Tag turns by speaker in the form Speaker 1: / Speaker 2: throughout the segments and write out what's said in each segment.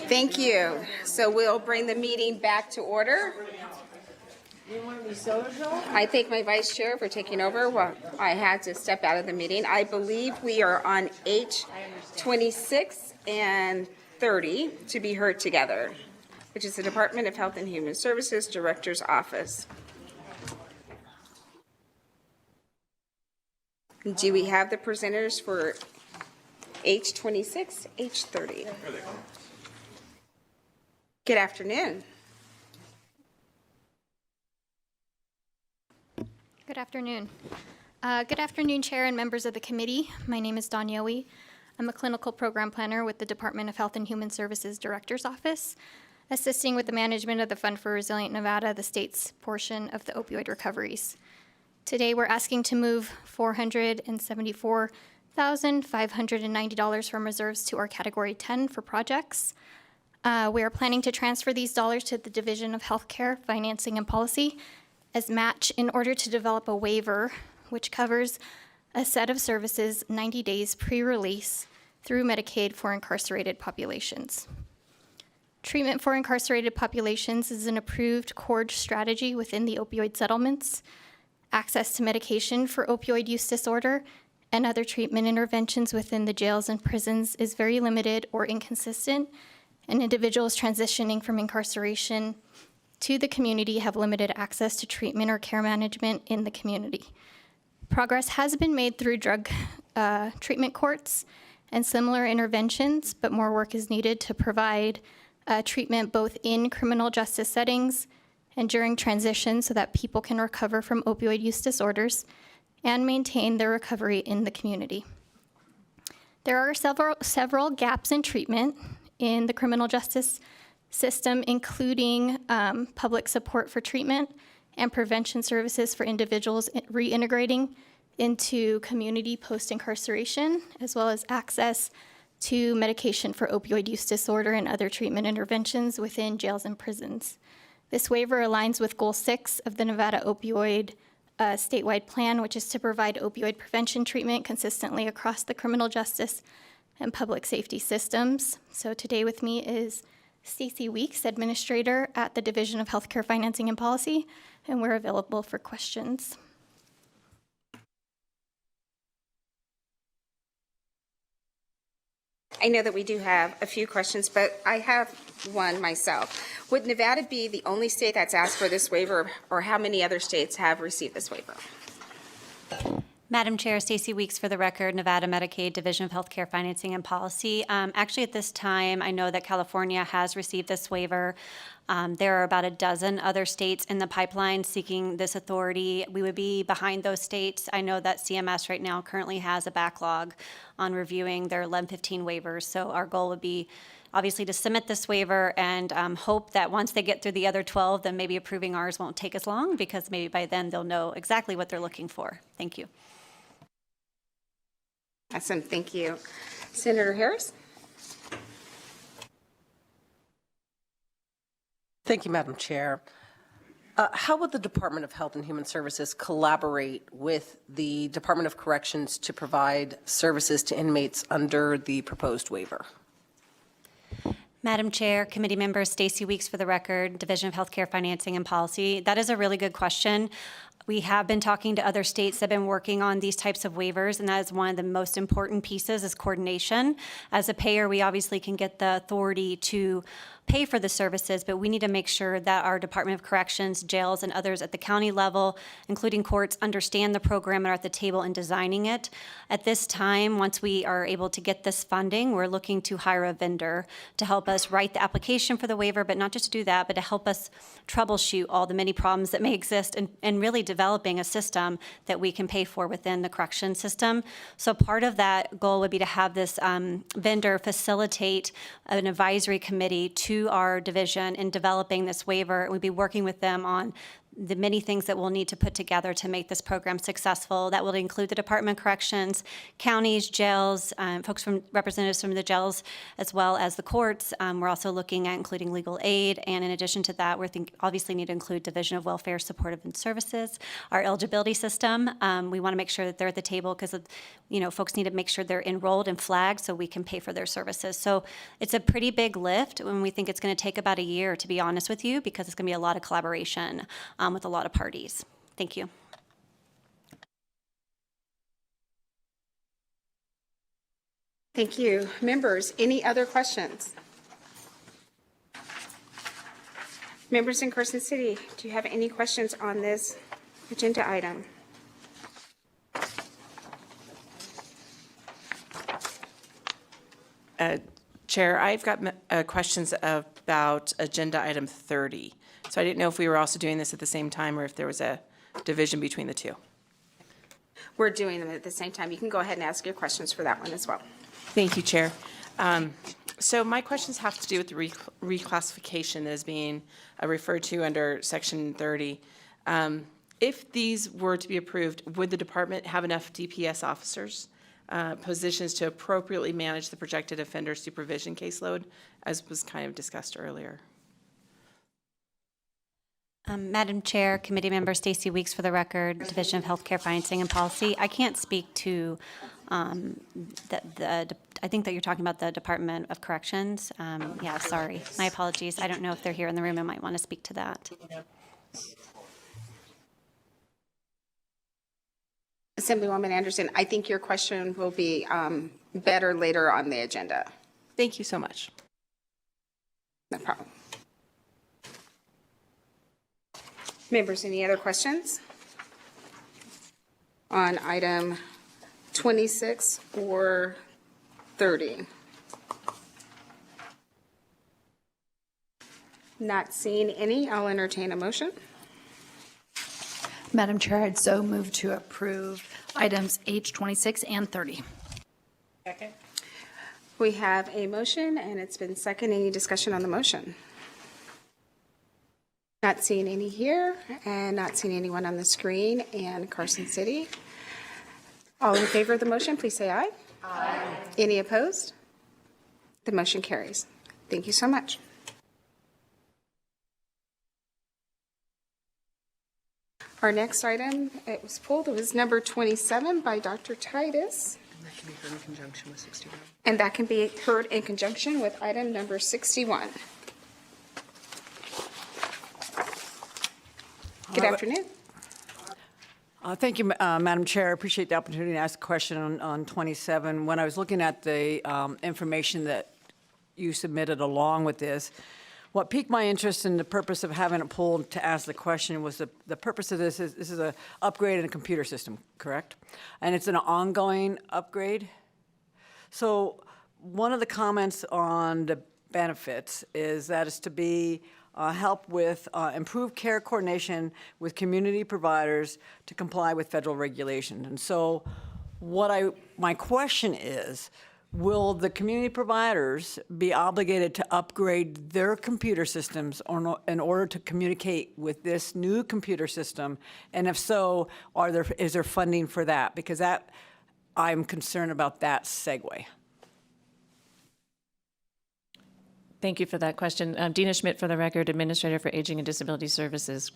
Speaker 1: Thank you. So we'll bring the meeting back to order. I thank my vice chair for taking over while I had to step out of the meeting. I believe we are on H26 and 30 to be heard together, which is the Department of Health and Human Services Director's Office. Do we have the presenters for H26, H30? Good afternoon.
Speaker 2: Good afternoon. Good afternoon, Chair and members of the committee. My name is Dawn Yowie. I'm a clinical program planner with the Department of Health and Human Services Director's Office, assisting with the management of the Fund for Resilient Nevada, the state's portion of the opioid recoveries. Today, we're asking to move $474,590 from reserves to our Category 10 for projects. We are planning to transfer these dollars to the Division of Healthcare, Financing, and Policy as match in order to develop a waiver which covers a set of services 90 days pre-release through Medicaid for incarcerated populations. Treatment for incarcerated populations is an approved core strategy within the opioid settlements. Access to medication for opioid use disorder and other treatment interventions within the jails and prisons is very limited or inconsistent, and individuals transitioning from incarceration to the community have limited access to treatment or care management in the community. Progress has been made through drug treatment courts and similar interventions, but more work is needed to provide treatment both in criminal justice settings and during transition so that people can recover from opioid use disorders and maintain their recovery in the community. There are several gaps in treatment in the criminal justice system, including public support for treatment and prevention services for individuals reintegrating into community post-incarceration, as well as access to medication for opioid use disorder and other treatment interventions within jails and prisons. This waiver aligns with Goal 6 of the Nevada Opioid statewide plan, which is to provide opioid prevention treatment consistently across the criminal justice and public safety systems. So today with me is Stacey Weeks, Administrator at the Division of Healthcare Financing and Policy, and we're available for questions.
Speaker 1: I know that we do have a few questions, but I have one myself. Would Nevada be the only state that's asked for this waiver, or how many other states have received this waiver?
Speaker 3: Madam Chair, Stacey Weeks for the record, Nevada Medicaid Division of Healthcare Financing and Policy. Actually, at this time, I know that California has received this waiver. There are about a dozen other states in the pipeline seeking this authority. We would be behind those states. I know that CMS right now currently has a backlog on reviewing their 1115 waivers. So our goal would be obviously to submit this waiver and hope that once they get through the other 12, then maybe approving ours won't take as long, because maybe by then they'll know exactly what they're looking for. Thank you.
Speaker 1: Awesome, thank you. Senator Harris?
Speaker 4: Thank you, Madam Chair. How would the Department of Health and Human Services collaborate with the Department of Corrections to provide services to inmates under the proposed waiver?
Speaker 3: Madam Chair, committee members, Stacey Weeks for the record, Division of Healthcare Financing and Policy. That is a really good question. We have been talking to other states that have been working on these types of waivers, and that is one of the most important pieces is coordination. As a payer, we obviously can get the authority to pay for the services, but we need to make sure that our Department of Corrections, jails, and others at the county level, including courts, understand the program and are at the table in designing it. At this time, once we are able to get this funding, we're looking to hire a vendor to help us write the application for the waiver, but not just to do that, but to help us troubleshoot all the many problems that may exist and really developing a system that we can pay for within the correction system. So part of that goal would be to have this vendor facilitate an advisory committee to our division in developing this waiver. We'd be working with them on the many things that we'll need to put together to make this program successful. That will include the Department of Corrections, counties, jails, representatives from the jails, as well as the courts. We're also looking at including legal aid, and in addition to that, we obviously need to include Division of Welfare, Supportive and Services, our eligibility system. We want to make sure that they're at the table because, folks need to make sure they're enrolled and flagged so we can pay for their services. So it's a pretty big lift, and we think it's going to take about a year, to be honest with you, because it's going to be a lot of collaboration with a lot of parties. Thank you.
Speaker 1: Thank you. Members, any other questions? Members in Carson City, do you have any questions on this agenda item?
Speaker 5: Chair, I've got questions about agenda item 30. So I didn't know if we were also doing this at the same time or if there was a division between the two.
Speaker 1: We're doing them at the same time. You can go ahead and ask your questions for that one as well.
Speaker 5: Thank you, Chair. So my questions have to do with the reclassification that is being referred to under Section 30. If these were to be approved, would the department have enough DPS officers, positions to appropriately manage the projected offender supervision caseload, as was kind of discussed earlier?
Speaker 3: Madam Chair, Committee Member Stacy Weeks for the record, Division of Healthcare Financing and Policy. I can't speak to I think that you're talking about the Department of Corrections. Yeah, sorry. My apologies. I don't know if they're here in the room and might want to speak to that.
Speaker 1: Assemblywoman Anderson, I think your question will be better later on the agenda.
Speaker 5: Thank you so much.
Speaker 1: No problem. Members, any other questions on item 26 or 30? Not seeing any, I'll entertain a motion.
Speaker 6: Madam Chair, I'd so move to approve items H 26 and 30.
Speaker 5: Second.
Speaker 1: We have a motion and it's been seconded. Any discussion on the motion? Not seeing any here and not seeing anyone on the screen and Carson City. All in favor of the motion, please say aye. Aye. Any opposed? The motion carries. Thank you so much. Our next item, it was pulled, it was number 27 by Dr. Titus.
Speaker 4: And that can be heard in conjunction with 61.
Speaker 1: And that can be heard in conjunction with item number 61. Good afternoon.
Speaker 7: Thank you, Madam Chair. I appreciate the opportunity to ask a question on 27. When I was looking at the information that you submitted along with this, what piqued my interest in the purpose of having it pulled to ask the question was the purpose of this is an upgrade in a computer system, correct? And it's an ongoing upgrade. So one of the comments on the benefits is that it's to be help with improved care coordination with community providers to comply with federal regulations. And so my question is, will the community providers be obligated to upgrade their computer systems in order to communicate with this new computer system? And if so, is there funding for that? Because I'm concerned about that segue.
Speaker 8: Thank you for that question. Dina Schmidt, for the record, Administrator for Aging and Disability Services.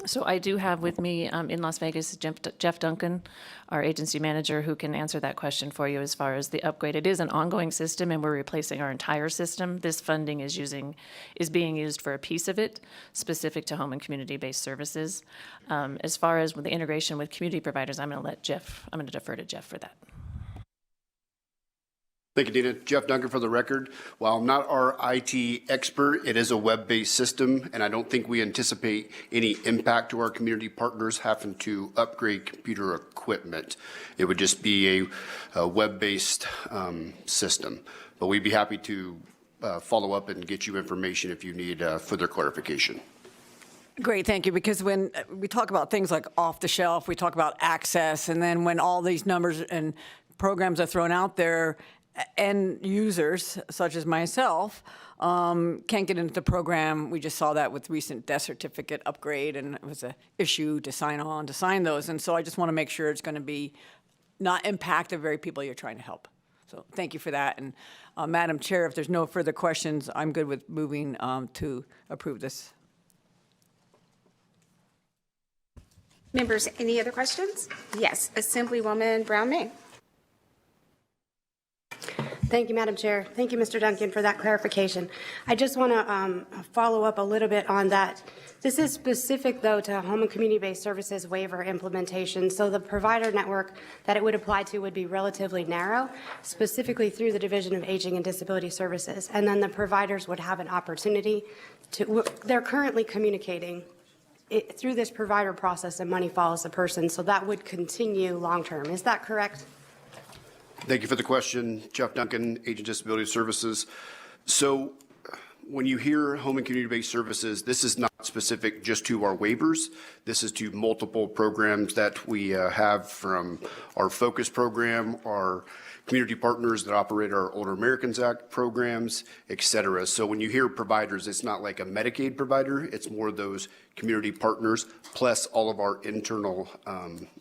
Speaker 8: So I do have with me in Las Vegas Jeff Duncan, our agency manager, who can answer that question for you as far as the upgrade. It is an ongoing system, and we're replacing our entire system. This funding is being used for a piece of it, specific to home and community-based services. As far as with the integration with community providers, I'm going to defer to Jeff for that.
Speaker 9: Thank you, Dina. Jeff Duncan for the record. While I'm not our IT expert, it is a web-based system, and I don't think we anticipate any impact to our community partners having to upgrade computer equipment. It would just be a web-based system. But we'd be happy to follow up and get you information if you need further clarification.
Speaker 7: Great, thank you. Because when we talk about things like off the shelf, we talk about access, and then when all these numbers and programs are thrown out there, end users, such as myself, can't get into the program. We just saw that with recent death certificate upgrade, and it was an issue to sign those. And so I just want to make sure it's going to be not impact the very people you're trying to help. So thank you for that. And Madam Chair, if there's no further questions, I'm good with moving to approve this.
Speaker 1: Members, any other questions? Yes, Assemblywoman Brown-May.
Speaker 10: Thank you, Madam Chair. Thank you, Mr. Duncan, for that clarification. I just want to follow up a little bit on that. This is specific, though, to home and community-based services waiver implementation. So the provider network that it would apply to would be relatively narrow, specifically through the Division of Aging and Disability Services. And then the providers would have an opportunity to, they're currently communicating through this provider process, and money follows the person. So that would continue long-term. Is that correct?
Speaker 9: Thank you for the question, Jeff Duncan, Aging Disability Services. So when you hear home and community-based services, this is not specific just to our waivers. This is to multiple programs that we have, from our focus program, our community partners that operate our Older Americans Act programs, et cetera. So when you hear providers, it's not like a Medicaid provider. It's more those community partners, plus all of our internal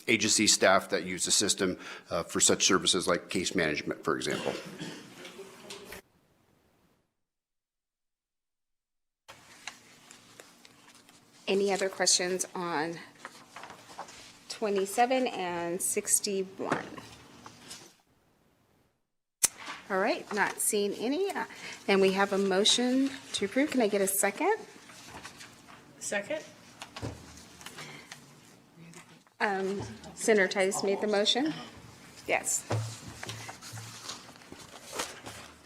Speaker 9: agency staff that use the system for such services like case management, for example.
Speaker 1: Any other questions on 27 and 61? All right, not seeing any. And we have a motion to approve. Can I get a second?
Speaker 5: Second.
Speaker 1: Senator Titus made the motion? Yes.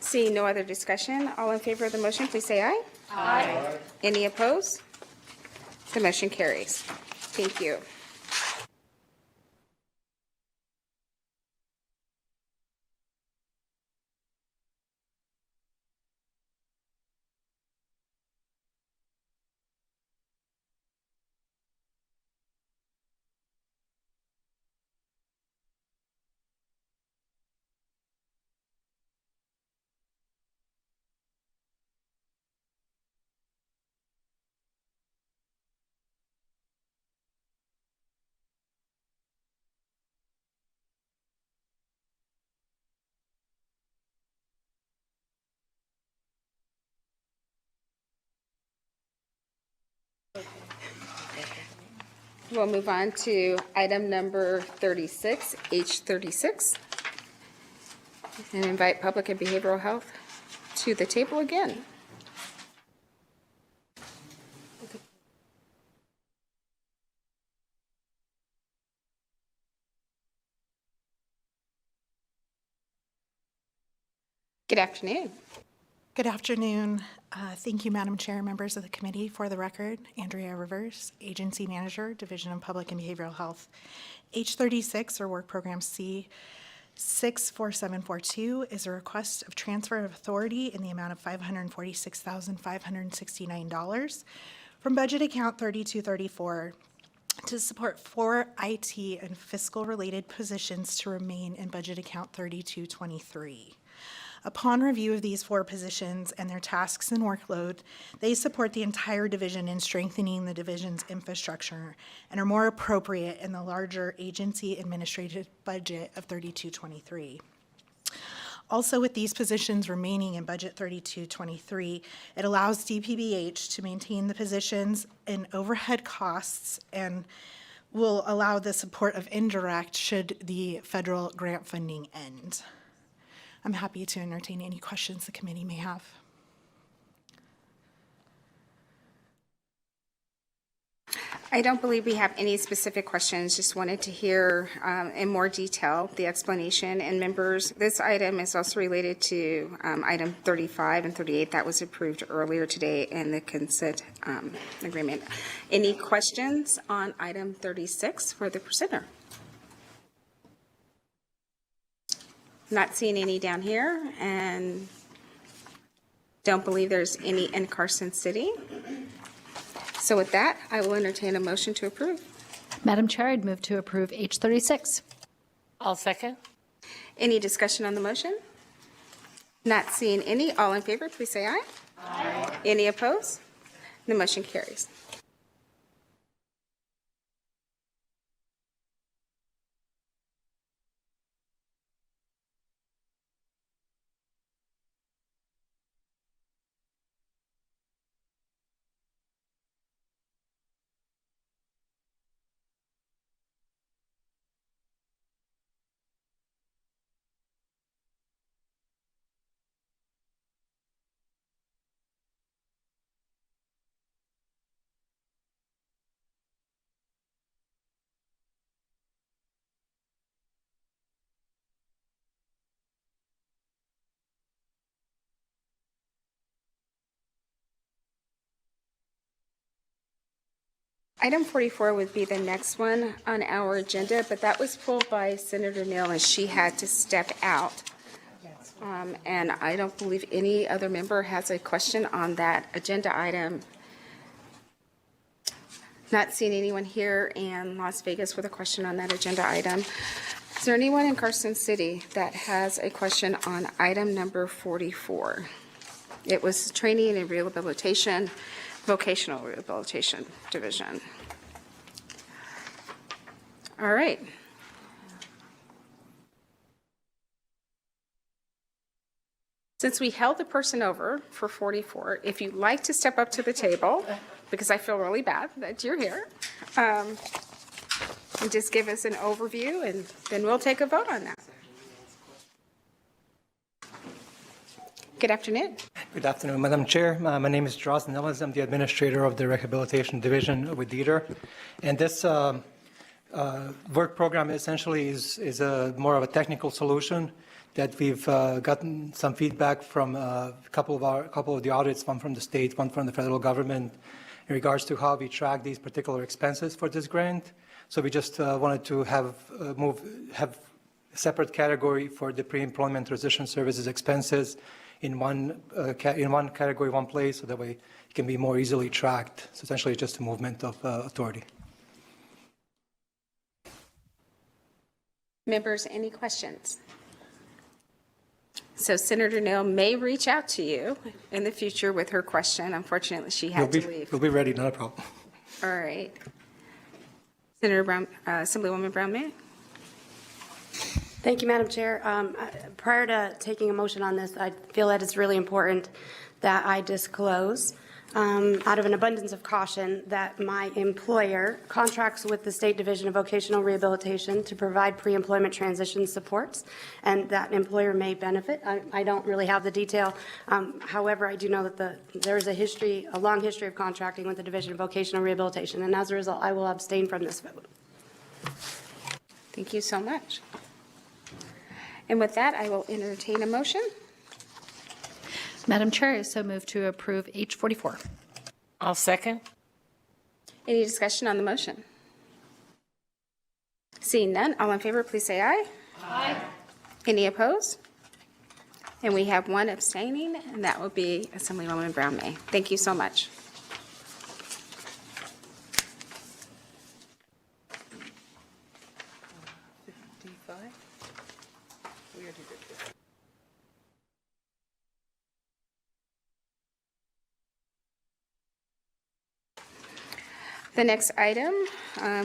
Speaker 1: Seeing no other discussion, all in favor of the motion, please say aye. Aye. Any opposed? The motion carries. Thank you. We'll move on to item number 36, H36, and invite public and behavioral health to the table again. Good afternoon.
Speaker 11: Good afternoon. Thank you, Madam Chair, members of the committee. For the record, Andrea Rivers, Agency Manager, Division of Public and Behavioral Health. H36, or Work Program C 64742, is a request of transfer of authority in the amount of $546,569 from budget account 3234 to support 4 IT and fiscal-related positions to remain in budget account 3223. Upon review of these 4 positions and their tasks and workload, they support the entire division in strengthening the division's infrastructure and are more appropriate in the larger agency administrative budget of 3223. Also, with these positions remaining in budget 3223, it allows DPBH to maintain the positions in overhead costs and will allow the support of indirect should the federal grant funding end. I'm happy to entertain any questions the committee may have.
Speaker 1: I don't believe we have any specific questions. Just wanted to hear in more detail the explanation. And members, this item is also related to item 35 and 38 that was approved earlier today in the consent agreement. Any questions on item 36 for the presenter? Not seeing any down here, and don't believe there's any in Carson City. So with that, I will entertain a motion to approve.
Speaker 6: Madam Chair, I'd move to approve H36.
Speaker 12: I'll second.
Speaker 1: Any discussion on the motion? Not seeing any. All in favor, please say aye. Aye. Any opposed? The motion carries. Item 44 would be the next one on our agenda, but that was pulled by Senator Neal, and she had to step out. And I don't believe any other member has a question on that agenda item. Not seeing anyone here in Las Vegas with a question on that agenda item. Is there anyone in Carson City that has a question on item number 44? It was training and rehabilitation, vocational rehabilitation division. All right. Since we held the person over for 44, if you'd like to step up to the table, because I feel really bad that you're here, and just give us an overview, and then we'll take a vote on that. Good afternoon.
Speaker 12: Good afternoon, Madam Chair. My name is Droz Nellis. I'm the administrator of the Rehabilitation Division with DETR. And this work program essentially is more of a technical solution that we've gotten some feedback from a couple of the audits, one from the state, one from the federal government, in regards to how we track these particular expenses for this grant. So we just wanted to have a separate category for the pre-employment transition services expenses in one category, one place, so that way it can be more easily tracked. So essentially, just a movement of authority.
Speaker 1: Members, any questions? So Senator Neal may reach out to you in the future with her question. Unfortunately, she had to leave.
Speaker 12: We'll be ready, not a problem.
Speaker 1: All right. Senator Brown, Assemblywoman Brown-May.
Speaker 10: Thank you, Madam Chair. Prior to taking a motion on this, I feel that it's really important that I disclose, out of an abundance of caution, that my employer contracts with the State Division of Vocational Rehabilitation to provide pre-employment transition supports, and that employer may benefit. I don't really have the detail. However, I do know that there is a long history of contracting with the Division of Vocational Rehabilitation, and as a result, I will abstain from this vote.
Speaker 1: Thank you so much. And with that, I will entertain a motion.
Speaker 6: Madam Chair, I so move to approve H44.
Speaker 5: I'll second.
Speaker 1: Any discussion on the motion? Seeing none, all in favor, please say aye. Aye. Any opposed? And we have one abstaining, and that will be Assemblywoman Brown-May. Thank you so much. The next item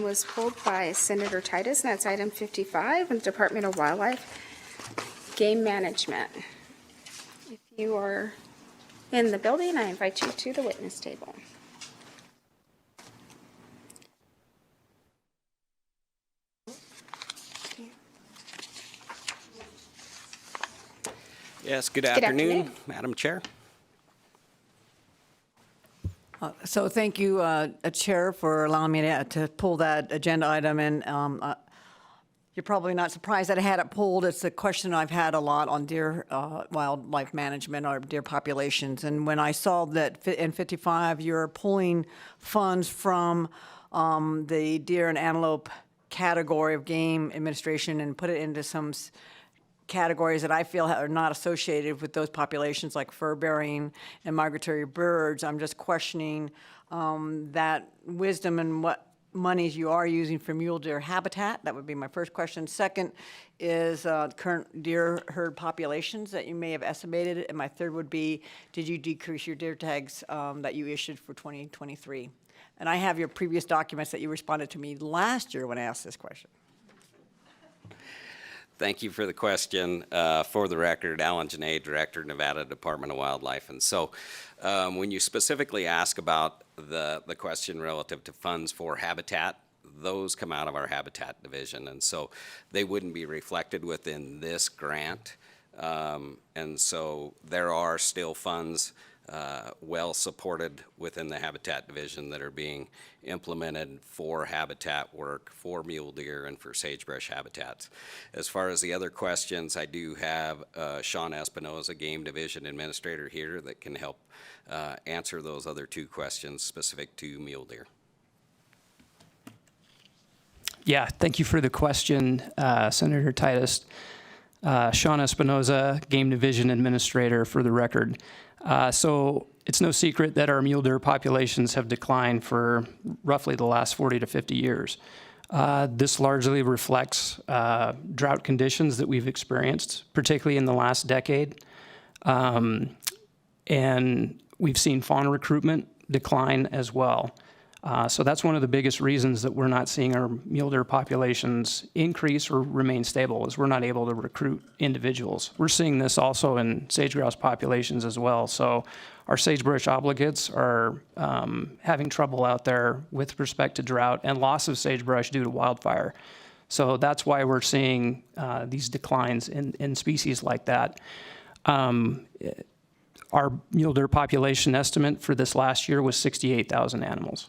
Speaker 1: was pulled by Senator Titus, and that's item 55, in the Department of Wildlife Game Management. If you are in the building, I invite you to the witness table.
Speaker 13: Yes, good afternoon, Madam Chair.
Speaker 7: So thank you, Chair, for allowing me to pull that agenda item. And you're probably not surprised that I had it pulled. It's a question I've had a lot on deer wildlife management or deer populations. And when I saw that in 55, you're pulling funds from the deer and antelope category of game administration and put it into some categories that I feel are not associated with those populations, like fur-bearing and migratory birds. I'm just questioning that wisdom and monies you are using for mule deer habitat? That would be my first question. Second is current deer herd populations that you may have estimated. And my third would be, did you decrease your deer tags that you issued for 2023? And I have your previous documents that you responded to me last year when I asked this question.
Speaker 13: Thank you for the question. For the record, Alan Janae, Director, Nevada Department of Wildlife. And so when you specifically ask about the question relative to funds for habitat, those come out of our Habitat Division. And so they wouldn't be reflected within this grant. And so there are still funds well supported within the Habitat Division that are being implemented for habitat work, for mule deer, and for sagebrush habitats. As far as the other questions, I do have Sean Espinoza, Game Division Administrator here, that can help answer those other two questions specific to mule deer.
Speaker 14: Yeah, thank you for the question, Senator Titus. Sean Espinoza, Game Division Administrator, for the record. So it's no secret that our mule deer populations have declined for roughly the last 40 to 50 years. This largely reflects drought conditions that we've experienced, particularly in the last decade. And we've seen fawn recruitment decline as well. So that's one of the biggest reasons that we're not seeing our mule deer populations increase or remain stable, is we're not able to recruit individuals. We're seeing this also in sage-grouse populations as well. So our sagebrush obligates are having trouble out there with respect to drought and loss of sagebrush due to wildfire. So that's why we're seeing these declines in species like that. Our mule deer population estimate for this last year was 68,000 animals.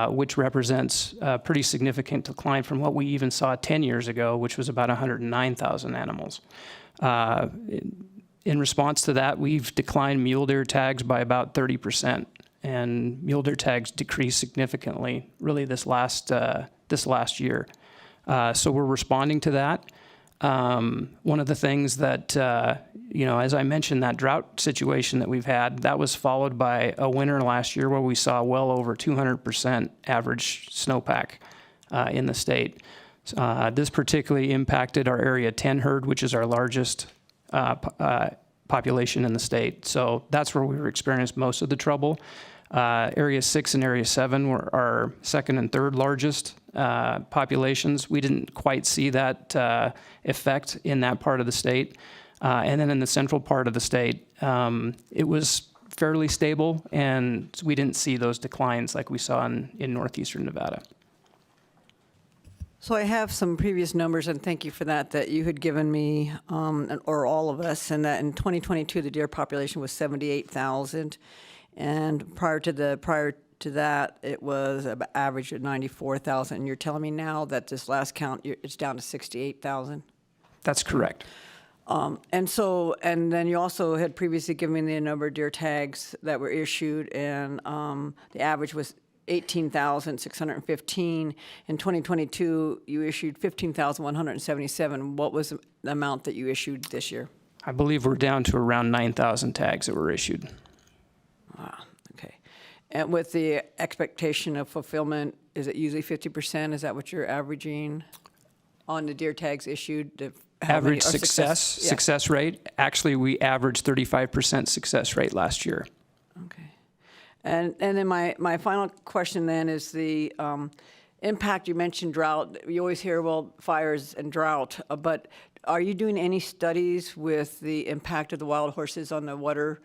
Speaker 14: Which represents a pretty significant decline from what we even saw 10 years ago, which was about 109,000 animals. In response to that, we've declined mule deer tags by about 30%, and mule deer tags decreased significantly really this last year. So we're responding to that. One of the things that, as I mentioned, that drought situation that we've had, that was followed by a winter last year where we saw well over 200% average snowpack in the state. This particularly impacted our Area 10 herd, which is our largest population in the state. So that's where we experienced most of the trouble. Area 6 and Area 7 were our second and third largest populations. We didn't quite see that effect in that part of the state. And then in the central part of the state, it was fairly stable, and we didn't see those declines like we saw in northeastern Nevada.
Speaker 7: So I have some previous numbers, and thank you for that you had given me, or all of us, and that in 2022, the deer population was 78,000. And prior to that, it was an average of 94,000. And you're telling me now that this last count, it's down to 68,000?
Speaker 14: That's correct.
Speaker 7: And then you also had previously given me the number of deer tags that were issued, and the average was 18,615. In 2022, you issued 15,177. What was the amount that you issued this year?
Speaker 14: I believe we're down to around 9,000 tags that were issued.
Speaker 7: Wow, okay. And with the expectation of fulfillment, is it usually 50%? Is that what you're averaging on the deer tags issued?
Speaker 14: Average success rate. Actually, we averaged 35% success rate last year.
Speaker 7: Okay. And then my final question then is the impact. You mentioned drought. You always hear, well, fires and drought, but are you doing any studies with the impact of the wild horses on the water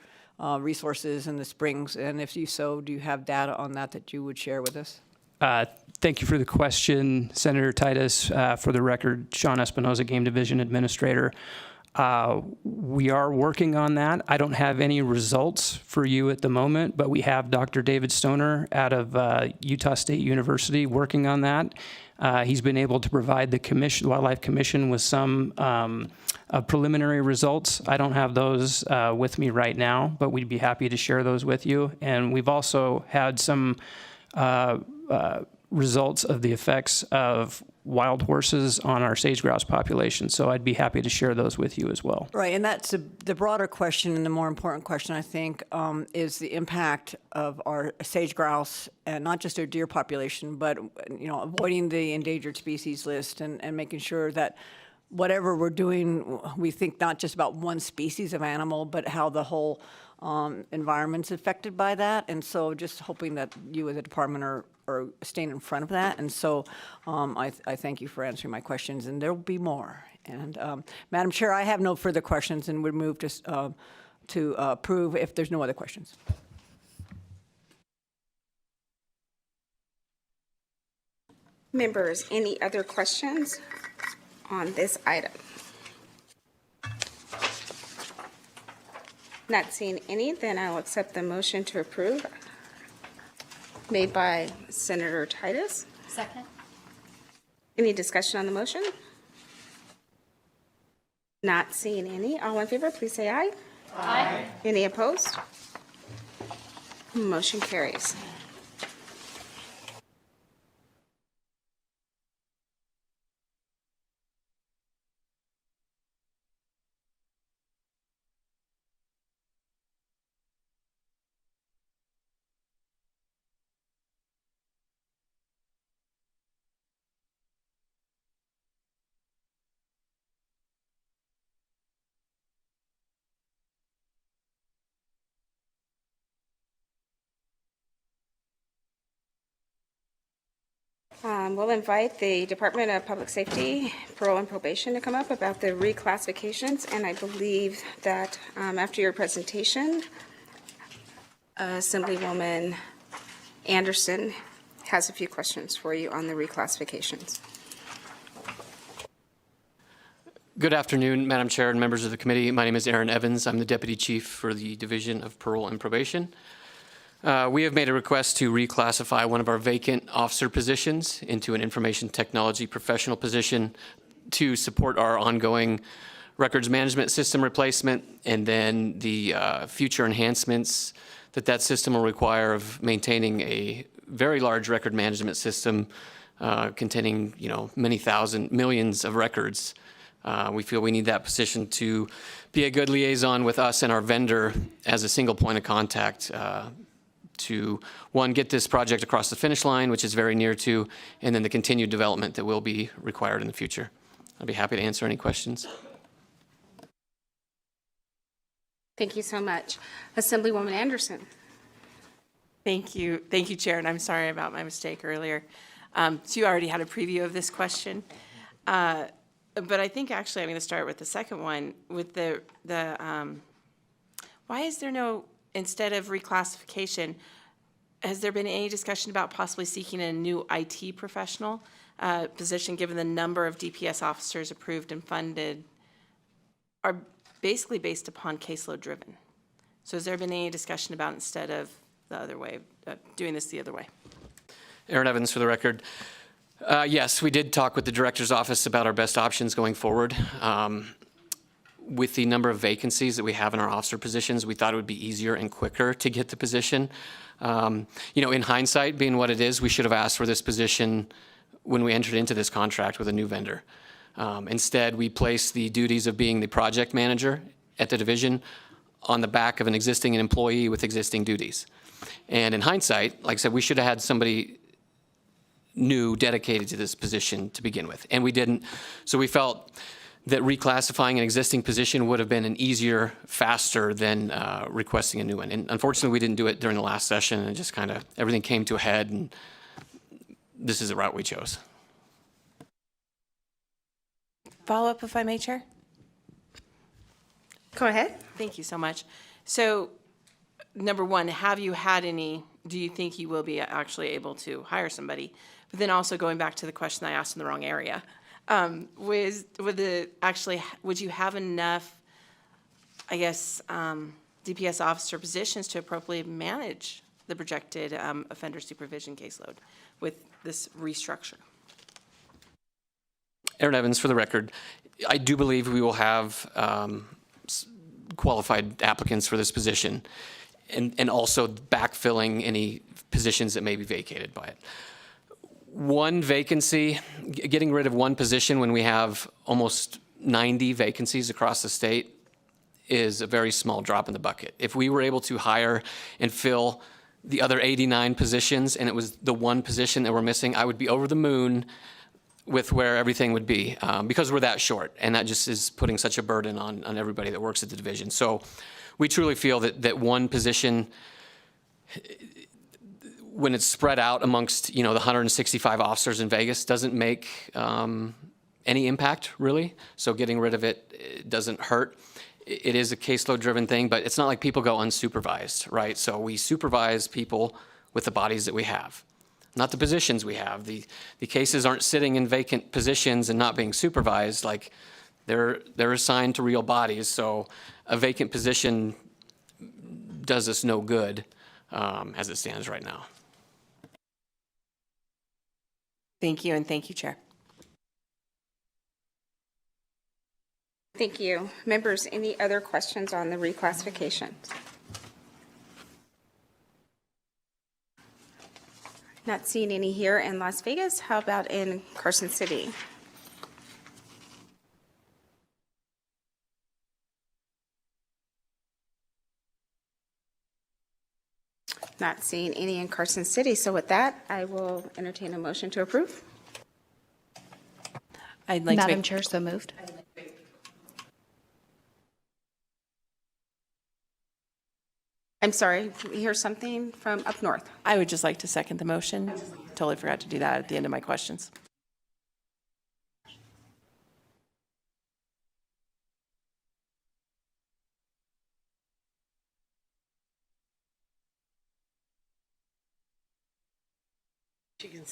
Speaker 7: resources in the springs? And if you so, do you have data on that you would share with us?
Speaker 14: Thank you for the question, Senator Titus. For the record, Sean Espinoza, Game Division Administrator. We are working on that. I don't have any results for you at the moment, but we have Dr. David Stoner out of Utah State University working on that. He's been able to provide the Wildlife Commission with some preliminary results. I don't have those with me right now, but we'd be happy to share those with you. And we've also had some results of the effects of wild horses on our sage-grouse population. So I'd be happy to share those with you as well.
Speaker 7: Right, and that's the broader question, and the more important question, I think, is the impact of our sage-grouse, and not just our deer population, but, avoiding the endangered species list and making sure that whatever we're doing, we think not just about one species of animal, but how the whole environment's affected by that. And so just hoping that you as a department are staying in front of that. And so I thank you for answering my questions, and there will be more. And Madam Chair, I have no further questions, and would move to approve if there's no other questions.
Speaker 1: Members, any other questions on this item? Not seeing any, then I'll accept the motion to approve made by Senator Titus.
Speaker 2: Second.
Speaker 1: Any discussion on the motion? Not seeing any. All in favor, please say aye. Aye. Any opposed? Motion carries. We'll invite the Department of Public Safety, Parole and Probation to come up about the reclassifications, and I believe that after your presentation, Assemblywoman Anderson has a few questions for you on the reclassifications.
Speaker 15: Good afternoon, Madam Chair and members of the committee. My name is Aaron Evans. I'm the Deputy Chief for the Division of Parole and Probation. We have made a request to reclassify one of our vacant officer positions into an information technology professional position to support our ongoing records management system replacement, and then the future enhancements that system will require of maintaining a very large record management system containing, many millions of records. We feel we need that position to be a good liaison with us and our vendor as a single point of contact to, one, get this project across the finish line, which is very near to, and then the continued development that will be required in the future. I'd be happy to answer any questions.
Speaker 1: Thank you so much. Assemblywoman Anderson.
Speaker 5: Thank you, Chair, and I'm sorry about my mistake earlier. So you already had a preview of this question. But I think actually I'm going to start with the second one, with the why is there no, instead of reclassification, has there been any discussion about possibly seeking a new IT professional position, given the number of DPS officers approved and funded are basically based upon caseload driven? So has there been any discussion about instead of the other way, doing this the other way?
Speaker 15: Aaron Evans for the record. Yes, we did talk with the director's office about our best options going forward. With the number of vacancies that we have in our officer positions, we thought it would be easier and quicker to get the position. In hindsight, being what it is, we should have asked for this position when we entered into this contract with a new vendor. Instead, we placed the duties of being the project manager at the division on the back of an existing employee with existing duties. And in hindsight, like I said, we should have had somebody new dedicated to this position to begin with, and we didn't. So we felt that reclassifying an existing position would have been an easier, faster than requesting a new one. And unfortunately, we didn't do it during the last session, and it just kind of, everything came to a head, and this is the route we chose.
Speaker 5: Follow up, if I may, Chair?
Speaker 1: Go ahead.
Speaker 5: Thank you so much. So, number one, have you had any, do you think you will be actually able to hire somebody? But then also going back to the question I asked in the wrong area, would you have enough, I guess, DPS officer positions to appropriately manage the projected offender supervision caseload with this restructure?
Speaker 15: Aaron Evans for the record. I do believe we will have qualified applicants for this position, and also backfilling any positions that may be vacated by it. one vacancy, getting rid of one position when we have almost 90 vacancies across the state is a very small drop in the bucket. If we were able to hire and fill the other 89 positions and it was the one position that we're missing, I would be over the moon with where everything would be because we're that short, and that just is putting such a burden on everybody that works at the division. So we truly feel that one position, when it's spread out amongst the 165 officers in Vegas, doesn't make any impact really. So getting rid of it doesn't hurt. It is a caseload-driven thing, but it's not like people go unsupervised, right? So we supervise people with the bodies that we have, not the positions we have. The cases aren't sitting in vacant positions and not being supervised. Like they're assigned to real bodies. So a vacant position does us no good as it stands right now.
Speaker 5: Thank you, and thank you, Chair.
Speaker 1: Thank you. Members, any other questions on the reclassification? Not seeing any here in Las Vegas. How about in Carson City? Not seeing any in Carson City. So with that, I will entertain a motion to approve.
Speaker 5: I'd like
Speaker 6: Madam
Speaker 5: to
Speaker 6: Chair, so moved.
Speaker 1: I'm sorry, did we hear something from up north?
Speaker 5: I would just like to second the motion. Totally forgot to do that at the end of my questions.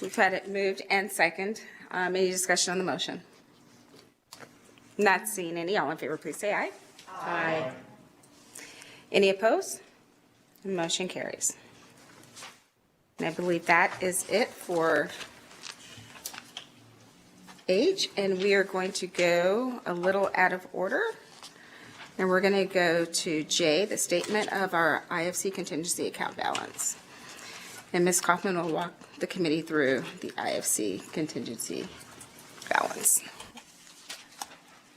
Speaker 1: We've had it moved and second. Any discussion on the motion? Not seeing any. All in favor, please say aye. Aye. Any opposed? The motion carries. And I believe that is it for H, and we are going to go a little out of order. And we're going to go to J, the statement of our IFC contingency account balance. And Ms. Kaufman will walk the committee through the IFC contingency balance.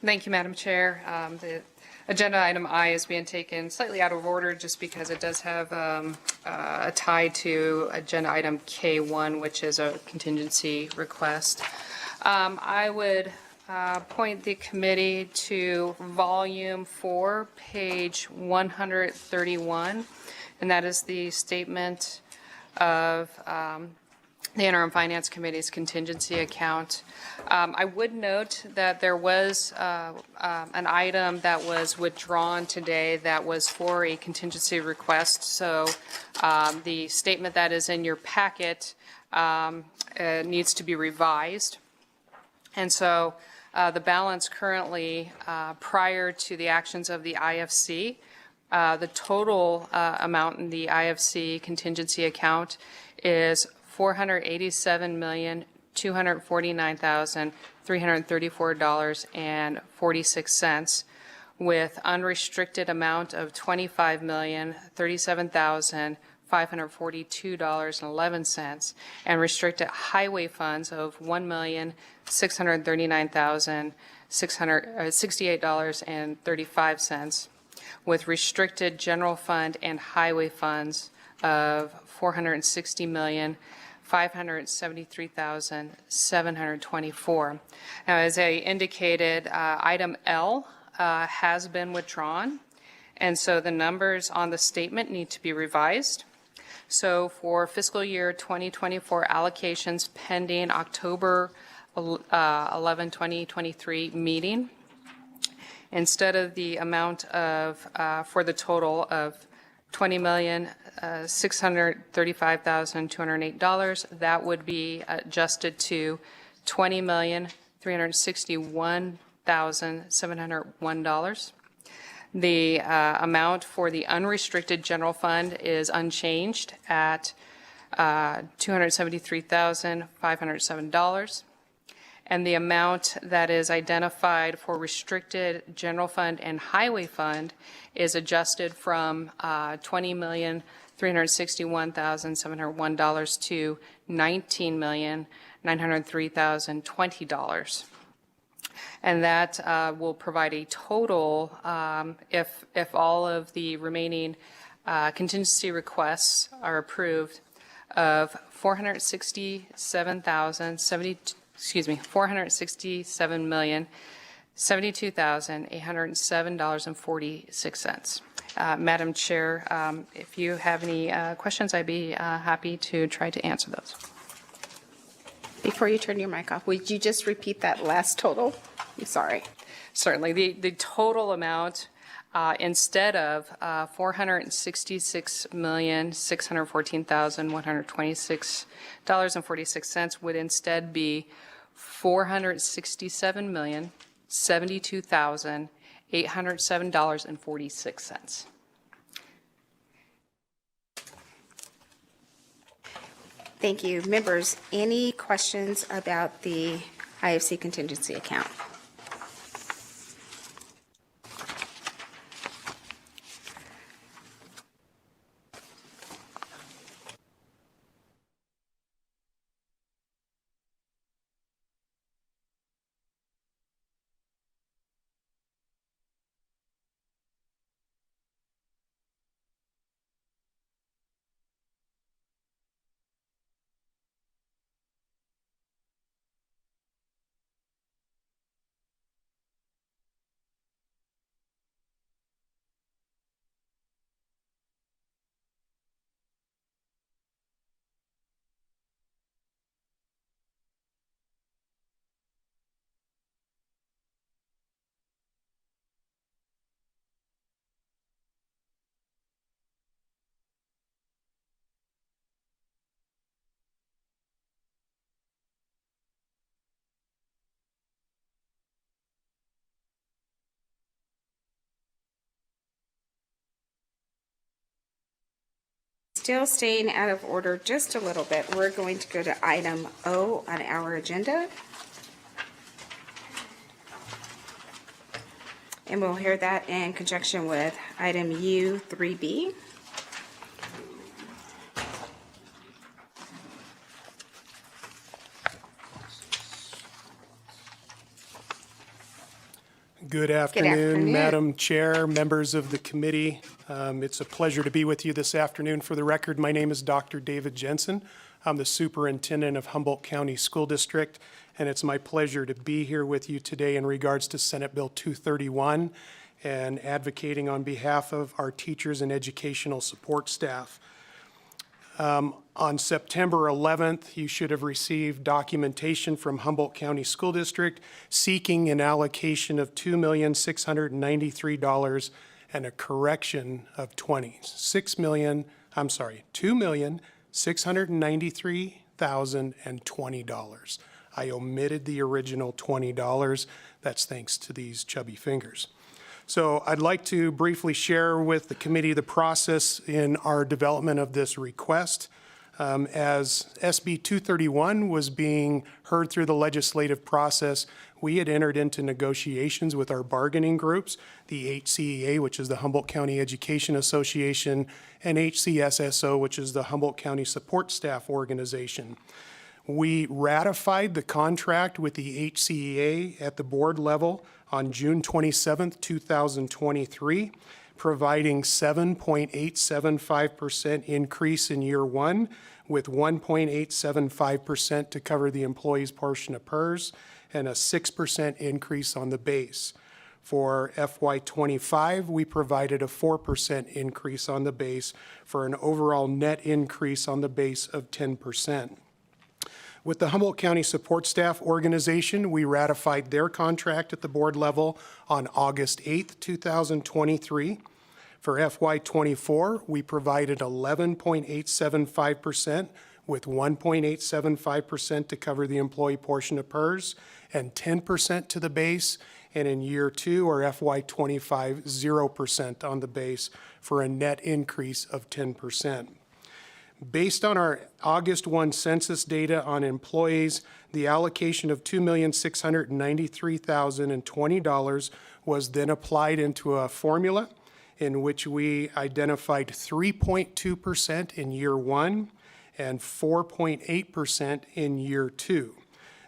Speaker 16: Thank you, Madam Chair. The agenda item I is being taken slightly out of order just because it does have a tie to agenda item K1, which is a contingency request. I would point the committee to volume 4, page 131, and that is the statement of the Interim Finance Committee's contingency account. I would note that there was an item that was withdrawn today that was for a contingency request. So the statement that is in your packet needs to be revised. And so the balance currently, prior to the actions of the IFC, the total amount in the IFC contingency account is $487,249,334.46, with unrestricted amount of $25,037,542.11, and restricted highway funds of $1,639,668.35, with restricted general fund and highway funds of $460,573,724. Now, as I indicated, item L has been withdrawn, and so the numbers on the statement need to be revised. So for fiscal year 2024 allocations pending October 11, 2023 meeting, instead of the amount of, for the total of $20,635,208, that would be adjusted to $20,361,701. The amount for the unrestricted general fund is unchanged at $273,507. And the amount that is identified for restricted general fund and highway fund is adjusted from $20,361,701 to $19,905,000. $903,020. And that will provide a total, if all of the remaining contingency requests are approved, of $467,807.46. Madam Chair, if you have any questions, I'd be happy to try to answer those.
Speaker 1: Before you turn your mic off, would you just repeat that last total? I'm sorry.
Speaker 16: Certainly. The total amount, instead of $466,614,126.46, would instead be $467,072,807.46.
Speaker 1: Thank you. Members, any questions about the IFC contingency account? Still staying out of order just a little bit, we're going to go to item O on our agenda. And we'll hear that in conjunction with item U3B.
Speaker 17: Good afternoon, Madam Chair, members of the committee. It's a pleasure to be with you this afternoon. For the record, my name is Dr. David Jensen. I'm the superintendent of Humboldt County School District, and it's my pleasure to be here with you today in regards to Senate Bill 231 and advocating on behalf of our teachers and educational support staff. On September 11th, you should have received documentation from Humboldt County School District seeking an allocation of $2,693 and a correction of $2,693,020. I omitted the original $20. That's thanks to these chubby fingers. So I'd like to briefly share with the committee the process in our development of this request. As SB 231 was being heard through the legislative process, we had entered into negotiations with our bargaining groups, the HCEA, which is the Humboldt County Education Association, and HCSSO, which is the Humboldt County Support Staff Organization. We ratified the contract with the HCEA at the board level on June 27th, 2023, providing 7.875% increase in year one, with 1.875% to cover the employee's portion of PERS, and a 6% increase on the base. For FY25, we provided a 4% increase on the base for an overall net increase on the base of 10%. With the Humboldt County Support Staff Organization, we ratified their contract at the board level on August 8th, 2023. For FY24, we provided 11.875% with 1.875% to cover the employee portion of PERS and 10% to the base. And in year two, or FY25, 0% on the base for a net increase of 10%. Based on our August 1 census data on employees, the allocation of $2,693,020 was then applied into a formula in which we identified 3.2% in year one and 4.8% in year two.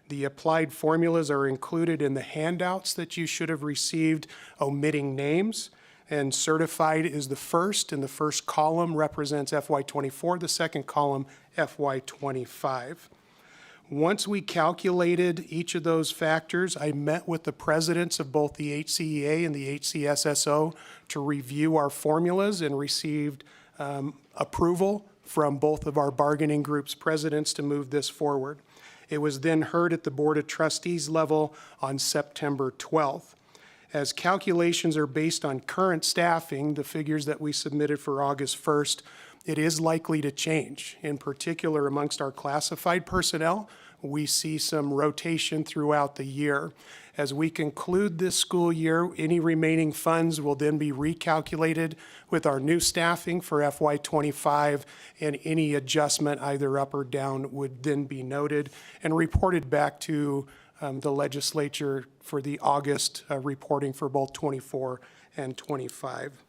Speaker 17: The applied formulas are included in the handouts that you should have received, omitting names. And certified is the first, and the first column represents FY24, the second column FY25. Once we calculated each of those factors, I met with the presidents of both the HCEA and the HCSSO to review our formulas and received approval from both of our bargaining group's presidents to move this forward. It was then heard at the Board of Trustees level on September 12th. As calculations are based on current staffing, the figures that we submitted for August 1st, it is likely to change. In particular, amongst our classified personnel, we see some rotation throughout the year. As we conclude this school year, any remaining funds will then be recalculated with our new staffing for FY25, and any adjustment either up or down would then be noted and reported back to the legislature for the August reporting for both 24 and 25.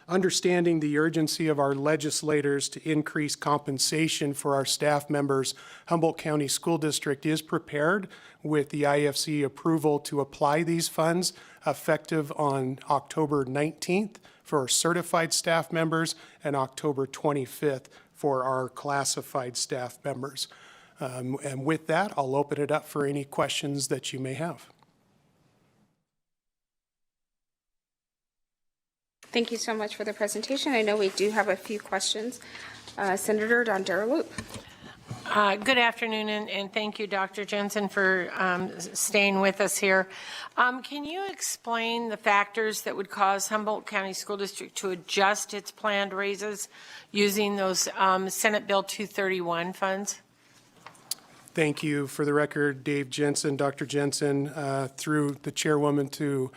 Speaker 17: Understanding the urgency of our legislators to increase compensation for our staff members, Humboldt County School District is prepared with the IFC approval to apply these funds effective on October 19th for our certified staff members and October 25th for our classified staff members. And with that, I'll open it up for any questions that you may have.
Speaker 1: Thank you so much for the presentation. I know we do have a few questions. Senator Dondero Loop.
Speaker 18: Good afternoon, and thank you, Dr. Jensen, for staying with us here. Can you explain the factors that would cause Humboldt County School District to adjust its planned raises using those Senate Bill 231 funds?
Speaker 17: Thank you. For the record, Dave Jensen, Dr. Jensen, through the chairwoman to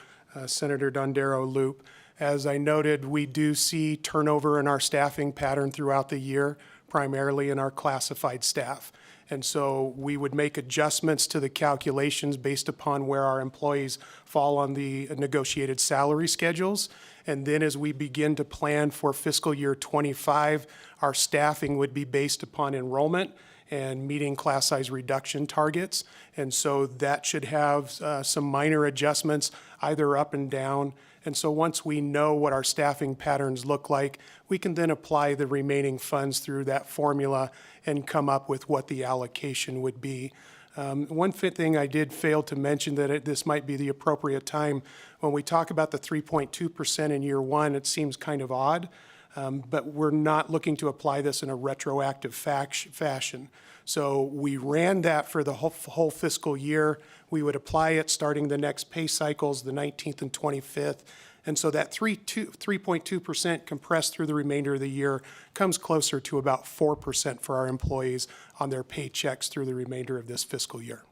Speaker 17: Senator Dondero Loop. As I noted, we do see turnover in our staffing pattern throughout the year, primarily in our classified staff. And so we would make adjustments to the calculations based upon where our employees fall on the negotiated salary schedules. And then as we begin to plan for fiscal year 25, our staffing would be based upon enrollment and meeting class size reduction targets. And so that should have some minor adjustments either up and down. And so once we know what our staffing patterns look like, we can then apply the remaining funds through that formula and come up with what the allocation would be. One thing I did fail to mention that this might be the appropriate time. When we talk about the 3.2% in year one, it seems kind of odd. But we're not looking to apply this in a retroactive fashion. So we ran that for the whole fiscal year. We would apply it starting the next pay cycles, the 19th and 25th. And so that 3.2% compressed through the remainder of the year comes closer to about 4% for our employees on their paychecks through the remainder of this fiscal year.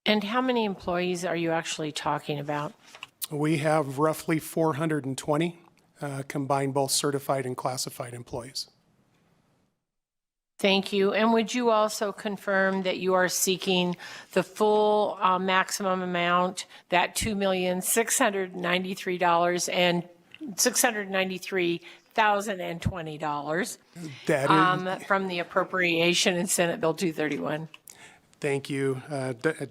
Speaker 18: And how many employees are you actually talking about?
Speaker 17: We have roughly 420 combined, both certified and classified employees.
Speaker 18: Thank you. And would you also confirm that you are seeking the full maximum amount, that $2,693,000 and $693,020
Speaker 17: That is,
Speaker 18: from the appropriation in Senate Bill 231?
Speaker 17: Thank you,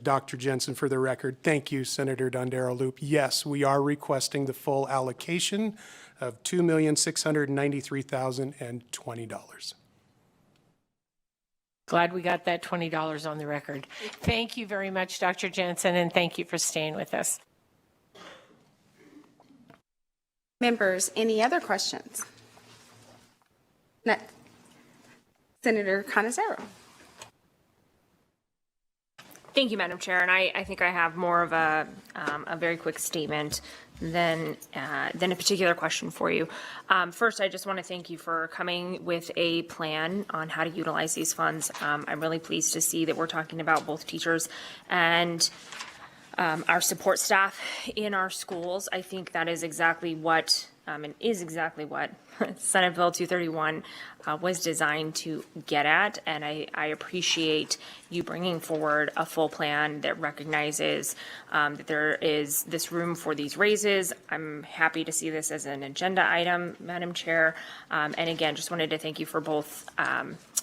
Speaker 17: Dr. Jensen, for the record. Thank you, Senator Dondero Loop. Yes, we are requesting the full allocation of $2,693,020.
Speaker 18: Glad we got that $20 on the record. Thank you very much, Dr. Jensen, and thank you for staying with us.
Speaker 1: Members, any other questions? No. Senator Canizaro.
Speaker 19: Thank you, Madam Chair. And I think I have more of a very quick statement than a particular question for you. First, I just want to thank you for coming with a plan on how to utilize these funds. I'm really pleased to see that we're talking about both teachers and our support staff in our schools. I think that is exactly what and is exactly what Senate Bill 231 was designed to get at. And I appreciate you bringing forward a full plan that recognizes that there is this room for these raises. I'm happy to see this as an agenda item, Madam Chair. And again, just wanted to thank you for both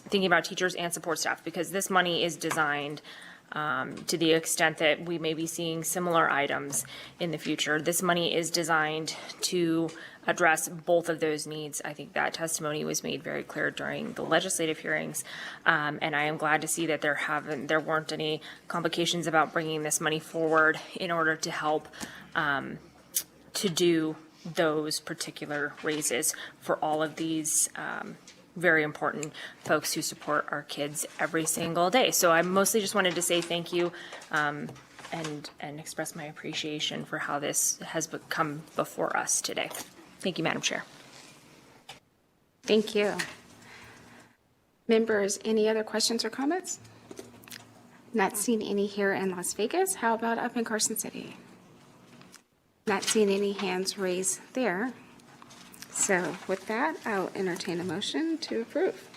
Speaker 19: thinking about teachers and support staff, because this money is designed to the extent that we may be seeing similar items in the future. This money is designed to address both of those needs. I think that testimony was made very clear during the legislative hearings, and I am glad to see that there weren't any complications about bringing this money forward in order to help to do those particular raises for all of these very important folks who support our kids every single day. So I mostly just wanted to say thank you and express my appreciation for how this has come before us today. Thank you, Madam Chair.
Speaker 1: Thank you. Members, any other questions or comments? Not seeing any here in Las Vegas. How about up in Carson City? Not seeing any hands raised there. So with that, I'll entertain a motion to approve.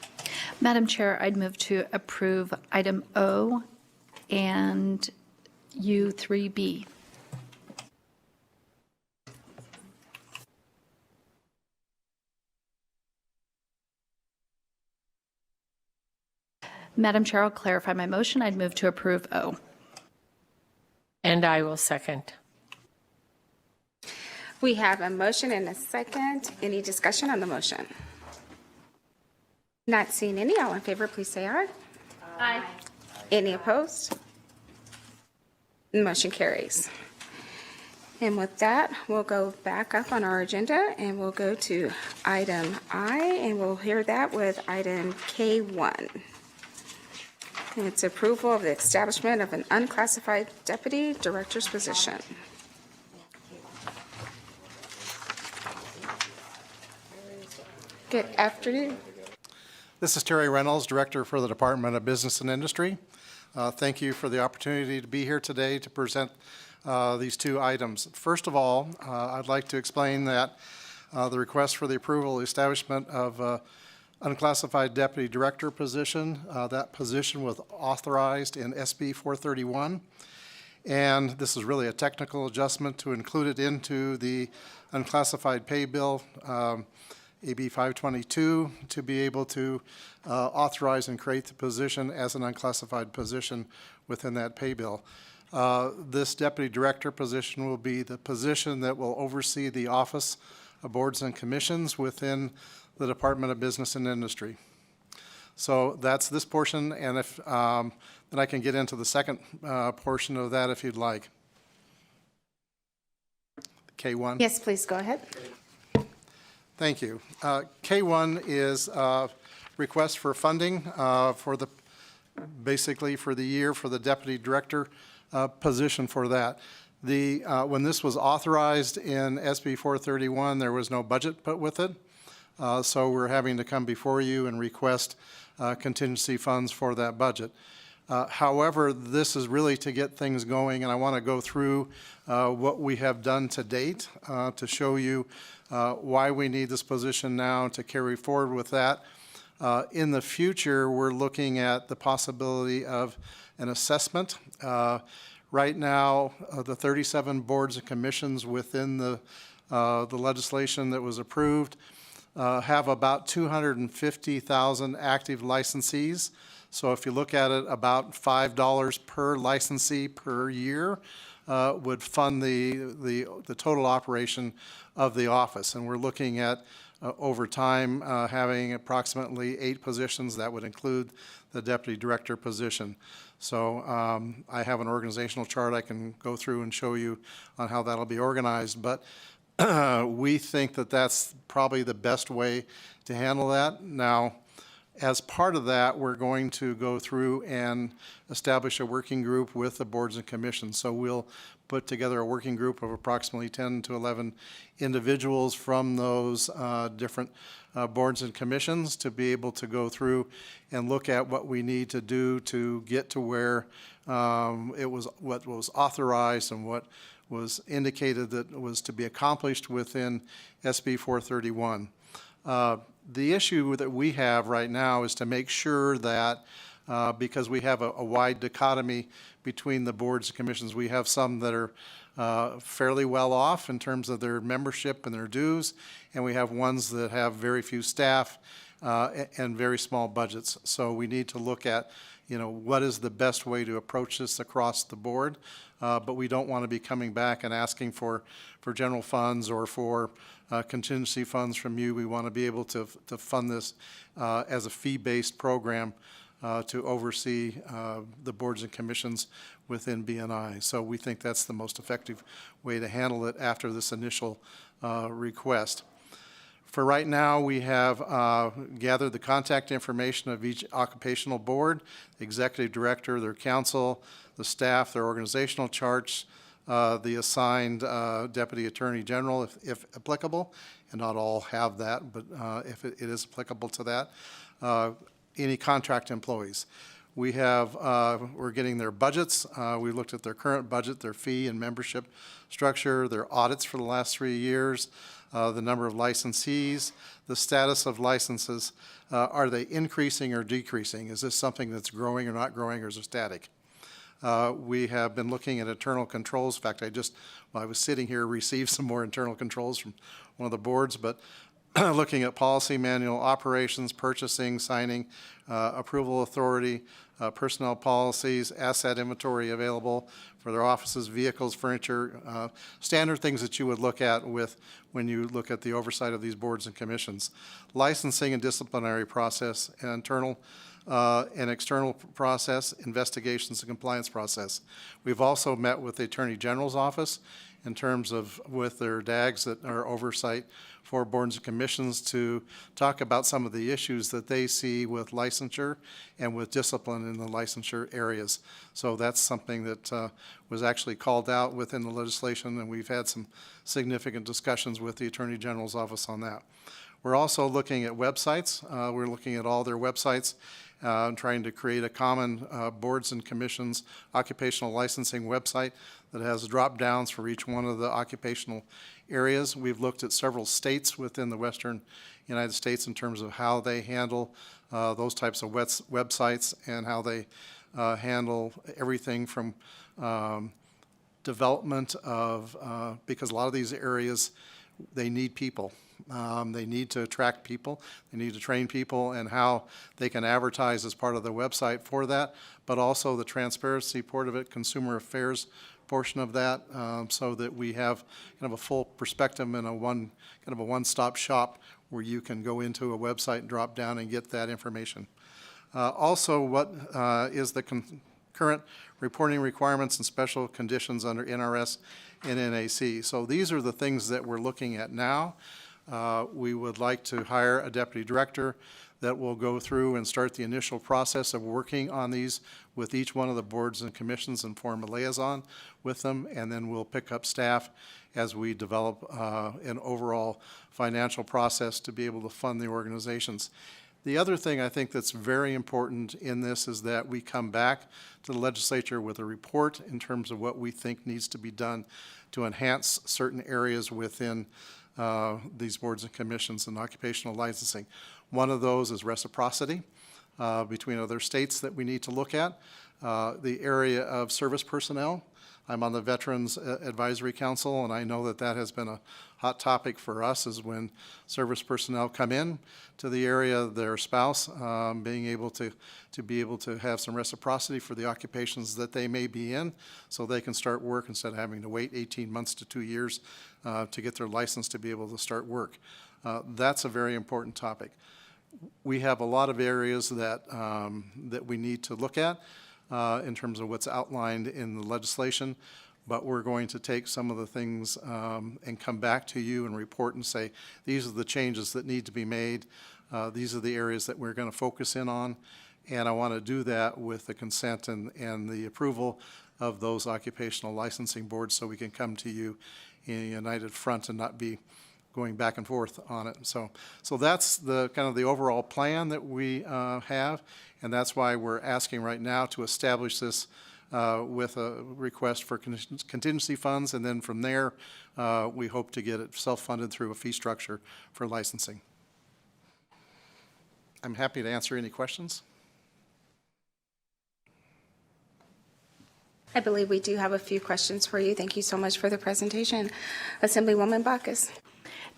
Speaker 6: Madam Chair, I'd move to approve item O and U3B. Madam Chair, I'll clarify my motion. I'd move to approve O.
Speaker 18: And I will second.
Speaker 1: We have a motion and a second. Any discussion on the motion? Not seeing any. All in favor, please say aye.
Speaker 19: Aye.
Speaker 1: Any opposed? Motion carries. And with that, we'll go back up on our agenda and we'll go to item I, and we'll hear that with item K1. And it's approval of the establishment of an unclassified deputy director's position. Good afternoon.
Speaker 20: This is Terry Reynolds, Director for the Department of Business and Industry. Thank you for the opportunity to be here today to present these two items. First of all, I'd like to explain that the request for the approval of the establishment of unclassified deputy director position, that position was authorized in SB 431. And this is really a technical adjustment to include it into the unclassified pay bill, AB 522, to be able to authorize and create the position as an unclassified position within that pay bill. This deputy director position will be the position that will oversee the Office of Boards and Commissions within the Department of Business and Industry. So that's this portion, and if then I can get into the second portion of that if you'd like. K1.
Speaker 1: Yes, please go ahead.
Speaker 20: Thank you. K1 is request for funding for the basically for the year for the deputy director position for that. When this was authorized in SB 431, there was no budget put with it. So we're having to come before you and request contingency funds for that budget. However, this is really to get things going, and I want to go through what we have done to date to show you why we need this position now to carry forward with that. In the future, we're looking at the possibility of an assessment. Right now, the 37 boards and commissions within the legislation that was approved have about 250,000 active licensees. So if you look at it, about $5 per licensee per year would fund the total operation of the office. And we're looking at, over time, having approximately 8 positions. That would include the deputy director position. So I have an organizational chart I can go through and show you on how that'll be organized. But we think that that's probably the best way to handle that. Now, as part of that, we're going to go through and establish a working group with the boards and commissions. So we'll put together a working group of approximately 10 to 11 individuals from those different boards and commissions to be able to go through and look at what we need to do to get to where what was authorized and what was indicated that was to be accomplished within SB 431. The issue that we have right now is to make sure that because we have a wide dichotomy between the boards and commissions, we have some that are fairly well off in terms of their membership and their dues, and we have ones that have very few staff and very small budgets. So we need to look at, what is the best way to approach this across the board, but we don't want to be coming back and asking for general funds or for contingency funds from you. We want to be able to fund this as a fee-based program to oversee the boards and commissions within BNI. So we think that's the most effective way to handle it after this initial request. For right now, we have gathered the contact information of each occupational board, the executive director, their council, the staff, their organizational charts, the assigned deputy attorney general, if applicable, and not all have that, but if it is applicable to that, any contract employees. We have, we're getting their budgets. We looked at their current budget, their fee and membership structure, their audits for the last 3 years, the number of licensees, the status of licenses. Are they increasing or decreasing? Is this something that's growing or not growing, or is it static? We have been looking at internal controls. In fact, while I was sitting here, received some more internal controls from one of the boards, but looking at policy manual, operations, purchasing, signing, approval authority, personnel policies, asset inventory available for their offices, vehicles, furniture, standard things that you would look at when you look at the oversight of these boards and commissions. Licensing and disciplinary process, internal and external process, investigations and compliance process. We've also met with the Attorney General's office in terms of with their DAGs that are oversight for boards and commissions to talk about some of the issues that they see with licensure and with discipline in the licensure areas. So that's something that was actually called out within the legislation, and we've had some significant discussions with the Attorney General's office on that. We're also looking at websites. We're looking at all their websites and trying to create a common boards and commissions occupational licensing website that has drop downs for each one of the occupational areas. We've looked at several states within the Western United States in terms of how they handle those types of websites and how they handle everything from development of, because a lot of these areas, they need people. They need to attract people, they need to train people, and how they can advertise as part of the website for that, but also the transparency part of it, consumer affairs portion of that, so that we have kind of a full perspective and kind of a one-stop shop where you can go into a website and drop down and get that information. Also, what is the current reporting requirements and special conditions under NRS and NAC. So these are the things that we're looking at now. We would like to hire a deputy director that will go through and start the initial process of working on these with each one of the boards and commissions and form a liaison with them, and then we'll pick up staff as we develop an overall financial process to be able to fund the organizations. The other thing I think that's very important in this is that we come back to the legislature with a report in terms of what we think needs to be done to enhance certain areas within these boards and commissions and occupational licensing. One of those is reciprocity between other states that we need to look at. The area of service personnel. I'm on the Veterans Advisory Council, and I know that that has been a hot topic for us, is when service personnel come in to the area of their spouse, being able to have some reciprocity for the occupations that they may be in, so they can start work instead of having to wait 18 months to 2 years to get their license to be able to start work. That's a very important topic. We have a lot of areas that that we need to look at in terms of what's outlined in the legislation, but we're going to take some of the things and come back to you and report and say, these are the changes that need to be made. These are the areas that we're going to focus in on, and I want to do that with the consent and the approval of those occupational licensing boards, so we can come to you in a united front and not be going back and forth on it. So that's the kind of the overall plan that we have, and that's why we're asking right now to establish this with a request for contingency funds, and then from there, we hope to get it self-funded through a fee structure for licensing. I'm happy to answer any questions.
Speaker 1: I believe we do have a few questions for you. Thank you so much for the presentation. Assemblywoman Bacchus.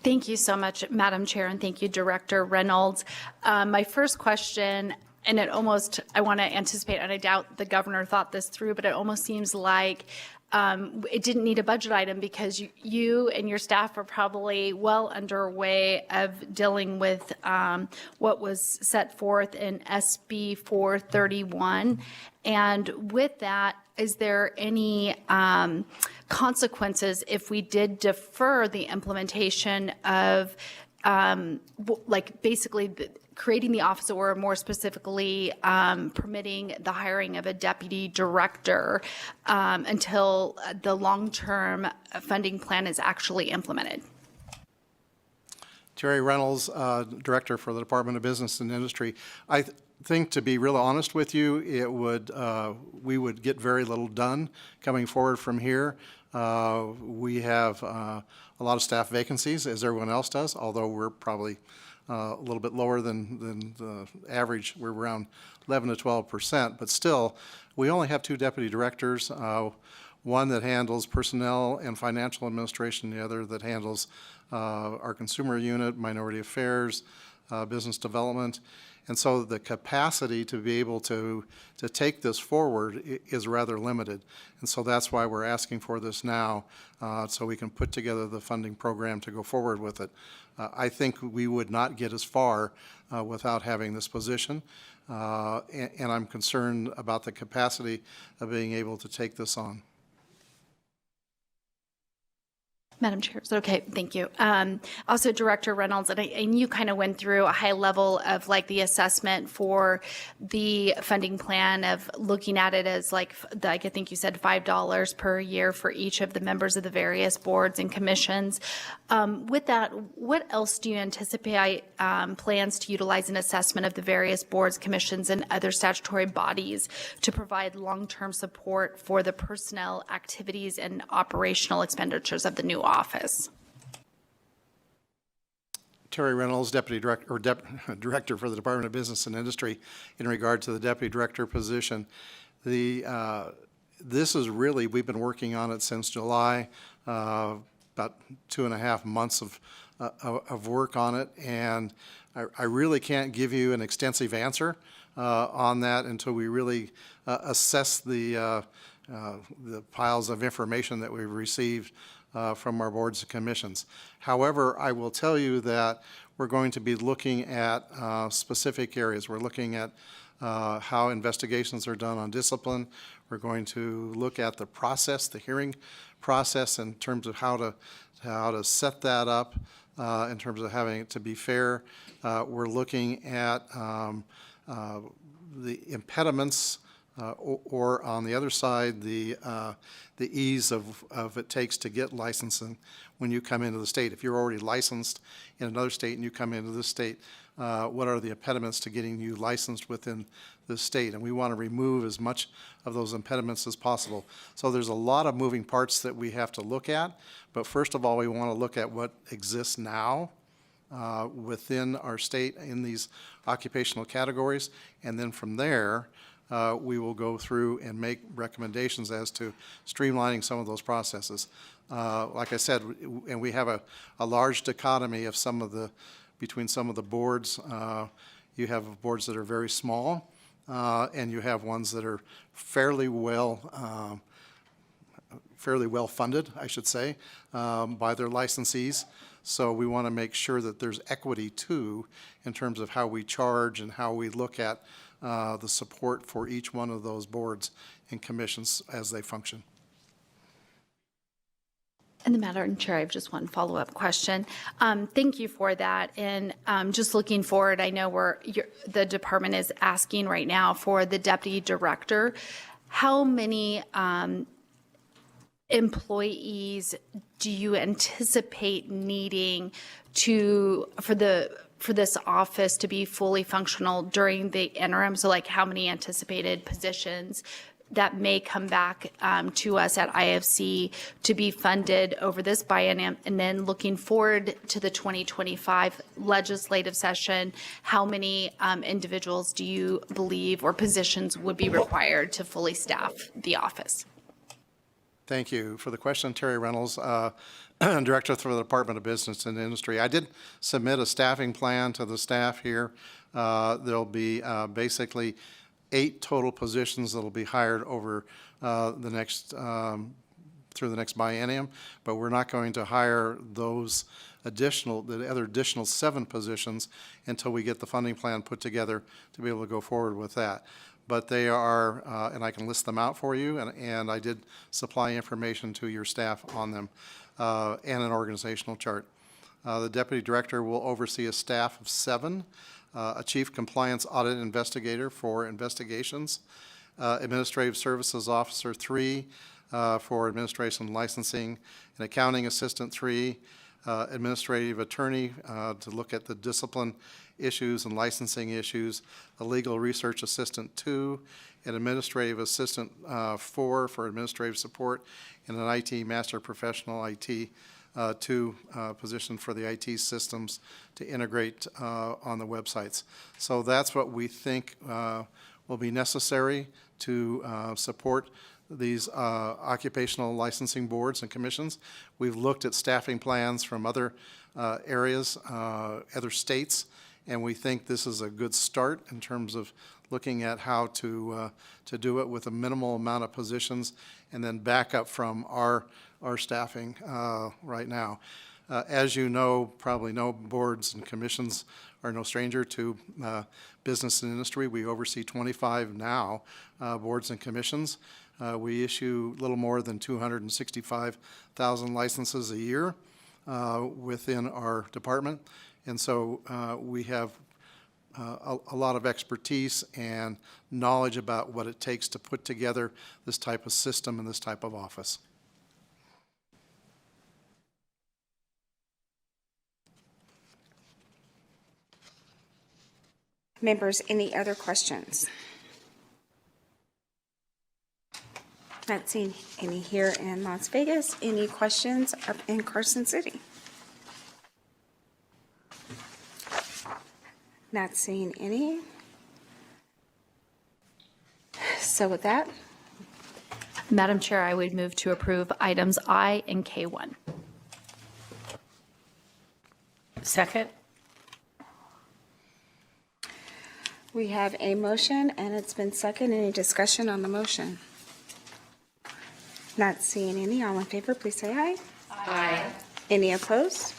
Speaker 6: Thank you so much, Madam Chair, and thank you, Director Reynolds. My first question, and I want to anticipate, and I doubt the governor thought this through, but it almost seems like it didn't need a budget item because you and your staff are probably well underway of dealing with what was set forth in SB 431. And with that, is there any consequences if we did defer the implementation of basically creating the office, or more specifically permitting the hiring of a deputy director until the long-term funding plan is actually implemented?
Speaker 20: Terry Reynolds, Director for the Department of Business and Industry. I think, to be real honest with you, we would get very little done coming forward from here. We have a lot of staff vacancies, as everyone else does, although we're probably a little bit lower than the average. We're around 11 to 12%, but still, we only have 2 deputy directors, one that handles personnel and financial administration, the other that handles our consumer unit, minority affairs, business development. And so the capacity to be able to take this forward is rather limited. And so that's why we're asking for this now, so we can put together the funding program to go forward with it. I think we would not get as far without having this position, and I'm concerned about the capacity of being able to take this on.
Speaker 6: Madam Chair, is that okay? Thank you. Also, Director Reynolds, and you kind of went through a high level of the assessment for the funding plan of looking at it as I think you said $5 per year for each of the members of the various boards and commissions. With that, what else do you anticipate plans to utilize an assessment of the various boards, commissions, and other statutory bodies to provide long-term support for the personnel activities and operational expenditures of the new office?
Speaker 20: Terry Reynolds, Deputy Director, or Director for the Department of Business and Industry. In regard to the Deputy Director position, this is really, we've been working on it since July, about 2.5 months of work on it, and I really can't give you an extensive answer on that until we really assess the piles of information that we've received from our boards and commissions. However, I will tell you that we're going to be looking at specific areas. We're looking at how investigations are done on discipline. We're going to look at the process, the hearing process, in terms of how to set that up in terms of having it to be fair. We're looking at the impediments or on the other side, the ease of it takes to get licensing when you come into the state. If you're already licensed in another state and you come into this state, what are the impediments to getting you licensed within the state? And we want to remove as much of those impediments as possible. So there's a lot of moving parts that we have to look at, but first of all, we want to look at what exists now within our state in these occupational categories, and then from there, we will go through and make recommendations as to streamlining some of those processes. Like I said, and we have a large dichotomy of between some of the boards. You have boards that are very small, and you have ones that are fairly well funded, I should say, by their licensees. So we want to make sure that there's equity too in terms of how we charge and how we look at the support for each one of those boards and commissions as they function.
Speaker 6: And the Madam Chair, I have just one follow-up question. Thank you for that. And just looking forward, I know the department is asking right now for the deputy director. How many employees do you anticipate needing for this office to be fully functional during the interim? So how many anticipated positions that may come back to us at IFC to be funded over this biennium. And then looking forward to the 2025 legislative session, how many individuals do you believe or positions would be required to fully staff the office?
Speaker 20: Thank you for the question, Terry Reynolds, Director for the Department of Business and Industry. I did submit a staffing plan to the staff here. There'll be basically 8 total positions that'll be hired over the next through the next biennium, but we're not going to hire the other additional 7 positions until we get the funding plan put together to be able to go forward with that. But they are, and I can list them out for you, and I did supply information to your staff on them, and an organizational chart. The Deputy Director will oversee a staff of 7, a Chief Compliance Audit Investigator for investigations, Administrative Services Officer 3 for administration and licensing, an Accounting Assistant 3, Administrative Attorney to look at the discipline issues and licensing issues, a Legal Research Assistant 2, an Administrative Assistant 4 for administrative support, and an IT Master Professional IT 2 position for the IT systems to integrate on the websites. So that's what we think will be necessary to support these occupational licensing boards and commissions. We've looked at staffing plans from other areas, other states, and we think this is a good start in terms of looking at how to do it with a minimal amount of positions and then back up from our staffing right now. As you know, probably know, boards and commissions are no stranger to business and industry. We oversee 25 now boards and commissions. We issue a little more than 265,000 licenses a year within our department. And so we have a lot of expertise and knowledge about what it takes to put together this type of system and this type of office.
Speaker 1: Members, any other questions? Not seeing any here in Las Vegas. Any questions up in Carson City? Not seeing any. So with that,
Speaker 6: Madam Chair, I would move to approve items I and K1.
Speaker 18: Second.
Speaker 1: we have a motion and it's been second. Any discussion on the motion? Not seeing any. All in favor, please say aye.
Speaker 18: Aye.
Speaker 1: Any opposed?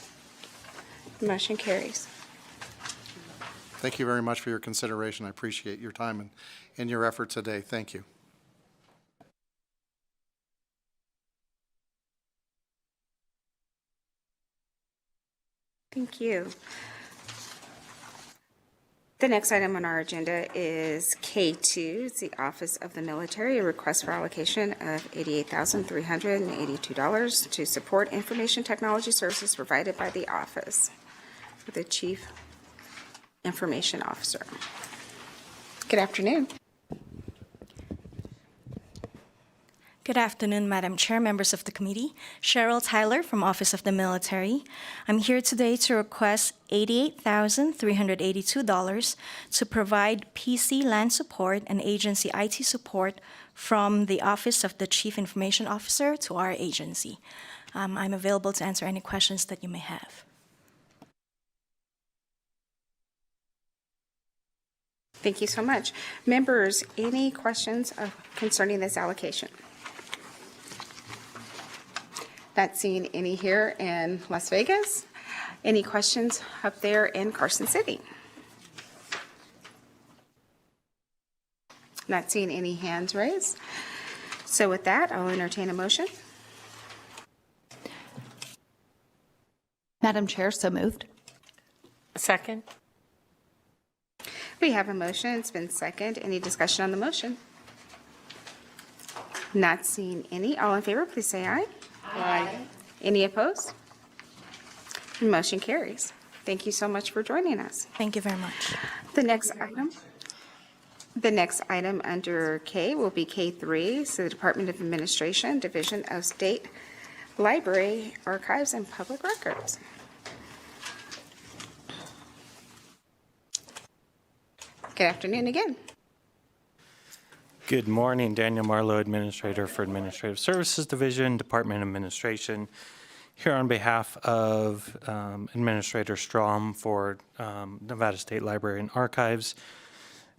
Speaker 1: The motion carries.
Speaker 20: Thank you very much for your consideration. I appreciate your time and your effort today. Thank you.
Speaker 1: Thank you. The next item on our agenda is K2. It's the Office of the Military, a request for allocation of $88,382 to support information technology services provided by the office for the Chief Information Officer. Good afternoon.
Speaker 21: Good afternoon, Madam Chair, members of the committee. Cheryl Tyler from Office of the Military. I'm here today to request $88,382 to provide PC LAN support and agency IT support from the Office of the Chief Information Officer to our agency. I'm available to answer any questions that you may have.
Speaker 1: Thank you so much. Members, any questions concerning this allocation? Not seeing any here in Las Vegas. Any questions up there in Carson City? Not seeing any hands raised. So with that, I'll entertain a motion.
Speaker 6: Madam Chair, so moved.
Speaker 18: Second.
Speaker 1: We have a motion. It's been second. Any discussion on the motion? Not seeing any. All in favor, please say aye. Aye. Any opposed? The motion carries. Thank you so much for joining us.
Speaker 21: Thank you very much.
Speaker 1: The next item. The next item under K will be K3, so the Department of Administration, Division of State Library, Archives, and Public Records. Good afternoon again.
Speaker 3: Good morning, Daniel Marlowe, Administrator for Administrative Services Division, Department of Administration. Here on behalf of Administrator Strom for Nevada State Library and Archives.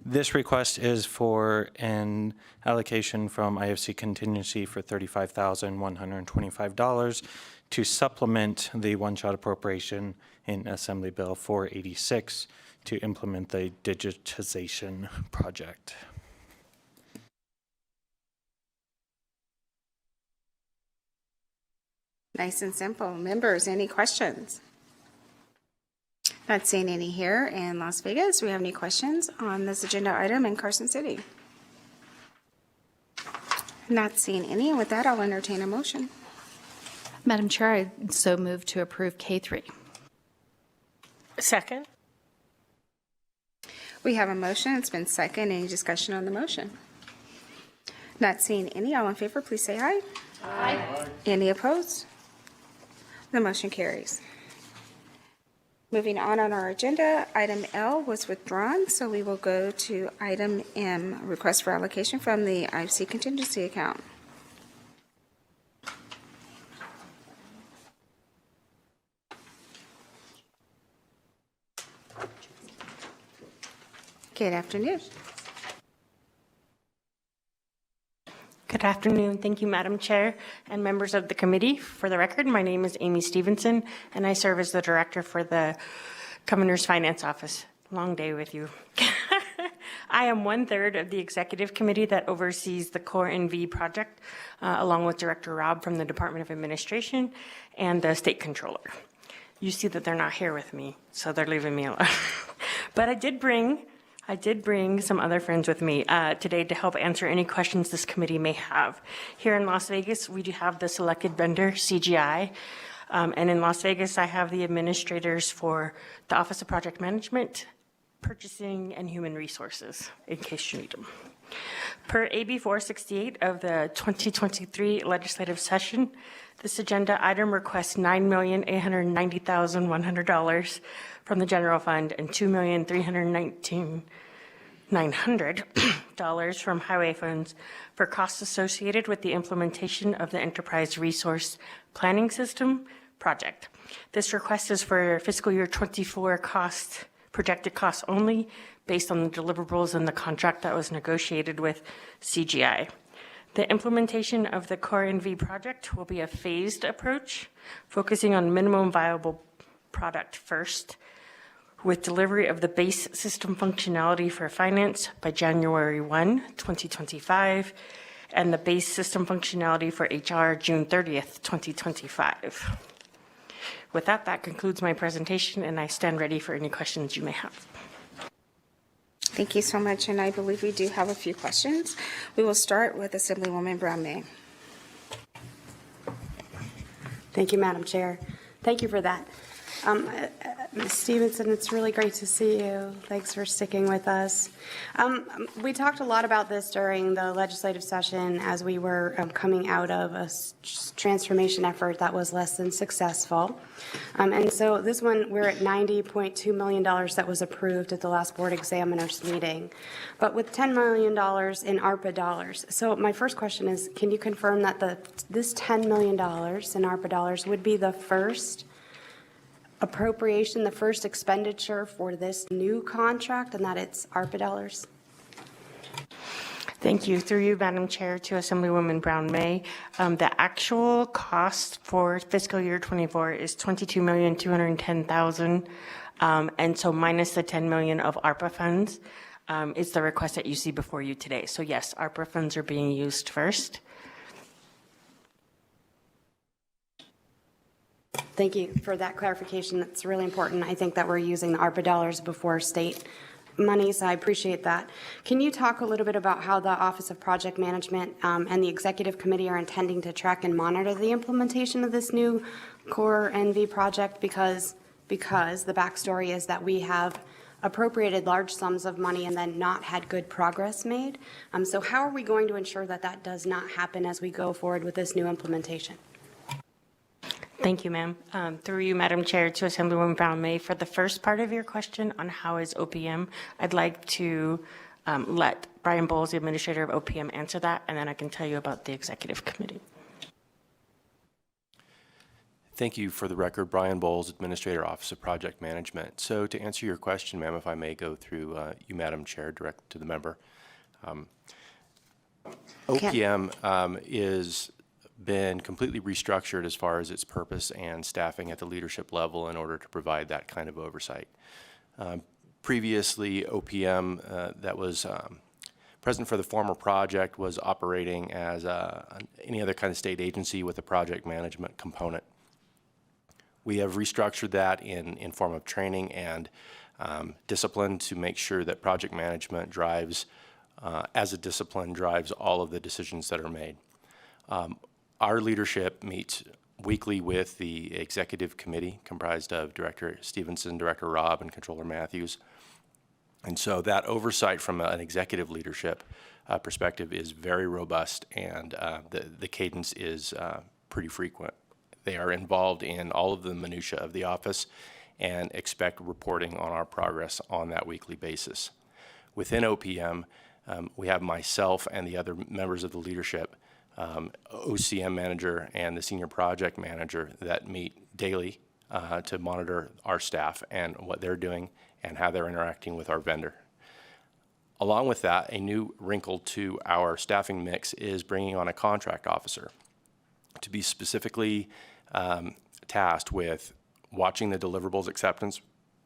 Speaker 3: This request is for an allocation from IFC contingency for $35,125 to supplement the one-shot appropriation in Assembly Bill 486 to implement the digitization project.
Speaker 1: Nice and simple. Members, any questions? Not seeing any here in Las Vegas. Do we have any questions on this agenda item in Carson City? Not seeing any. With that, I'll entertain a motion.
Speaker 6: Madam Chair, I so move to approve K3.
Speaker 18: Second.
Speaker 1: We have a motion. It's been second. Any discussion on the motion? Not seeing any. All in favor, please say aye. Aye. Any opposed? The motion carries. Moving on our agenda, item L was withdrawn, so we will go to item M, request for allocation from the IFC contingency account. Good afternoon.
Speaker 22: Good afternoon. Thank you, Madam Chair and members of the committee. For the record, my name is Amy Stevenson, and I serve as the director for the Governor's Finance Office. Long day with you. I am 1/3 of the executive committee that oversees the Core NV project, along with Director Rob from the Department of Administration and the State Controller. You see that they're not here with me, so they're leaving me alone. But I did bring some other friends with me today to help answer any questions this committee may have. Here in Las Vegas, we do have the selected vendor, CGI. And in Las Vegas, I have the administrators for the Office of Project Management, Purchasing, and Human Resources, in case you need them. Per AB 468 of the 2023 legislative session, this agenda item requests $9,890,100 from the general fund and $2,319,900 from highway funds for costs associated with the implementation of the Enterprise Resource Planning System project. This request is for fiscal year 24 projected costs only, based on the deliverables in the contract that was negotiated with CGI. The implementation of the Core NV project will be a phased approach, focusing on minimum viable product first, with delivery of the base system functionality for finance by January 1, 2025, and the base system functionality for HR June 30th, 2025. With that, that concludes my presentation, and I stand ready for any questions you may have.
Speaker 1: Thank you so much, and I believe we do have a few questions. We will start with Assemblywoman Brown-May.
Speaker 10: Thank you, Madam Chair. Thank you for that. Ms. Stevenson, it's really great to see you. Thanks for sticking with us. We talked a lot about this during the legislative session as we were coming out of a transformation effort that was less than successful. And so this one, we're at $90.2 million that was approved at the last Board Examiners meeting, but with $10 million in ARPA dollars. So my first question is, can you confirm that this $10 million in ARPA dollars would be the first appropriation, the first expenditure for this new contract, and that it's ARPA dollars?
Speaker 22: Thank you. Through you, Madam Chair, to Assemblywoman Brown-May. The actual cost for fiscal year 24 is $22,210,000, and so minus the $10 million of ARPA funds is the request that you see before you today. So yes, ARPA funds are being used first.
Speaker 10: Thank you for that clarification. That's really important. I think that we're using the ARPA dollars before state money, so I appreciate that. Can you talk a little bit about how the Office of Project Management and the Executive Committee are intending to track and monitor the implementation of this new Core NV project? Because the backstory is that we have appropriated large sums of money and then not had good progress made. So how are we going to ensure that that does not happen as we go forward with this new implementation?
Speaker 22: Thank you, ma'am. Through you, Madam Chair, to Assemblywoman Brown-May, for the first part of your question on how is OPM, I'd like to let Brian Bowles, the Administrator of OPM, answer that, and then I can tell you about the Executive Committee.
Speaker 4: Thank you. For the record, Brian Bowles, Administrator, Office of Project Management. So to answer your question, ma'am, if I may go through you, Madam Chair, direct to the member. OPM is been completely restructured as far as its purpose and staffing at the leadership level in order to provide that kind of oversight. Previously, OPM that was present for the former project was operating as any other kind of state agency with a project management component. We have restructured that in form of training and discipline to make sure that project management drives, as a discipline, drives all of the decisions that are made. Our leadership meets weekly with the Executive Committee comprised of Director Stevenson, Director Robb, and Controller Matthews. And so that oversight from an executive leadership perspective is very robust, and the cadence is pretty frequent. They are involved in all of the minutia of the office and expect reporting on our progress on that weekly basis. Within OPM, we have myself and the other members of the leadership, OCM manager and the senior project manager that meet daily to monitor our staff and what they're doing and how they're interacting with our vendor. Along with that, a new wrinkle to our staffing mix is bringing on a contract officer to be specifically tasked with watching the deliverables acceptance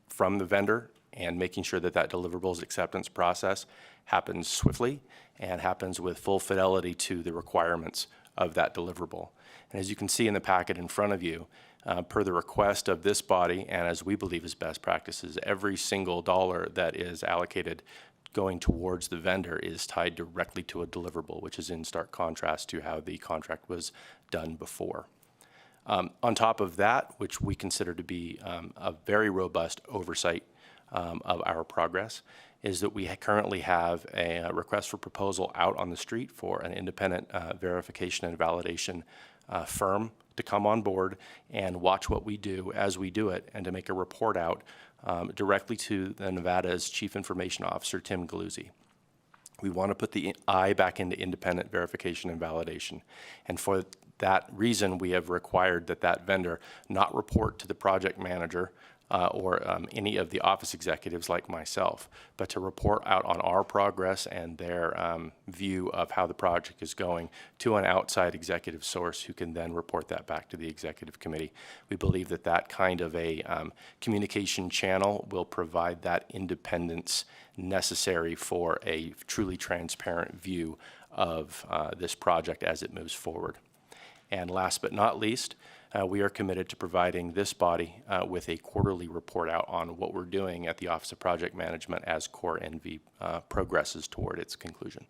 Speaker 4: from the vendor and making sure that that deliverables acceptance process happens swiftly and happens with full fidelity to the requirements of that deliverable. And as you can see in the packet in front of you, per the request of this body and as we believe is best practices, every single dollar that is allocated going towards the vendor is tied directly to a deliverable, which is in stark contrast to how the contract was done before. On top of that, which we consider to be a very robust oversight of our progress, is that we currently have a request for proposal out on the street for an independent verification and validation firm to come on board and watch what we do as we do it and to make a report out directly to the Nevada's Chief Information Officer, Tim Galuzzi. We want to put the eye back into independent verification and validation. And for that reason, we have required that that vendor not report to the project manager or any of the office executives like myself, but to report out on our progress and their view of how the project is going to an outside executive source who can then report that back to the Executive Committee. We believe that that kind of a communication channel will provide that independence necessary for a truly transparent view of this project as it moves forward. And last but not least, we are committed to providing this body with a quarterly report out on what we're doing at the Office of Project Management as Core NV progresses toward its conclusion.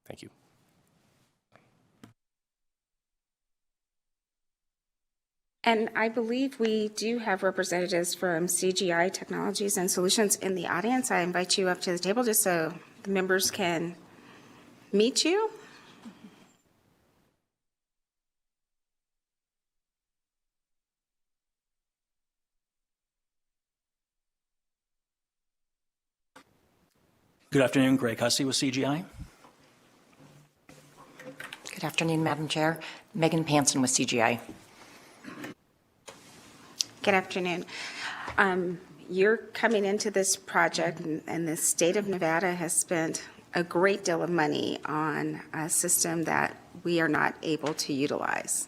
Speaker 4: Thank you.
Speaker 1: And I believe we do have representatives from CGI Technologies and Solutions in the audience. I invite you up to the table just so the members can meet you.
Speaker 8: Good afternoon, Greg Hussey with CGI.
Speaker 23: Good afternoon, Madam Chair. Megan Panson with CGI.
Speaker 1: Good afternoon. You're coming into this project, and the state of Nevada has spent a great deal of money on a system that we are not able to utilize.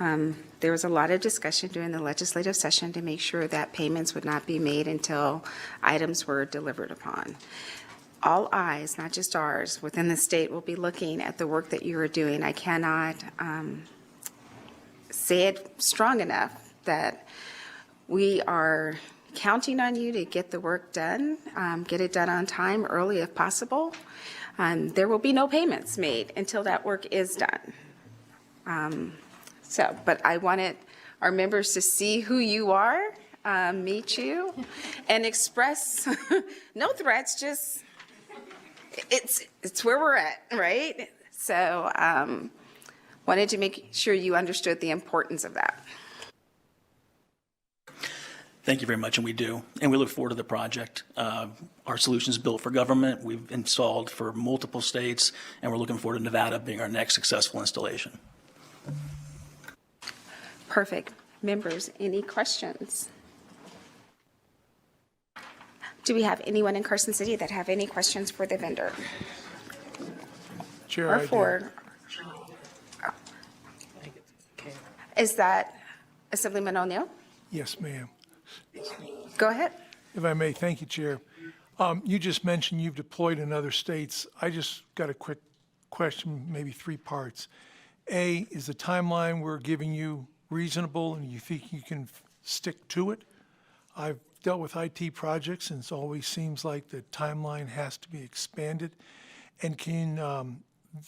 Speaker 1: There was a lot of discussion during the legislative session to make sure that payments would not be made until items were delivered upon. All eyes, not just ours, within the state will be looking at the work that you are doing. I cannot say it strong enough that we are counting on you to get the work done, get it done on time, early if possible. There will be no payments made until that work is done. But I wanted our members to see who you are meet you and express, no threats, just, it's where we're at, right? So wanted to make sure you understood the importance of that.
Speaker 8: Thank you very much, and we do. And we look forward to the project. Our solution is built for government. We've installed for multiple states, and we're looking forward to Nevada being our next successful installation.
Speaker 1: Perfect. Members, any questions? Do we have anyone in Carson City that have any questions for the vendor?
Speaker 17: Chair,
Speaker 1: Or
Speaker 17: I do.
Speaker 1: for? Is that Assemblyman O'Neill?
Speaker 9: Yes, ma'am.
Speaker 1: Go ahead.
Speaker 9: If I may, thank you, Chair. You just mentioned you've deployed in other states. I just got a quick question, maybe 3 parts. A, is the timeline we're giving you reasonable and you think you can stick to it? I've dealt with IT projects and it always seems like the timeline has to be expanded. And can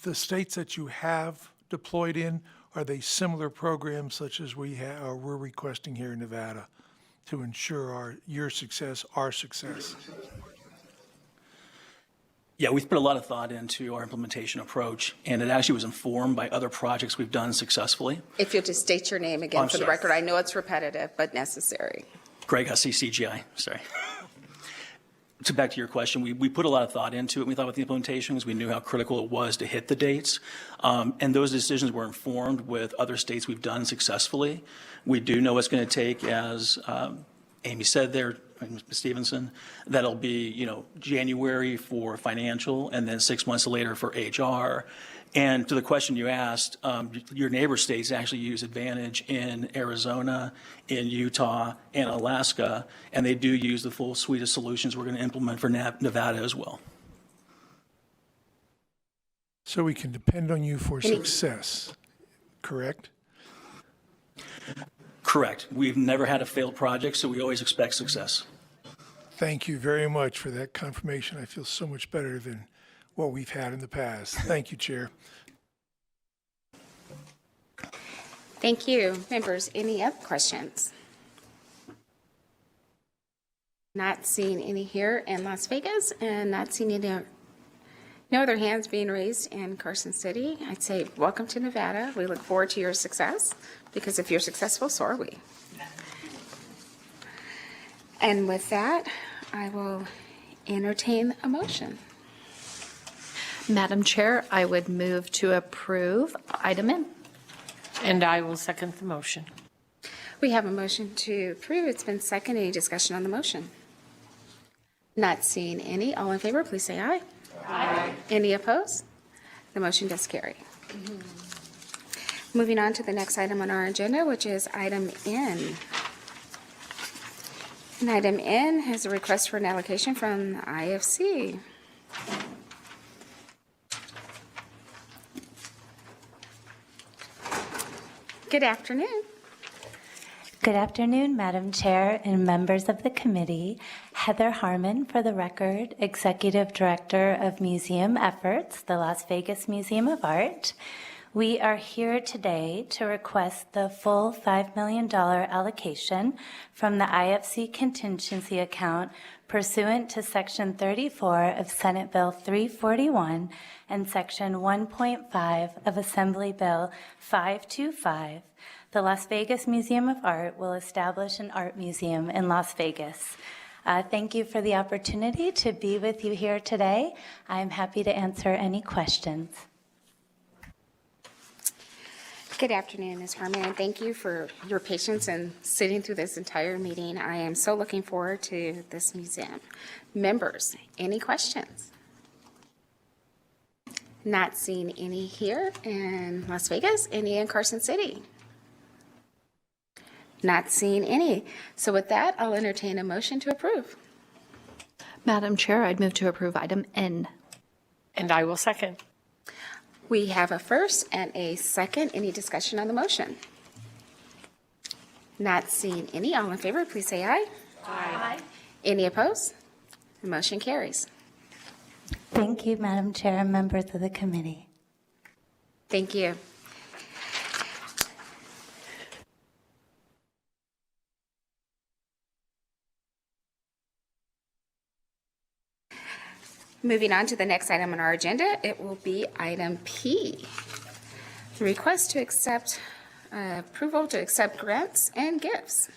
Speaker 9: the states that you have deployed in, are they similar programs such as we're requesting here in Nevada to ensure your success, our success?
Speaker 8: Yeah, we've put a lot of thought into our implementation approach, and it actually was informed by other projects we've done successfully.
Speaker 1: If you'll just state your name again
Speaker 8: I'm
Speaker 1: for the
Speaker 8: sorry.
Speaker 1: record. I know it's repetitive, but necessary.
Speaker 8: Greg Hussey, CGI, sorry. So back to your question, we put a lot of thought into it. We thought about the implementation because we knew how critical it was to hit the dates. And those decisions were informed with other states we've done successfully. We do know it's going to take, as Amy said there, Ms. Stevenson, that'll be, January for financial and then 6 months later for HR. And to the question you asked, your neighbor states actually use Advantage in Arizona, in Utah, and Alaska, and they do use the full suite of solutions we're going to implement for Nevada as well.
Speaker 9: So we can depend on you for success, correct?
Speaker 8: Correct. We've never had a failed project, so we always expect success.
Speaker 9: Thank you very much for that confirmation. I feel so much better than what we've had in the past. Thank you, Chair.
Speaker 1: Thank you. Members, any other questions? Not seeing any here in Las Vegas and not seeing any, no other hands being raised in Carson City. I'd say welcome to Nevada. We look forward to your success because if you're successful, so are we. And with that, I will entertain a motion.
Speaker 6: Madam Chair, I would move to approve item N.
Speaker 18: And I will second the motion.
Speaker 1: We have a motion to approve. It's been seconded. Any discussion on the motion? Not seeing any. All in favor, please say aye. Aye. Any opposed? The motion does carry. Moving on to the next item on our agenda, which is item N. And item N has a request for an allocation from the IFC. Good afternoon.
Speaker 11: Good afternoon, Madam Chair and members of the committee. Heather Harmon, for the record, Executive Director of Museum Efforts, the Las Vegas Museum of Art. We are here today to request the full $5 million allocation from the IFC contingency account pursuant to Section 34 of Senate Bill 341 and Section 1.5 of Assembly Bill 525. The Las Vegas Museum of Art will establish an art museum in Las Vegas. Thank you for the opportunity to be with you here today. I'm happy to answer any questions.
Speaker 1: Good afternoon, Ms. Harmon, and thank you for your patience in sitting through this entire meeting. I am so looking forward to this museum. Members, any questions? Not seeing any here in Las Vegas, any in Carson City? Not seeing any. So with that, I'll entertain a motion to approve.
Speaker 6: Madam Chair, I'd move to approve item N.
Speaker 18: And I will second.
Speaker 1: We have a first and a second. Any discussion on the motion? Not seeing any. All in favor, please say aye. Aye. Any opposed? The motion carries.
Speaker 11: Thank you, Madam Chair and members of the committee.
Speaker 1: Thank you. Moving on to the next item on our agenda, it will be item P. The request to accept, approval to accept grants and gifts.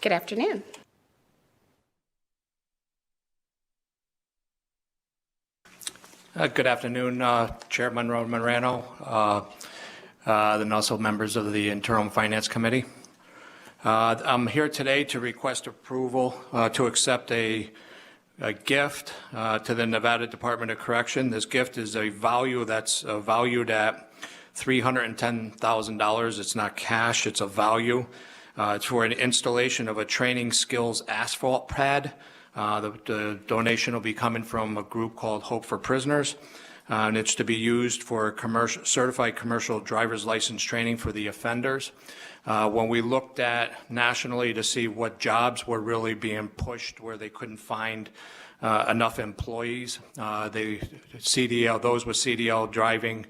Speaker 1: Good afternoon.
Speaker 12: Good afternoon, Chair Monroe Morano, and also members of the Interim Finance Committee. I'm here today to request approval to accept a gift to the Nevada Department of Correction. This gift is a value that's valued at $310,000. It's not cash, it's a value. It's for an installation of a training skills asphalt pad. The donation will be coming from a group called Hope for Prisoners, and it's to be used for certified commercial driver's license training for the offenders. When we looked at nationally to see what jobs were really being pushed where they couldn't find enough employees, those with CDL driving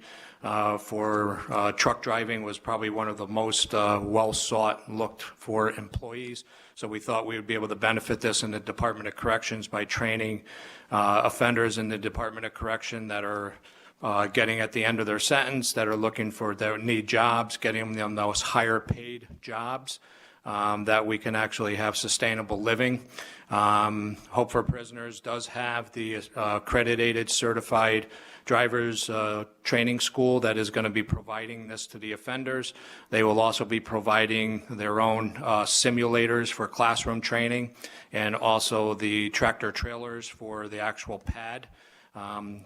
Speaker 12: for truck driving was probably one of the most well sought and looked for employees. So we thought we would be able to benefit this in the Department of Corrections by training offenders in the Department of Correction that are getting at the end of their sentence, that are looking for, that need jobs, getting them those higher paid jobs that we can actually have sustainable living. Hope for Prisoners does have the accredited certified drivers training school that is going to be providing this to the offenders. They will also be providing their own simulators for classroom training and also the tractor trailers for the actual pad.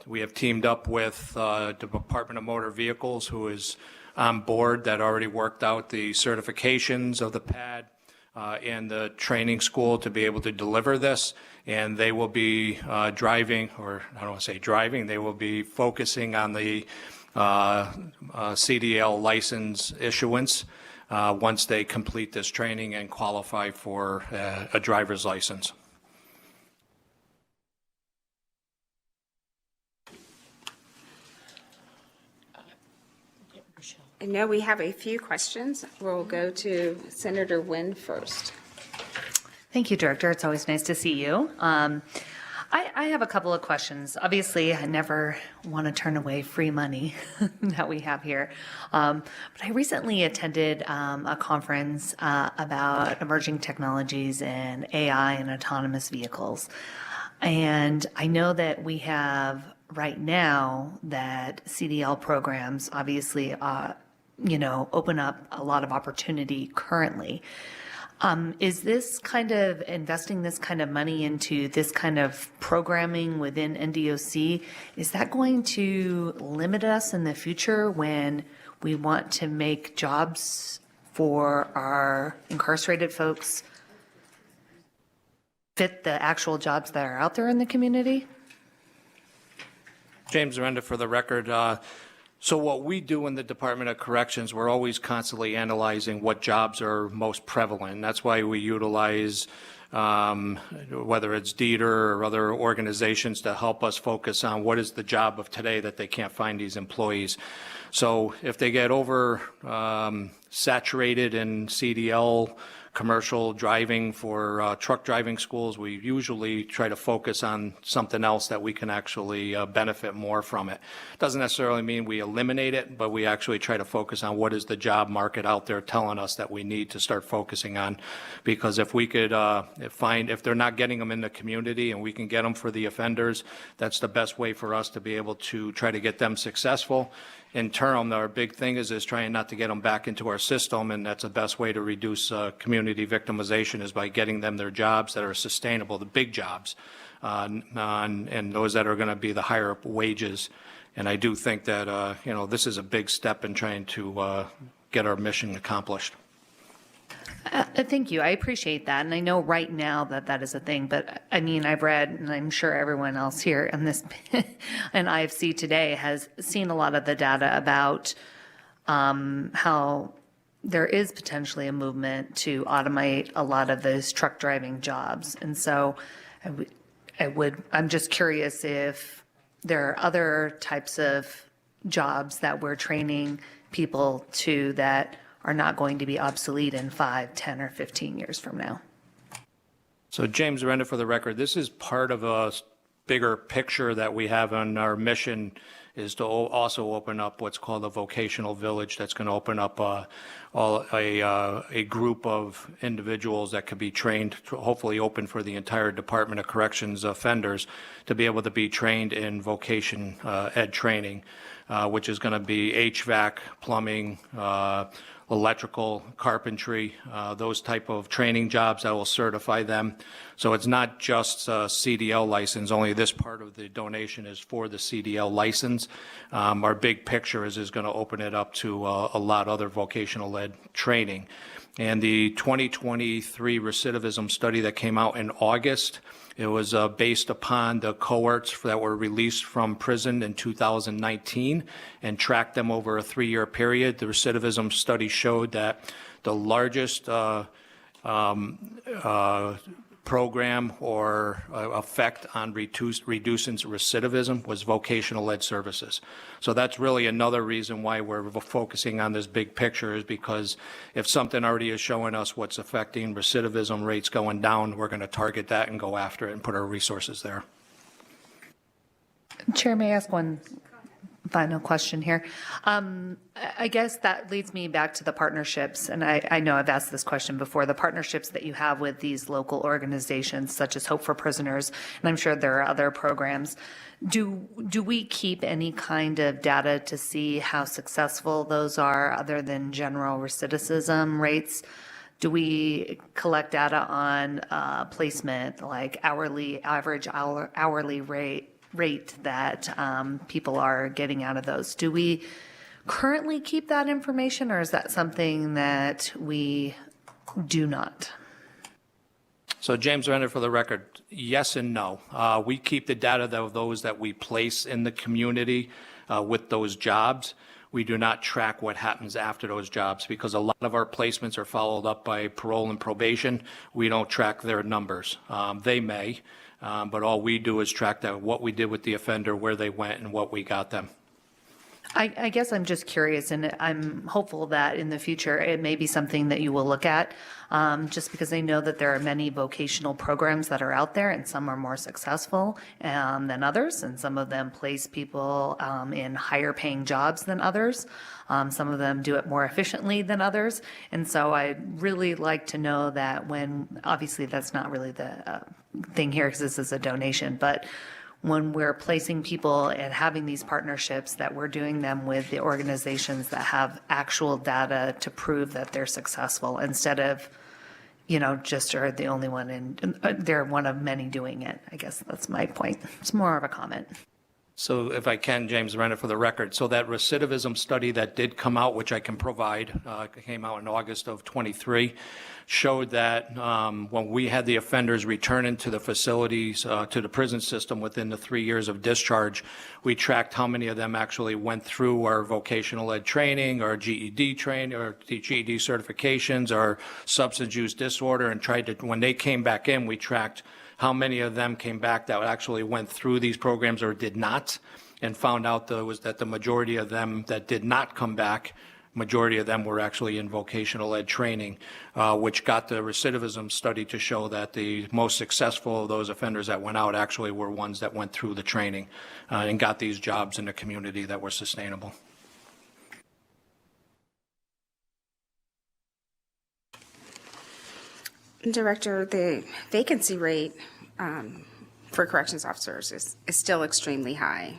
Speaker 12: We have teamed up with the Department of Motor Vehicles, who is on board, that already worked out the certifications of the pad and the training school to be able to deliver this. And they will be driving, or I don't want to say driving, they will be focusing on the CDL license issuance once they complete this training and qualify for a driver's license.
Speaker 1: I know we have a few questions. We'll go to Senator Nguyen first.
Speaker 13: Thank you, Director. It's always nice to see you. I have a couple of questions. Obviously, I never want to turn away free money that we have here. But I recently attended a conference about emerging technologies and AI and autonomous vehicles. And I know that we have right now that CDL programs obviously open up a lot of opportunity currently. Is this kind of investing this kind of money into this kind of programming within NDOC, is that going to limit us in the future when we want to make jobs for our incarcerated folks fit the actual jobs that are out there in the community?
Speaker 12: James Arenda for the record. So what we do in the Department of Corrections, we're always constantly analyzing what jobs are most prevalent. That's why we utilize whether it's DEETR or other organizations to help us focus on what is the job of today that they can't find these employees. So if they get over saturated in CDL commercial driving for truck driving schools, we usually try to focus on something else that we can actually benefit more from it. Doesn't necessarily mean we eliminate it, but we actually try to focus on what is the job market out there telling us that we need to start focusing on. Because if we could if they're not getting them in the community and we can get them for the offenders, that's the best way for us to be able to try to get them successful. In term, our big thing is trying not to get them back into our system, and that's the best way to reduce community victimization is by getting them their jobs that are sustainable, the big jobs, and those that are going to be the higher wages. And I do think that this is a big step in trying to get our mission accomplished.
Speaker 13: Thank you. I appreciate that. And I know right now that is a thing, but I mean, I've read, and I'm sure everyone else here in this and IFC today has seen a lot of the data about how there is potentially a movement to automate a lot of those truck driving jobs. And so I'm just curious if there are other types of jobs that we're training people to that are not going to be obsolete in 5, 10, or 15 years from now?
Speaker 12: So James Renda, for the record, this is part of a bigger picture that we have on our mission, is to also open up what's called a vocational village that's going to open up a group of individuals that could be trained, hopefully open for the entire Department of Corrections offenders, to be able to be trained in vocation ed training, which is going to be HVAC, plumbing, electrical, carpentry, those type of training jobs that will certify them. So it's not just a CDL license, only this part of the donation is for the CDL license. Our big picture is going to open it up to a lot other vocational ed training. And the 2023 recidivism study that came out in August, it was based upon the cohorts that were released from prison in 2019 and tracked them over a 3-year period. The recidivism study showed that the largest program or effect on reducing recidivism was vocational ed services. So that's really another reason why we're focusing on this big picture, is because if something already is showing us what's affecting recidivism rates going down, we're going to target that and go after it and put our resources there.
Speaker 13: Chair, may I ask one final question here? I guess that leads me back to the partnerships, and I know I've asked this question before, the partnerships that you have with these local organizations such as Hope for Prisoners, and I'm sure there are other programs. Do we keep any kind of data to see how successful those are other than general recidivism rates? Do we collect data on placement, like average hourly rate that people are getting out of those? Do we currently keep that information, or is that something that we do not?
Speaker 12: So James Renner, for the record, yes and no. We keep the data of those that we place in the community with those jobs. We do not track what happens after those jobs, because a lot of our placements are followed up by parole and probation. We don't track their numbers. They may, but all we do is track that, what we did with the offender, where they went, and what we got them.
Speaker 13: I guess I'm just curious, and I'm hopeful that in the future it may be something that you will look at, just because I know that there are many vocational programs that are out there, and some are more successful than others, and some of them place people in higher paying jobs than others. Some of them do it more efficiently than others. And so I'd really like to know that when, obviously that's not really the thing here because this is a donation, but when we're placing people and having these partnerships, that we're doing them with the organizations that have actual data to prove that they're successful, instead of, just are the only one and they're one of many doing it. I guess that's my point. It's more of a comment.
Speaker 12: So if I can, James Renner, for the record, so that recidivism study that did come out, which I can provide, came out in August of 23, showed that when we had the offenders return into the facilities, to the prison system within the 3 years of discharge, we tracked how many of them actually went through our vocational ed training, or GED training, or the GED certifications, or substance use disorder, and tried to, when they came back in, we tracked how many of them came back that actually went through these programs or did not, and found out that the majority of them that did not come back, majority of them were actually in vocational ed training, which got the recidivism study to show that the most successful of those offenders that went out actually were ones that went through the training and got these jobs in the community that were sustainable.
Speaker 1: Director, the vacancy rate for corrections officers is still extremely high.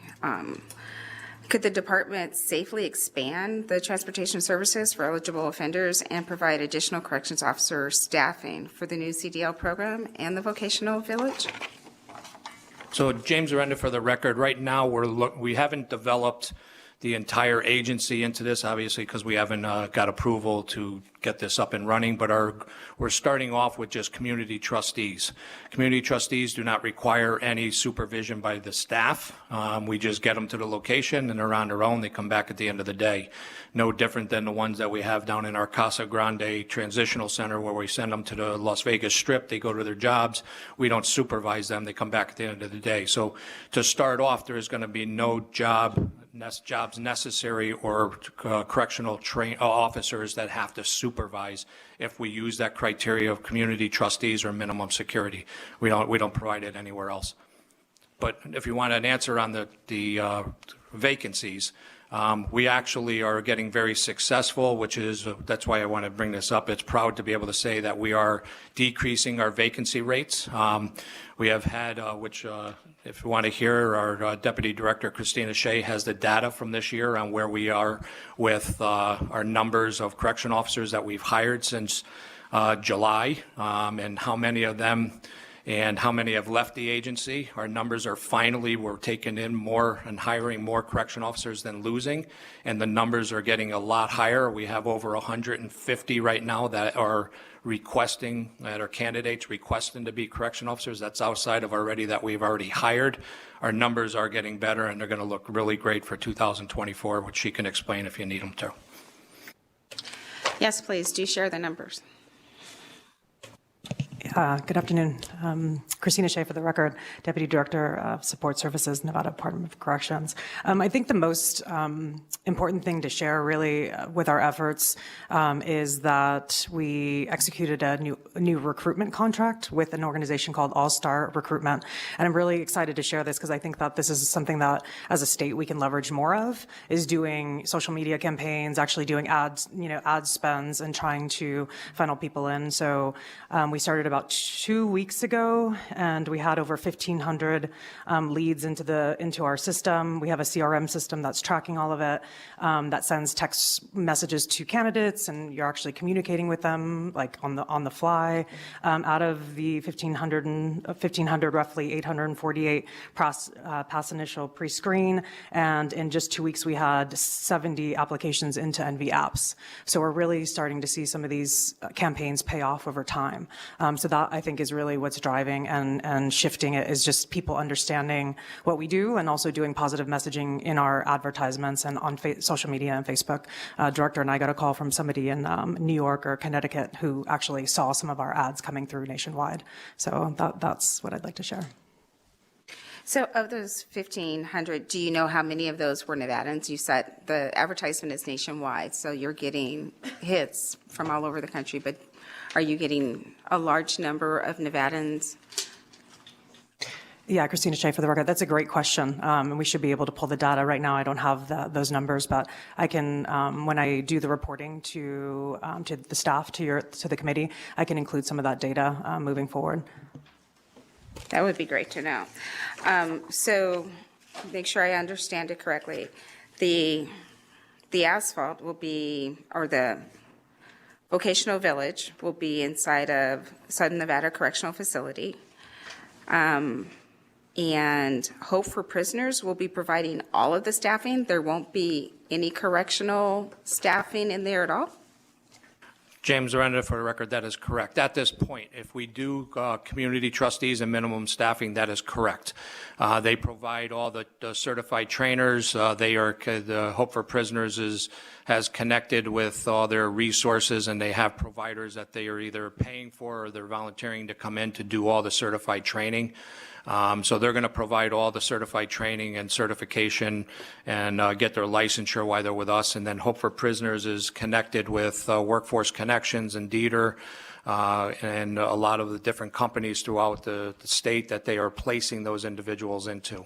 Speaker 1: Could the department safely expand the transportation services for eligible offenders and provide additional corrections officer staffing for the new CDL program and the vocational village?
Speaker 12: So James Arenda, for the record, right now we haven't developed the entire agency into this, obviously, because we haven't got approval to get this up and running, but we're starting off with just community trustees. Community trustees do not require any supervision by the staff. We just get them to the location and they're on their own. They come back at the end of the day. No different than the ones that we have down in our Casa Grande Transitional Center, where we send them to the Las Vegas Strip. They go to their jobs. We don't supervise them. They come back at the end of the day. So to start off, there is going to be no job, jobs necessary or correctional officers that have to supervise if we use that criteria of community trustees or minimum security. We don't provide it anywhere else. But if you want an answer on the vacancies, we actually are getting very successful, that's why I want to bring this up. It's proud to be able to say that we are decreasing our vacancy rates. We have had, if you want to hear, our Deputy Director, Christina Shea, has the data from this year on where we are with our numbers of correction officers that we've hired since July, and how many of them and how many have left the agency. Our numbers are we're taking in more and hiring more correction officers than losing, and the numbers are getting a lot higher. We have over 150 right now that are candidates requesting to be correction officers. That's outside of that we've already hired. Our numbers are getting better, and they're going to look really great for 2024, which she can explain if you need them to.
Speaker 1: Yes, please, do share the numbers.
Speaker 2: Good afternoon. Christina Shea, for the record, Deputy Director of Support Services, Nevada Department of Corrections. I think the most important thing to share really with our efforts is that we executed a new recruitment contract with an organization called All Star Recruitment. And I'm really excited to share this because I think that this is something that as a state we can leverage more of, is doing social media campaigns, actually doing ads, ad spends and trying to funnel people in. So we started about 2 weeks ago, and we had over 1,500 leads into our system. We have a CRM system that's tracking all of it, that sends text messages to candidates, and you're actually communicating with them like on the fly. Out of the 1,500, roughly 848 pass initial pre-screen, and in just 2 weeks we had 70 applications into NV apps. So we're really starting to see some of these campaigns pay off over time. So that I think is really what's driving and shifting it, is just people understanding what we do and also doing positive messaging in our advertisements and on social media and Facebook. Director and I got a call from somebody in New York or Connecticut who actually saw some of our ads coming through nationwide. So that's what I'd like to share.
Speaker 1: So of those 1,500, do you know how many of those were Nevadans? You said the advertisement is nationwide, so you're getting hits from all over the country, but are you getting a large number of Nevadans?
Speaker 2: Yeah, Christina Shea, for the record, that's a great question, and we should be able to pull the data. Right now, I don't have those numbers, but I can, when I do the reporting to the staff, to the committee, I can include some of that data moving forward.
Speaker 1: That would be great to know. So make sure I understand it correctly. The asphalt will be, or the Vocational Village will be inside of Southern Nevada Correctional Facility. And Hope for Prisoners will be providing all of the staffing. There won't be any correctional staffing in there at all?
Speaker 12: James Arenda, for the record, that is correct. At this point, if we do community trustees and minimum staffing, that is correct. They provide all the certified trainers. The Hope for Prisoners has connected with all their resources, and they have providers that they are either paying for or they're volunteering to come in to do all the certified training. So they're going to provide all the certified training and certification and get their licensure while they're with us. And then Hope for Prisoners is connected with Workforce Connections and Dieter and a lot of the different companies throughout the state that they are placing those individuals into.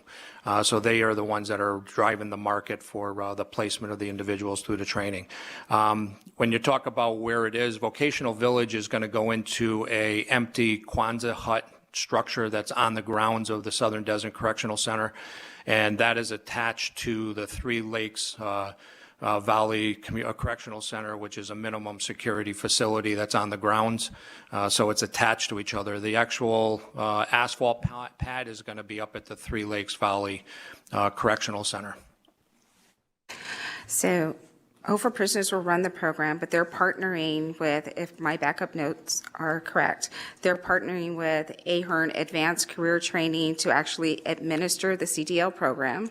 Speaker 12: So they are the ones that are driving the market for the placement of the individuals through the training. When you talk about where it is, Vocational Village is going to go into a empty Kwanzaa hut structure that's on the grounds of the Southern Desert Correctional Center, and that is attached to the Three Lakes Valley Correctional Center, which is a minimum security facility that's on the grounds. So it's attached to each other. The actual asphalt pad is going to be up at the Three Lakes Valley Correctional Center.
Speaker 1: So Hope for Prisoners will run the program, but they're partnering with, if my backup notes are correct, they're partnering with Ahern Advanced Career Training to actually administer the CDL program.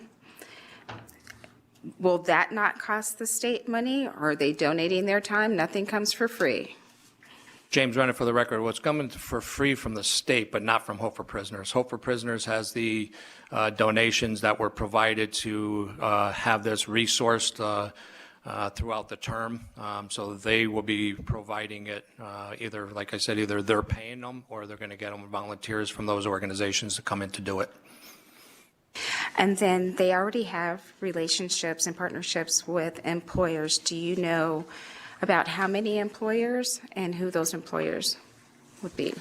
Speaker 1: Will that not cost the state money? Or are they donating their time? Nothing comes for free.
Speaker 12: James Renner for the record. What's coming for free from the state, but not from Hope for Prisoners. Hope for Prisoners has the donations that were provided to have this resourced throughout the term. So they will be providing it either, like I said, either they're paying them or they're going to get them volunteers from those organizations to come in to do it.
Speaker 1: And then they already have relationships and partnerships with employers. Do you know about how many employers and who those employers would be?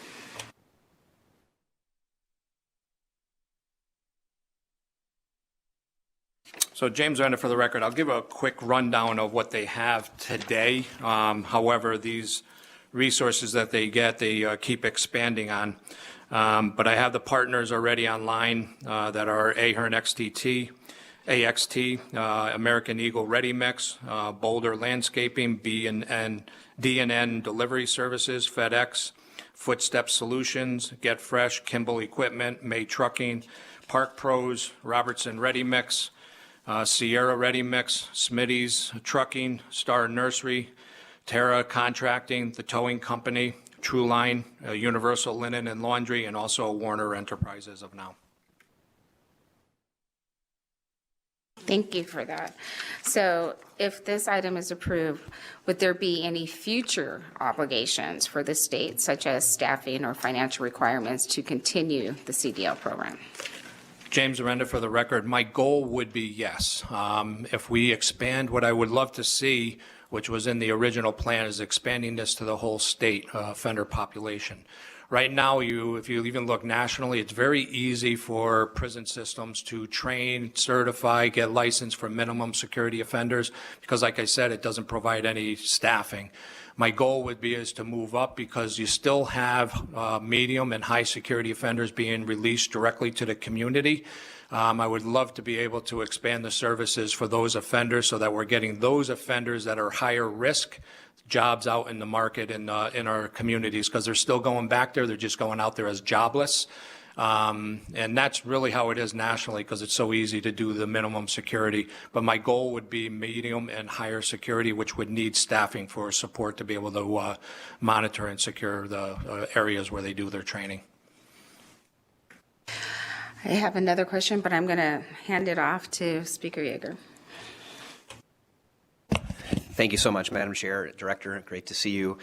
Speaker 12: So James Renner for the record, I'll give a quick rundown of what they have today. However, these resources that they get, they keep expanding on. But I have the partners already online that are Ahern XTT, AXT, American Eagle Ready Mix, Boulder Landscaping, D&N Delivery Services, FedEx, Footstep Solutions, Get Fresh, Kimball Equipment, May Trucking, Park Pros, Robertson Ready Mix, Sierra Ready Mix, Smitty's Trucking, Star Nursery, Terra Contracting, The Towing Company, True Line, Universal Linen and Laundry, and also Warner Enterprises of now.
Speaker 1: Thank you for that. So if this item is approved, would there be any future obligations for the state, such as staffing or financial requirements, to continue the CDL program?
Speaker 12: James Arenda for the record, my goal would be yes. If we expand, what I would love to see, which was in the original plan, is expanding this to the whole state offender population. Right now, if you even look nationally, it's very easy for prison systems to train, certify, get licensed for minimum security offenders because, like I said, it doesn't provide any staffing. My goal would be is to move up because you still have medium and high security offenders being released directly to the community. I would love to be able to expand the services for those offenders so that we're getting those offenders that are higher risk jobs out in the market in our communities because they're still going back there. They're just going out there as jobless. And that's really how it is nationally because it's so easy to do the minimum security. But my goal would be medium and higher security, which would need staffing for support to be able to monitor and secure the areas where they do their training.
Speaker 1: I have another question, but I'm going to hand it off to Speaker Yeager.
Speaker 7: Thank you so much, Madam Chair, Director. Great to see you.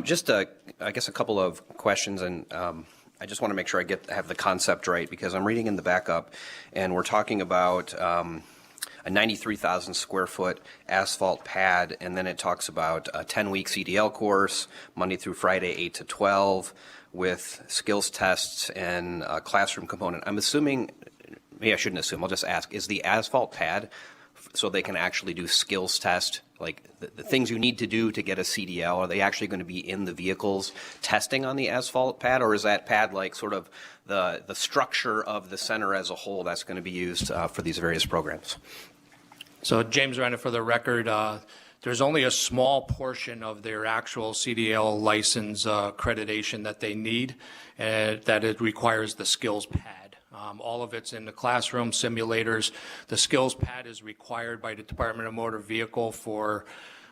Speaker 7: Just, I guess, a couple of questions, and I just want to make sure I have the concept right because I'm reading in the backup, and we're talking about a 93,000 square foot asphalt pad, and then it talks about a 10-week CDL course, Monday through Friday, 8 to 12, with skills tests and a classroom component. I'm assuming, maybe I shouldn't assume, I'll just ask, is the asphalt pad so they can actually do skills test, like the things you need to do to get a CDL, are they actually going to be in the vehicles testing on the asphalt pad, or is that pad like sort of the structure of the center as a whole that's going to be used for these various programs?
Speaker 12: So James Renner for the record, there's only a small portion of their actual CDL license accreditation that they need, that it requires the skills pad. All of it's in the classroom, simulators. The skills pad is required by the Department of Motor Vehicle for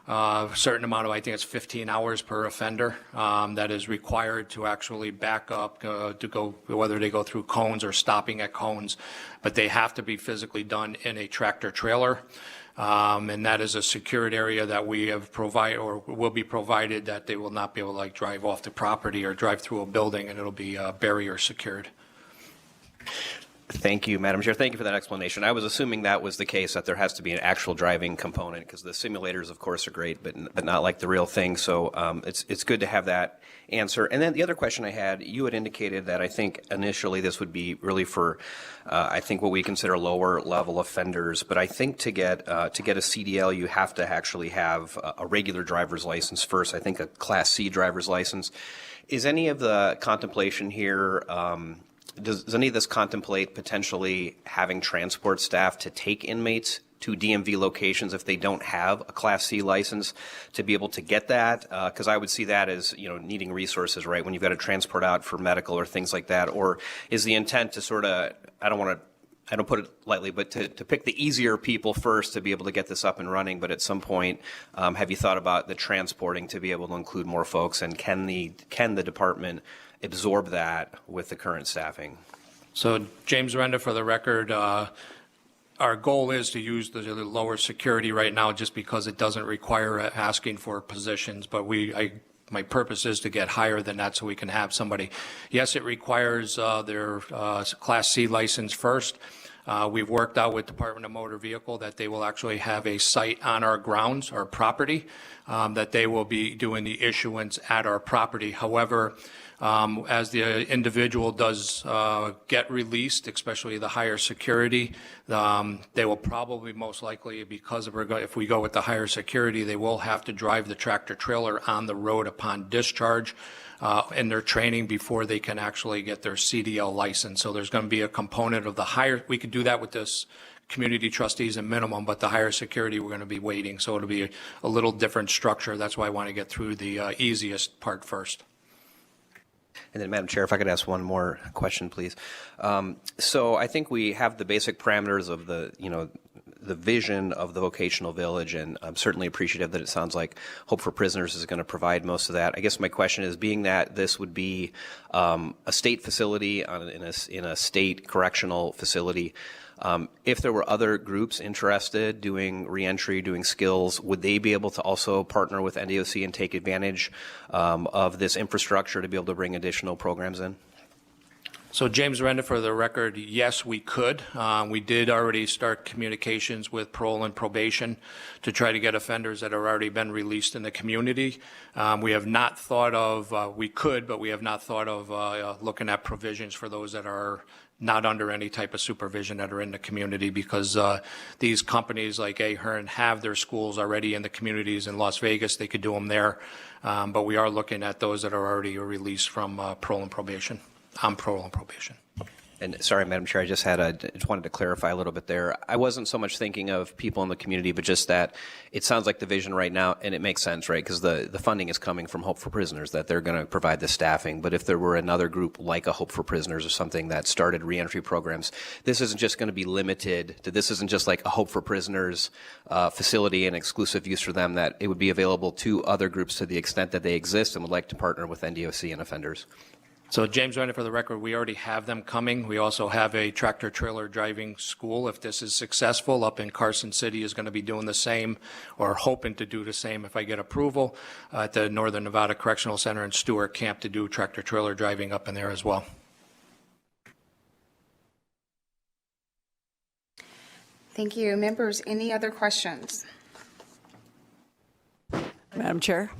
Speaker 12: a certain amount of, I think it's 15 hours per offender, that is required to actually back up to go, whether they go through cones or stopping at cones, but they have to be physically done in a tractor trailer. And that is a secured area that we have provided or will be provided that they will not be able to like drive off the property or drive through a building, and it'll be barrier secured.
Speaker 7: Thank you, Madam Chair. Thank you for that explanation. I was assuming that was the case, that there has to be an actual driving component, because the simulators, of course, are great, but not like the real thing. So it's good to have that answer. And then the other question I had, you had indicated that I think initially this would be really for, I think, what we consider lower level offenders. But I think to get a CDL, you have to actually have a regular driver's license first. I think a Class C driver's license. Is any of the contemplation here? Does any of this contemplate potentially having transport staff to take inmates to DMV locations if they don't have a Class C license to be able to get that? Because I would see that as, needing resources, right, when you've got to transport out for medical or things like that. Or is the intent to sort of, I don't want to I don't put it lightly, but to pick the easier people first to be able to get this up and running. But at some point, have you thought about the transporting to be able to include more folks? And can the department absorb that with the current staffing?
Speaker 12: So James Renda, for the record, our goal is to use the lower security right now just because it doesn't require asking for positions. But my purpose is to get higher than that so we can have somebody. Yes, it requires their Class C license first. We've worked out with Department of Motor Vehicle that they will actually have a site on our grounds, our property, that they will be doing the issuance at our property. However, as the individual does get released, especially the higher security, they will probably most likely, because if we go with the higher security, they will have to drive the tractor trailer on the road upon discharge in their training before they can actually get their CDL license. So there's going to be a component of the higher, we could do that with this community trustees and minimum, but the higher security we're going to be waiting. So it'll be a little different structure. That's why I want to get through the easiest part first.
Speaker 7: And then, Madam Chair, if I could ask one more question, please. So I think we have the basic parameters of the vision of the vocational village, and I'm certainly appreciative that it sounds like Hope for Prisoners is going to provide most of that. I guess my question is, being that this would be a state facility in a state correctional facility, if there were other groups interested doing reentry, doing skills, would they be able to also partner with NDOC and take advantage of this infrastructure to be able to bring additional programs in?
Speaker 12: So James Renda, for the record, yes, we could. We did already start communications with parole and probation to try to get offenders that have already been released in the community. We have not thought of, we could, but we have not thought of looking at provisions for those that are not under any type of supervision that are in the community, because these companies like Ahern have their schools already in the communities in Las Vegas. They could do them there. But we are looking at those that are already released from parole and probation. On parole and probation.
Speaker 7: And sorry, Madam Chair, I just wanted to clarify a little bit there. I wasn't so much thinking of people in the community, but just that it sounds like the vision right now, and it makes sense, right? Because the funding is coming from Hope for Prisoners, that they're going to provide the staffing. But if there were another group like a Hope for Prisoners or something that started reentry programs, this isn't just going to be limited to, this isn't just like a Hope for Prisoners facility and exclusive use for them, that it would be available to other groups to the extent that they exist and would like to partner with NDOC and offenders.
Speaker 12: So James Renda, for the record, we already have them coming. We also have a tractor trailer driving school. If this is successful, up in Carson City is going to be doing the same, or hoping to do the same if I get approval, at the Northern Nevada Correctional Center in Stewart Camp to do tractor trailer driving up in there as well.
Speaker 1: Thank you. Members, any other questions?
Speaker 5: Madam Chair?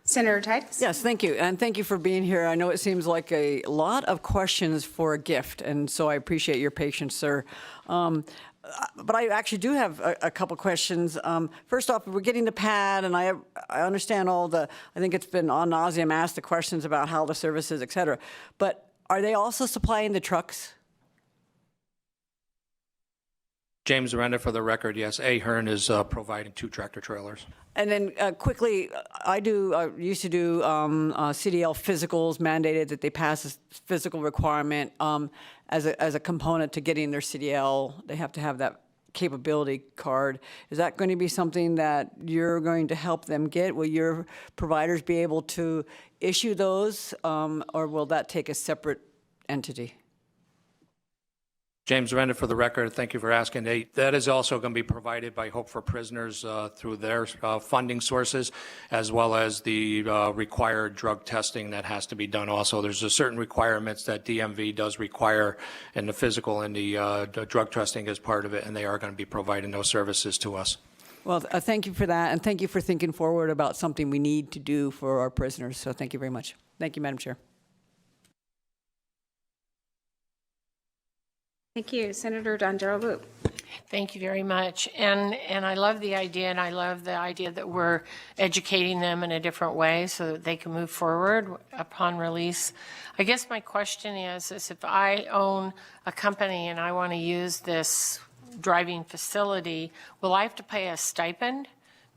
Speaker 1: Senator Tice?
Speaker 5: Yes, thank you. And thank you for being here. I know it seems like a lot of questions for a gift, and so I appreciate your patience, sir. But I actually do have a couple questions. First off, we're getting the pad, and I understand I think it's been ad nauseum asked the questions about how the services, et cetera. But are they also supplying the trucks?
Speaker 12: James Renda, for the record, yes, Ahern is providing 2 tractor trailers.
Speaker 5: And then quickly, I used to do CDL physicals, mandated that they pass a physical requirement as a component to getting their CDL. They have to have that capability card. Is that going to be something that you're going to help them get? Will your providers be able to issue those, or will that take a separate entity?
Speaker 12: James Renda, for the record, thank you for asking. That is also going to be provided by Hope for Prisoners through their funding sources, as well as the required drug testing that has to be done also. There's a certain requirements that DMV does require, and the physical and the drug testing is part of it, and they are going to be providing those services to us.
Speaker 5: Well, thank you for that, and thank you for thinking forward about something we need to do for our prisoners. So thank you very much. Thank you, Madam Chair.
Speaker 1: Thank you. Senator Dondero-Luke.
Speaker 18: Thank you very much. And I love the idea, and I love the idea that we're educating them in a different way so that they can move forward upon release. I guess my question is if I own a company and I want to use this driving facility, will I have to pay a stipend?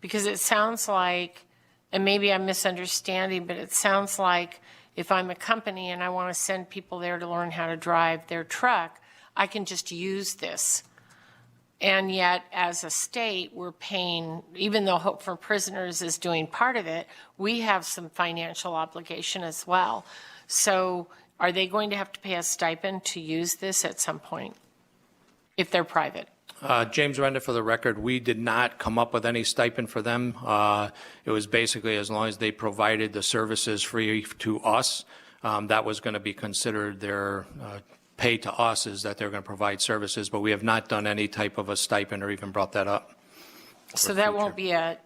Speaker 18: Because it sounds like, and maybe I'm misunderstanding, but it sounds like if I'm a company and I want to send people there to learn how to drive their truck, I can just use this. And yet, as a state, we're paying, even though Hope for Prisoners is doing part of it, we have some financial obligation as well. So are they going to have to pay a stipend to use this at some point, if they're private?
Speaker 12: James Renda, for the record, we did not come up with any stipend for them. It was basically as long as they provided the services free to us, that was going to be considered their pay to us, is that they're going to provide services, but we have not done any type of a stipend or even brought that up.
Speaker 18: So that won't be so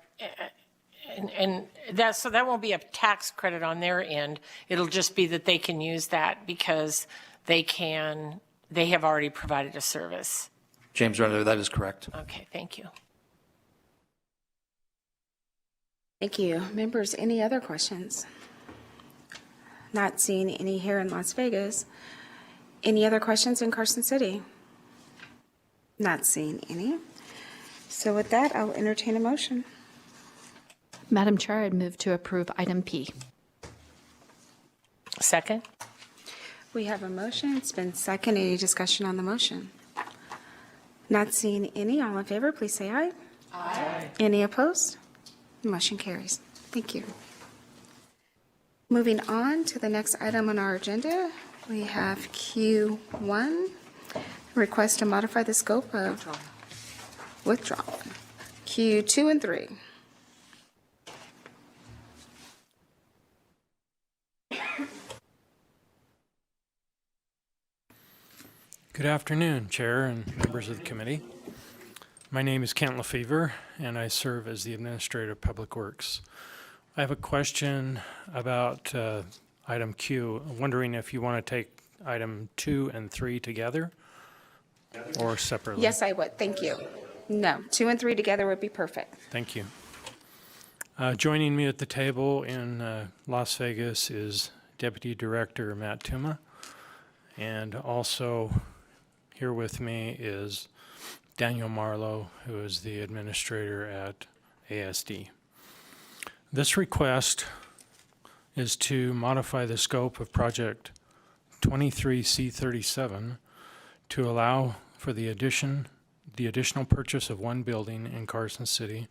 Speaker 18: that won't be a tax credit on their end. It'll just be that they can use that because they have already provided a service.
Speaker 12: James Renda, that is correct.
Speaker 18: Okay, thank you.
Speaker 1: Thank you. Members, any other questions? Not seeing any here in Las Vegas. Any other questions in Carson City? Not seeing any. So with that, I'll entertain a motion.
Speaker 6: Madam Chair, I'd move to approve item P.
Speaker 18: Second.
Speaker 1: We have a motion. It's been second. Any discussion on the motion? Not seeing any. All in favor, please say aye. Aye. Any opposed? Motion carries. Thank you. Moving on to the next item on our agenda, we have Q1, request to modify the scope of withdrawal. Q2 and 3.
Speaker 14: Good afternoon, Chair and members of the committee. My name is Kent Lefevre, and I serve as the Administrator of Public Works. I have a question about item Q. I'm wondering if you want to take item 2 and 3 together or separately.
Speaker 1: Yes, I would. Thank you. No, 2 and 3 together would be perfect.
Speaker 14: Thank you. Joining me at the table in Las Vegas is Deputy Director Matt Tuma, and also here with me is Daniel Marlowe, who is the administrator at ASD. This request is to modify the scope of Project 23C37 to allow for the additional purchase of one building in Carson City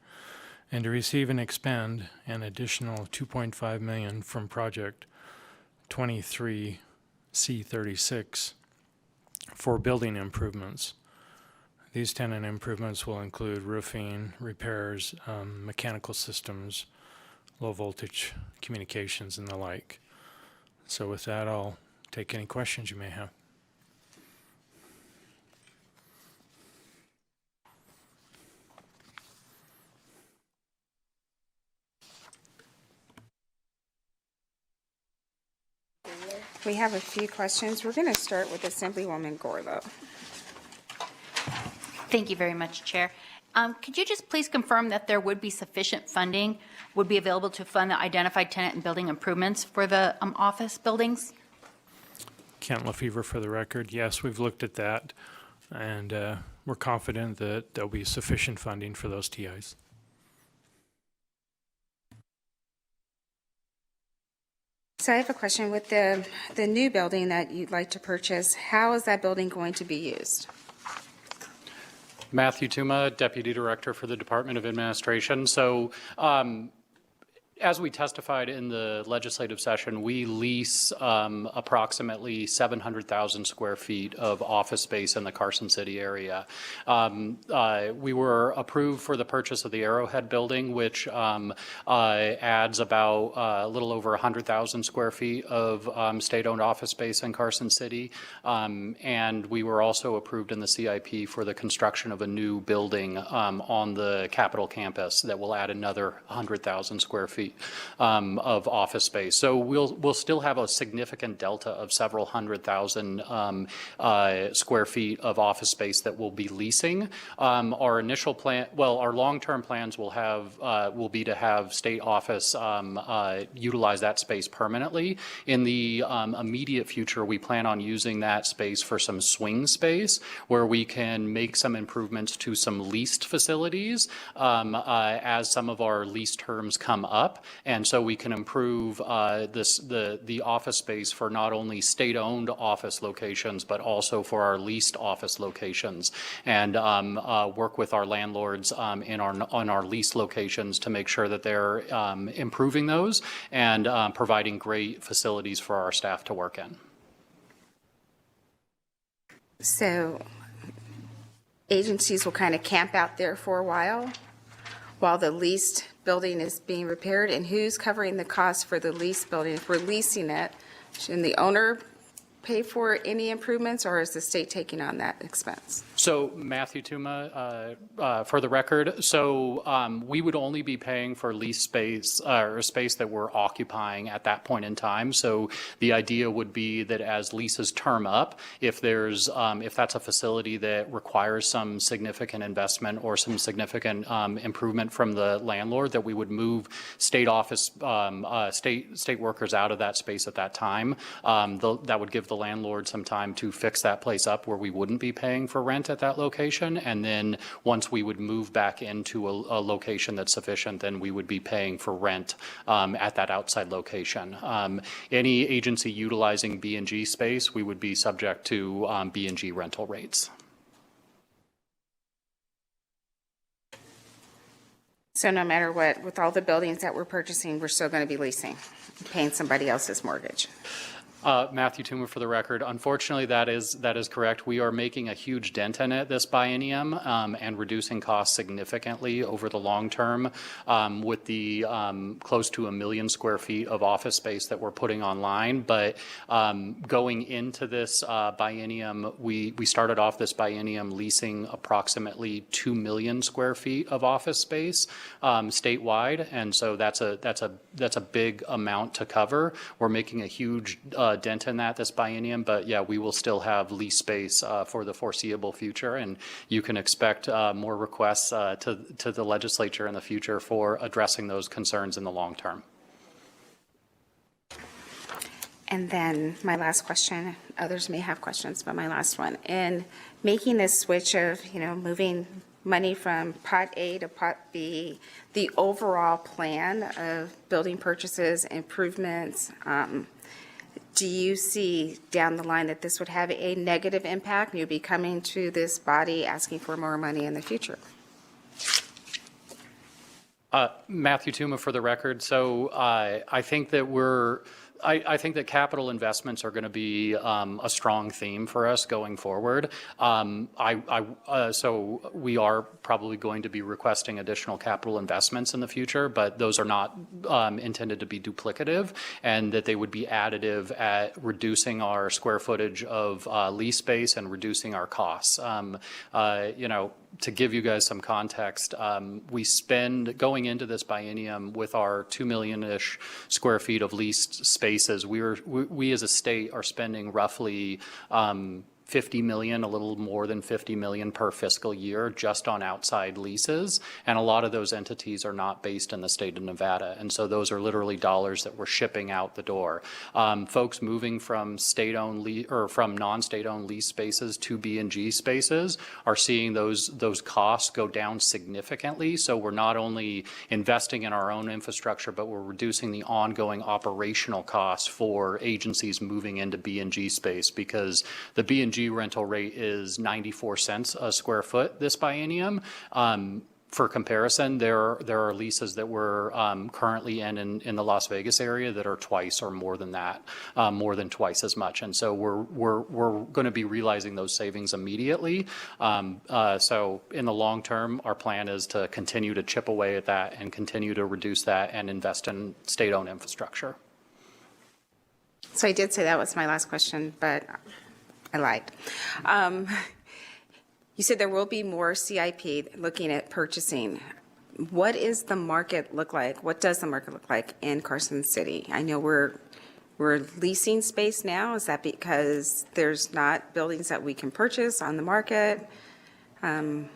Speaker 14: and to receive and expend an additional $2.5 million from Project 23C36 for building improvements. These tenant improvements will include roofing, repairs, mechanical systems, low voltage communications, and the like. So with that, I'll take any questions you may have.
Speaker 1: We have a few questions. We're going to start with Assemblywoman Gore, though.
Speaker 15: Thank you very much, Chair. Could you just please confirm that there would be sufficient funding would be available to fund the identified tenant and building improvements for the office buildings?
Speaker 14: Kent Lefevre for the record. Yes, we've looked at that, and we're confident that there'll be sufficient funding for those TIs.
Speaker 1: So I have a question with the new building that you'd like to purchase. How is that building going to be used?
Speaker 16: Matthew Tuma, Deputy Director for the Department of Administration. So as we testified in the legislative session, we lease approximately 700,000 square feet of office space in the Carson City area. We were approved for the purchase of the Arrowhead building, which adds about a little over 100,000 square feet of state-owned office space in Carson City. And we were also approved in the CIP for the construction of a new building on the Capitol campus that will add another 100,000 square feet of office space. So we'll still have a significant delta of several 100,000 square feet of office space that we'll be leasing. Our initial plan, well, our long-term plans will be to have state office utilize that space permanently. In the immediate future, we plan on using that space for some swing space where we can make some improvements to some leased facilities as some of our lease terms come up. And so we can improve the office space for not only state-owned office locations, but also for our leased office locations, and work with our landlords on our leased locations to make sure that they're improving those and providing great facilities for our staff to work in.
Speaker 1: So agencies will kind of camp out there for a while the leased building is being repaired, and who's covering the cost for the leased building? If we're leasing it, shouldn't the owner pay for any improvements, or is the state taking on that expense?
Speaker 16: So Matthew Tuma, for the record, so we would only be paying for lease space or space that we're occupying at that point in time. So the idea would be that as leases term up, if that's a facility that requires some significant investment or some significant improvement from the landlord, that we would move state office, state workers out of that space at that time. That would give the landlord some time to fix that place up where we wouldn't be paying for rent at that location. And then once we would move back into a location that's sufficient, then we would be paying for rent at that outside location. Any agency utilizing B&G space, we would be subject to B&G rental rates.
Speaker 1: So no matter what, with all the buildings that we're purchasing, we're still going to be leasing, paying somebody else's mortgage.
Speaker 16: Matthew Tuma, for the record, unfortunately, that is correct. We are making a huge dent in it this biennium and reducing costs significantly over the long term with the close to 1 million square feet of office space that we're putting online. But going into this biennium, we started off this biennium leasing approximately 2 million square feet of office space statewide, and so that's a big amount to cover. We're making a huge dent in that this biennium, but yeah, we will still have lease space for the foreseeable future, and you can expect more requests to the legislature in the future for addressing those concerns in the long term.
Speaker 1: And then my last question, others may have questions, but my last one, in making this switch of, moving money from pot A to pot B, the overall plan of building purchases, improvements, do you see down the line that this would have a negative impact? You'll be coming to this body asking for more money in the future.
Speaker 16: Matthew Tuma, for the record. So I think that I think that capital investments are going to be a strong theme for us going forward. So we are probably going to be requesting additional capital investments in the future, but those are not intended to be duplicative, and that they would be additive at reducing our square footage of lease space and reducing our costs. To give you guys some context, we spend, going into this biennium with our 2 million-ish square feet of leased spaces, we as a state are spending roughly 50 million, a little more than 50 million per fiscal year just on outside leases. And a lot of those entities are not based in the state of Nevada. And so those are literally dollars that we're shipping out the door. Folks moving from state-owned or from non-state-owned lease spaces to B&G spaces are seeing those costs go down significantly. So we're not only investing in our own infrastructure, but we're reducing the ongoing operational costs for agencies moving into B&G space, because the B&G rental rate is 94 cents a square foot this biennium. For comparison, there are leases that we're currently in the Las Vegas area that are twice or more than that, more than twice as much. And so we're going to be realizing those savings immediately. So in the long term, our plan is to continue to chip away at that and continue to reduce that and invest in state-owned infrastructure.
Speaker 1: So I did say that was my last question, but I lied. You said there will be more CIP looking at purchasing. What is the market look like? What does the market look like in Carson City? I know we're leasing space now. Is that because there's not buildings that we can purchase on the market?
Speaker 16: Matthew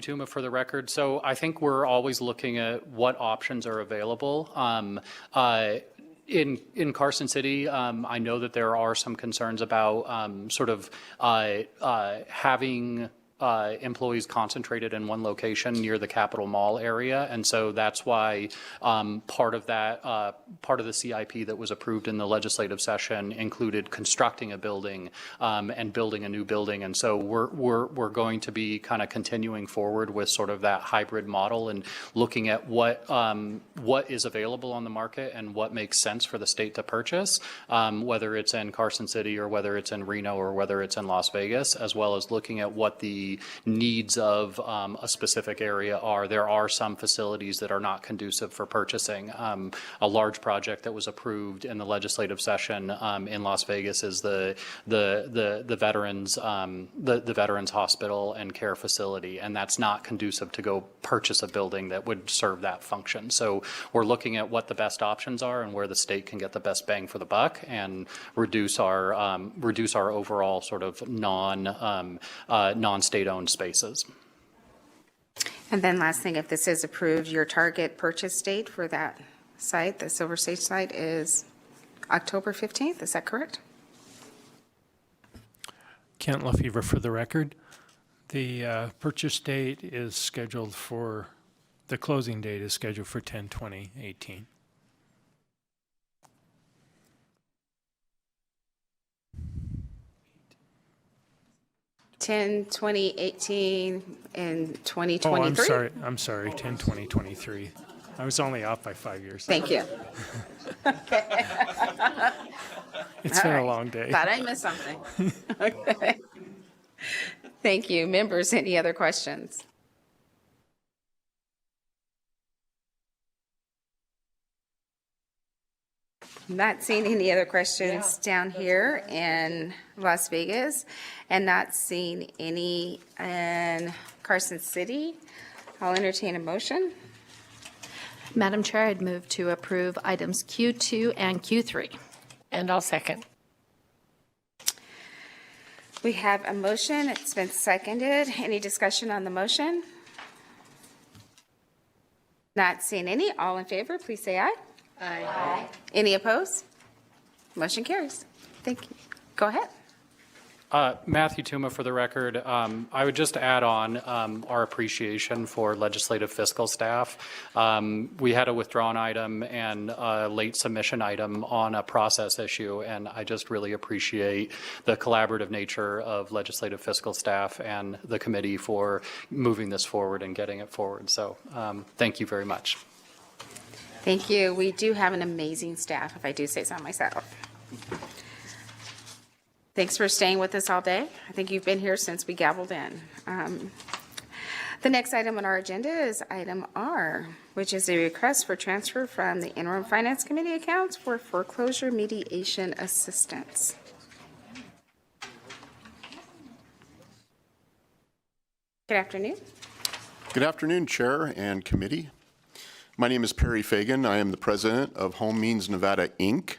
Speaker 16: Tuma, for the record. So I think we're always looking at what options are available. In Carson City, I know that there are some concerns about having employees concentrated in one location near the Capitol Mall area. And so that's why part of the CIP that was approved in the legislative session included constructing a building and building a new building. And so we're going to be kind of continuing forward with sort of that hybrid model and looking at what is available on the market and what makes sense for the state to purchase, whether it's in Carson City or whether it's in Reno or whether it's in Las Vegas, as well as looking at what the needs of a specific area are. There are some facilities that are not conducive for purchasing. A large project that was approved in the legislative session in Las Vegas is the veterans hospital and care facility, and that's not conducive to go purchase a building that would serve that function. So we're looking at what the best options are and where the state can get the best bang for the buck and reduce our overall sort of non-state-owned spaces.
Speaker 1: And then last thing, if this is approved, your target purchase date for that site, the Silver Stage site, is October 15th. Is that correct?
Speaker 14: Kent Lefevre for the record. The purchase date is scheduled for, the closing date is scheduled for 10/20/18.
Speaker 1: In 2018 and 2023?
Speaker 14: Oh, I'm sorry, 10/20/23. I was only off by 5 years.
Speaker 1: Thank you.
Speaker 14: It's been a long day.
Speaker 1: Thought I missed something. Okay. Thank you. Members, any other questions? Not seeing any other questions down here in Las Vegas, and not seeing any in Carson City. I'll entertain a motion.
Speaker 6: Madam Chair, I'd move to approve items Q2 and Q3.
Speaker 18: And I'll second.
Speaker 1: We have a motion. It's been seconded. Any discussion on the motion? Not seeing any. All in favor, please say aye. Aye. Any opposed? Motion carries. Thank you. Go ahead.
Speaker 16: Matthew Tuma for the record. I would just add on our appreciation for legislative fiscal staff. We had a withdrawn item and a late submission item on a process issue, and I just really appreciate the collaborative nature of legislative fiscal staff and the committee for moving this forward and getting it forward. So thank you very much.
Speaker 1: Thank you. We do have an amazing staff, if I do say so myself. Thanks for staying with us all day. I think you've been here since we gavelled in. The next item on our agenda is item R, which is a request for transfer from the Interim Finance Committee accounts for foreclosure mediation assistance. Good afternoon.
Speaker 19: Good afternoon, Chair and Committee. My name is Perry Fagan. I am the President of Home Means Nevada, Inc.,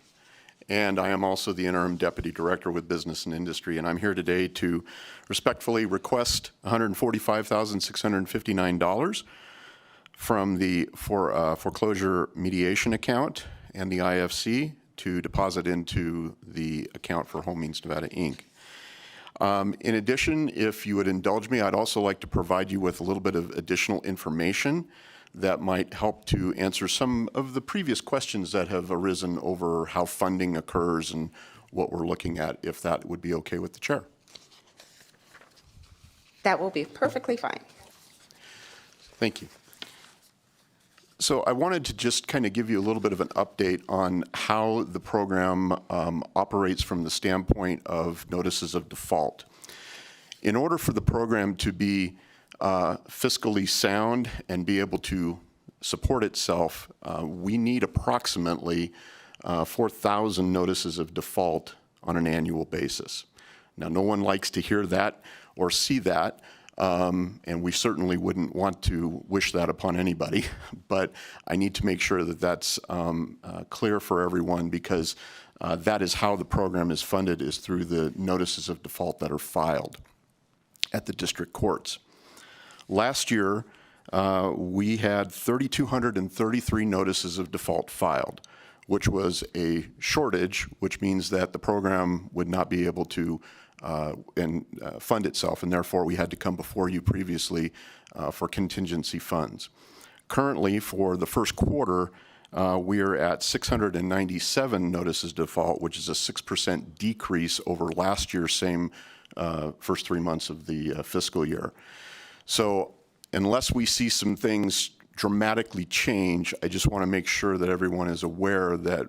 Speaker 19: and I am also the Interim Deputy Director with Business and Industry, and I'm here today to respectfully request $145,659 from the foreclosure mediation account and the IFC to deposit into the account for Home Means Nevada, Inc. In addition, if you would indulge me, I'd also like to provide you with a little bit of additional information that might help to answer some of the previous questions that have arisen over how funding occurs and what we're looking at, if that would be okay with the chair.
Speaker 1: That will be perfectly fine.
Speaker 19: Thank you. So I wanted to just kind of give you a little bit of an update on how the program operates from the standpoint of notices of default. In order for the program to be fiscally sound and be able to support itself, we need approximately 4,000 notices of default on an annual basis. Now, no one likes to hear that or see that, and we certainly wouldn't want to wish that upon anybody, but I need to make sure that that's clear for everyone, because that is how the program is funded, is through the notices of default that are filed at the district courts. Last year, we had 3,233 notices of default filed, which was a shortage, which means that the program would not be able to fund itself, and therefore we had to come before you previously for contingency funds. Currently, for the first quarter, we are at 697 notices of default, which is a 6% decrease over last year's same first 3 months of the fiscal year. So unless we see some things dramatically change, I just want to make sure that everyone is aware that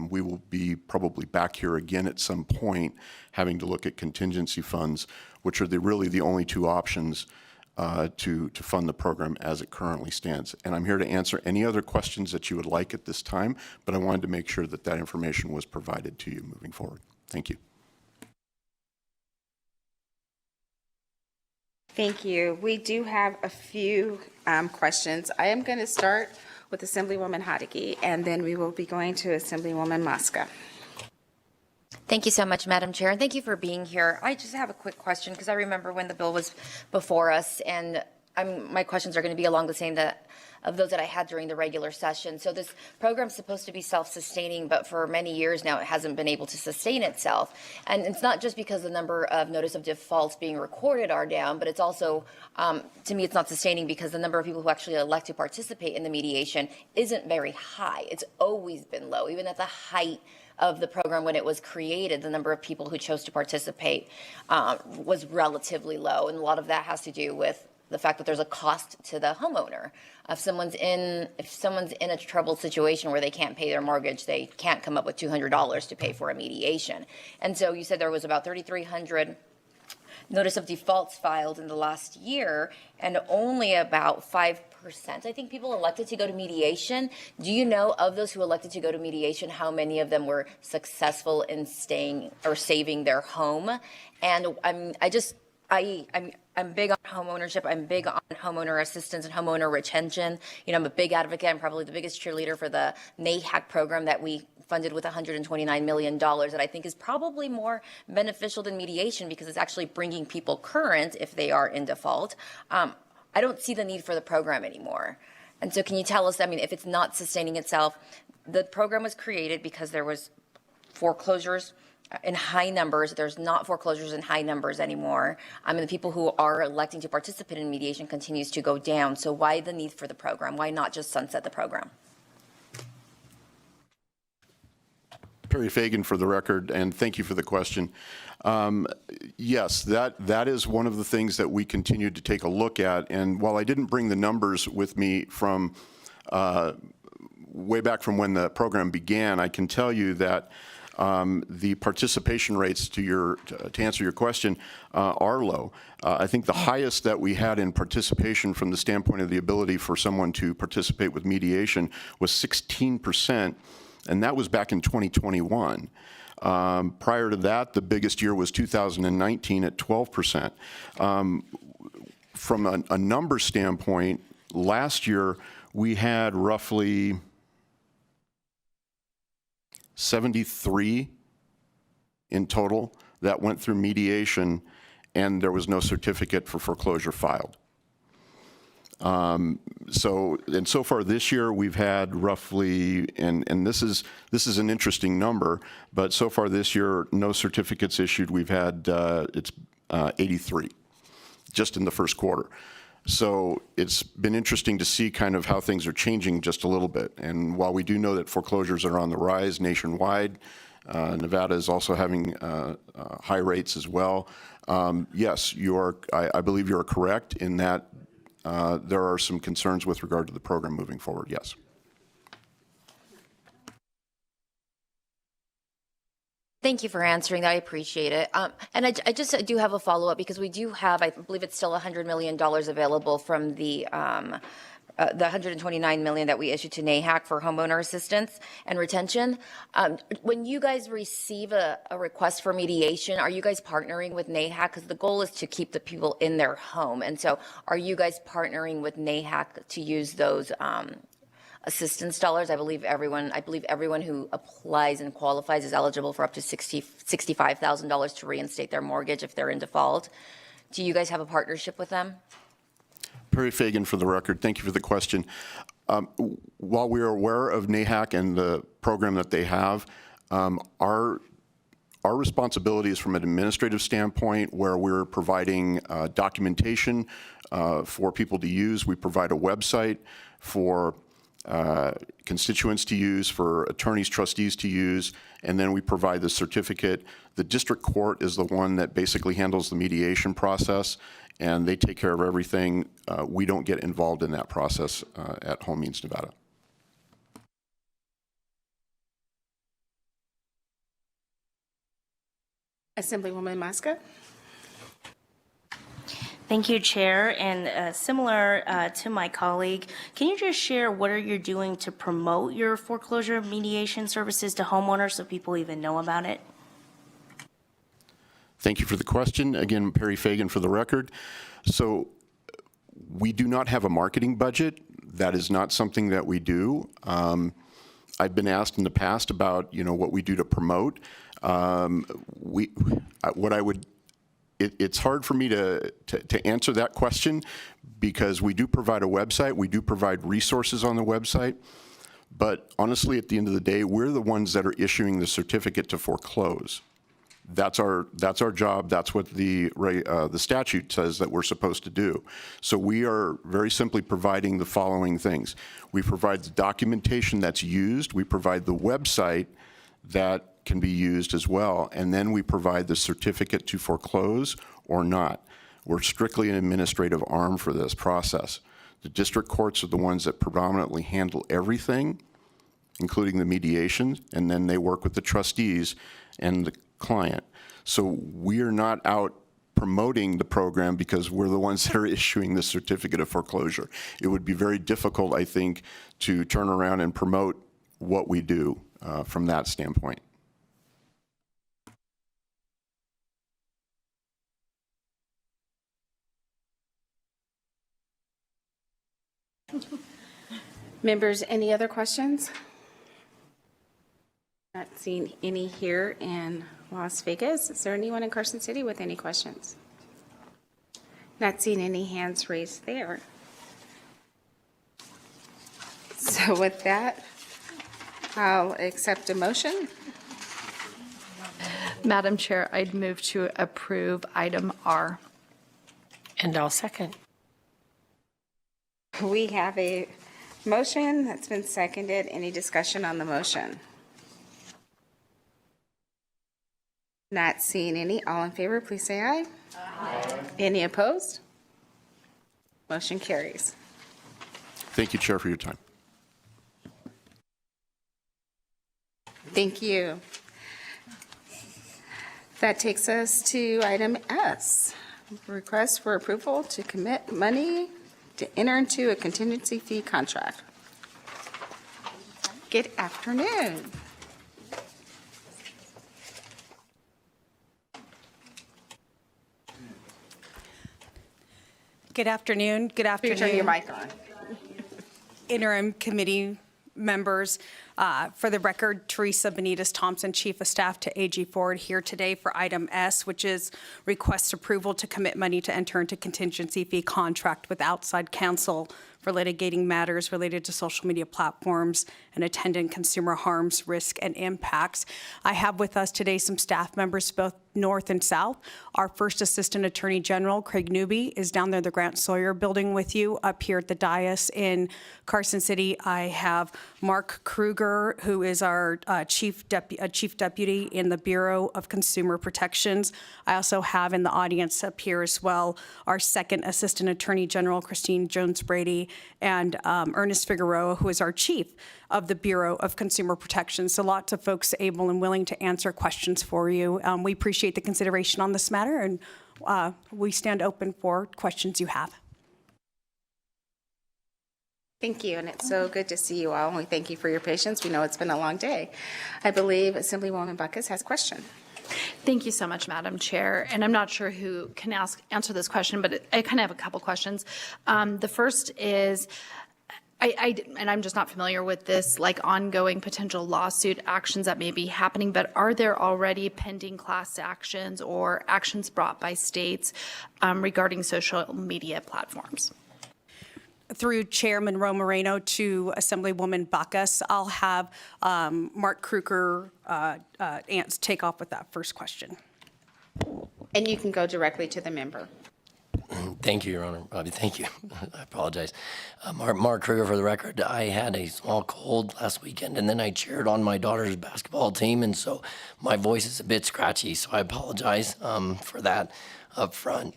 Speaker 19: we will be probably back here again at some point having to look at contingency funds, which are really the only two options to fund the program as it currently stands. And I'm here to answer any other questions that you would like at this time, but I wanted to make sure that that information was provided to you moving forward. Thank you.
Speaker 1: Thank you. We do have a few questions. I am going to start with Assemblywoman Hodeggy, and then we will be going to Assemblywoman Mosca.
Speaker 23: Thank you so much, Madam Chair, and thank you for being here. I just have a quick question because I remember when the bill was before us, and my questions are going to be along the same of those that I had during the regular session. So this program is supposed to be self-sustaining, but for many years now it hasn't been able to sustain itself. And it's not just because the number of notice of defaults being recorded are down, but it's also, to me, it's not sustaining because the number of people who actually elect to participate in the mediation isn't very high. It's always been low, even at the height of the program when it was created. The number of people who chose to participate was relatively low, and a lot of that has to do with the fact that there's a cost to the homeowner. If someone's in a troubled situation where they can't pay their mortgage, they can't come up with $200 to pay for a mediation. And so you said there was about 3,300 notice of defaults filed in the last year, and only about 5%, I think, people elected to go to mediation. Do you know, of those who elected to go to mediation, how many of them were successful in staying or saving their home? And I'm big on home ownership. I'm big on homeowner assistance and homeowner retention. You know, I'm a big advocate. I'm probably the biggest cheerleader for the NAHAC program that we funded with $129 million that I think is probably more beneficial than mediation because it's actually bringing people current if they are in default. I don't see the need for the program anymore. And so can you tell us, I mean, if it's not sustaining itself, the program was created because there was foreclosures in high numbers. There's not foreclosures in high numbers anymore. And the people who are electing to participate in mediation continues to go down. So why the need for the program? Why not just sunset the program?
Speaker 19: Perry Fagan for the record, and thank you for the question. Yes, that is one of the things that we continue to take a look at. And while I didn't bring the numbers with me from way back from when the program began, I can tell you that the participation rates, to answer your question, are low. I think the highest that we had in participation from the standpoint of the ability for someone to participate with mediation was 16%, and that was back in 2021. Prior to that, the biggest year was 2019 at 12%. From a number standpoint, last year we had roughly 73 in total that went through mediation, and there was no certificate for foreclosure filed. So far this year we've had roughly, and this is an interesting number, but so far this year, no certificates issued. We've had, it's 83 just in the first quarter. So it's been interesting to see kind of how things are changing just a little bit. And while we do know that foreclosures are on the rise nationwide, Nevada is also having high rates as well. Yes, I believe you are correct in that there are some concerns with regard to the program moving forward, yes.
Speaker 23: Thank you for answering that. I appreciate it. And I just do have a follow-up because we do have, I believe it's still $100 million available from the $129 million that we issued to NAHAC for homeowner assistance and retention. When you guys receive a request for mediation, are you guys partnering with NAHAC? Because the goal is to keep the people in their home. And so are you guys partnering with NAHAC to use those assistance dollars? I believe everyone who applies and qualifies is eligible for up to $65,000 to reinstate their mortgage if they're in default. Do you guys have a partnership with them?
Speaker 19: Perry Fagan for the record. Thank you for the question. While we are aware of NAHAC and the program that they have, our our responsibility is from an administrative standpoint, where we're providing documentation for people to use. We provide a website for constituents to use, for attorneys, trustees to use, and then we provide the certificate. The district court is the one that basically handles the mediation process, and they take care of everything. We don't get involved in that process at Home Means Nevada.
Speaker 1: Assemblywoman Mosca.
Speaker 3: Thank you, Chair. And similar to my colleague, can you just share what are you doing to promote your foreclosure mediation services to homeowners so people even know about it?
Speaker 19: Thank you for the question. Again, Perry Fagan for the record. So we do not have a marketing budget. That is not something that we do. I've been asked in the past about, what we do to promote. It's hard for me to answer that question, because we do provide a website, we do provide resources on the website, but honestly, at the end of the day, we're the ones that are issuing the certificate to foreclose. That's our job. That's what the statute says that we're supposed to do. So we are very simply providing the following things. We provide the documentation that's used. We provide the website that can be used as well, and then we provide the certificate to foreclose or not. We're strictly an administrative arm for this process. The district courts are the ones that predominantly handle everything, including the mediation, and then they work with the trustees and the client. So we are not out promoting the program because we're the ones that are issuing the certificate of foreclosure. It would be very difficult, I think, to turn around and promote what we do from that standpoint.
Speaker 1: Members, any other questions? Not seeing any here in Las Vegas. Is there anyone in Carson City with any questions? Not seeing any hands raised there. So with that, I'll accept a motion.
Speaker 6: Madam Chair, I'd move to approve item R.
Speaker 18: And I'll second.
Speaker 1: We have a motion that's been seconded. Any discussion on the motion? Not seeing any. All in favor, please say aye. Aye. Any opposed? Motion carries.
Speaker 19: Thank you, Chair, for your time.
Speaker 1: Thank you. That takes us to item S, request for approval to commit money to enter into a contingency fee contract. Good afternoon.
Speaker 20: Good afternoon. Good afternoon.
Speaker 1: Turn your mic on.
Speaker 20: Interim committee members. For the record, Teresa Benitez Thompson, Chief of Staff to AG Ford, here today for item S, which is request approval to commit money to enter into contingency fee contract with outside counsel for litigating matters related to social media platforms and attendant consumer harms, risk, and impacts. I have with us today some staff members, both north and south. Our first Assistant Attorney General, Craig Newby, is down there in the Grant Sawyer building with you. Up here at the dais in Carson City, I have Mark Kruger, who is our Chief Deputy in the Bureau of Consumer Protections. I also have in the audience up here as well our second Assistant Attorney General, Christine Jones-Brady, and Ernest Figueroa, who is our Chief of the Bureau of Consumer Protection. So lots of folks able and willing to answer questions for you. We appreciate the consideration on this matter, and we stand open for questions you have.
Speaker 1: Thank you, and it's so good to see you all, and we thank you for your patience. We know it's been a long day. I believe Assemblywoman Buckus has a question.
Speaker 6: Thank you so much, Madam Chair. And I'm not sure who can answer this question, but I kind of have a couple questions. The first is, and I'm just not familiar with this, like ongoing potential lawsuit actions that may be happening, but are there already pending class actions or actions brought by states regarding social media platforms?
Speaker 20: through Chairman Moreno to Assemblywoman Bacchus, I'll have Mark Kruger take off with that first question.
Speaker 1: And you can go directly to the member.
Speaker 10: Thank you, Your Honor. Thank you. I apologize. Mark Kruger for the record. I had a small cold last weekend, and then I cheered on my daughter's basketball team, and so my voice is a bit scratchy, so I apologize for that up front.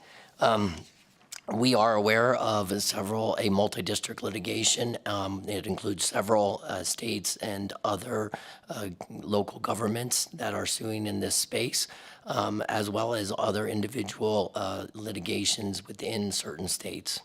Speaker 10: We are aware of a multi-district litigation. It includes several states and other local governments that are suing in this space, as well as other individual litigations within certain states.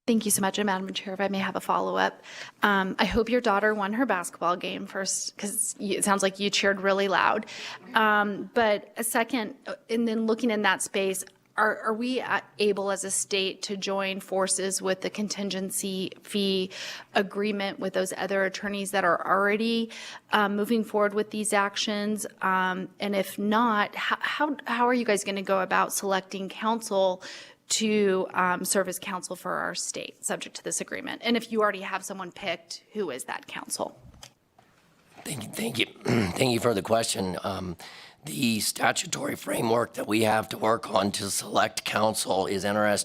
Speaker 6: Thank you so much. And Madam Chair, if I may have a follow-up. I hope your daughter won her basketball game first, because it sounds like you cheered really loud. But a second, and then looking in that space, are we able as a state to join forces with the contingency fee agreement with those other attorneys that are already moving forward with these actions? And if not, how are you guys going to go about selecting counsel to serve as counsel for our state, subject to this agreement? And if you already have someone picked, who is that counsel?
Speaker 10: Thank you for the question. The statutory framework that we have to work on to select counsel is NRS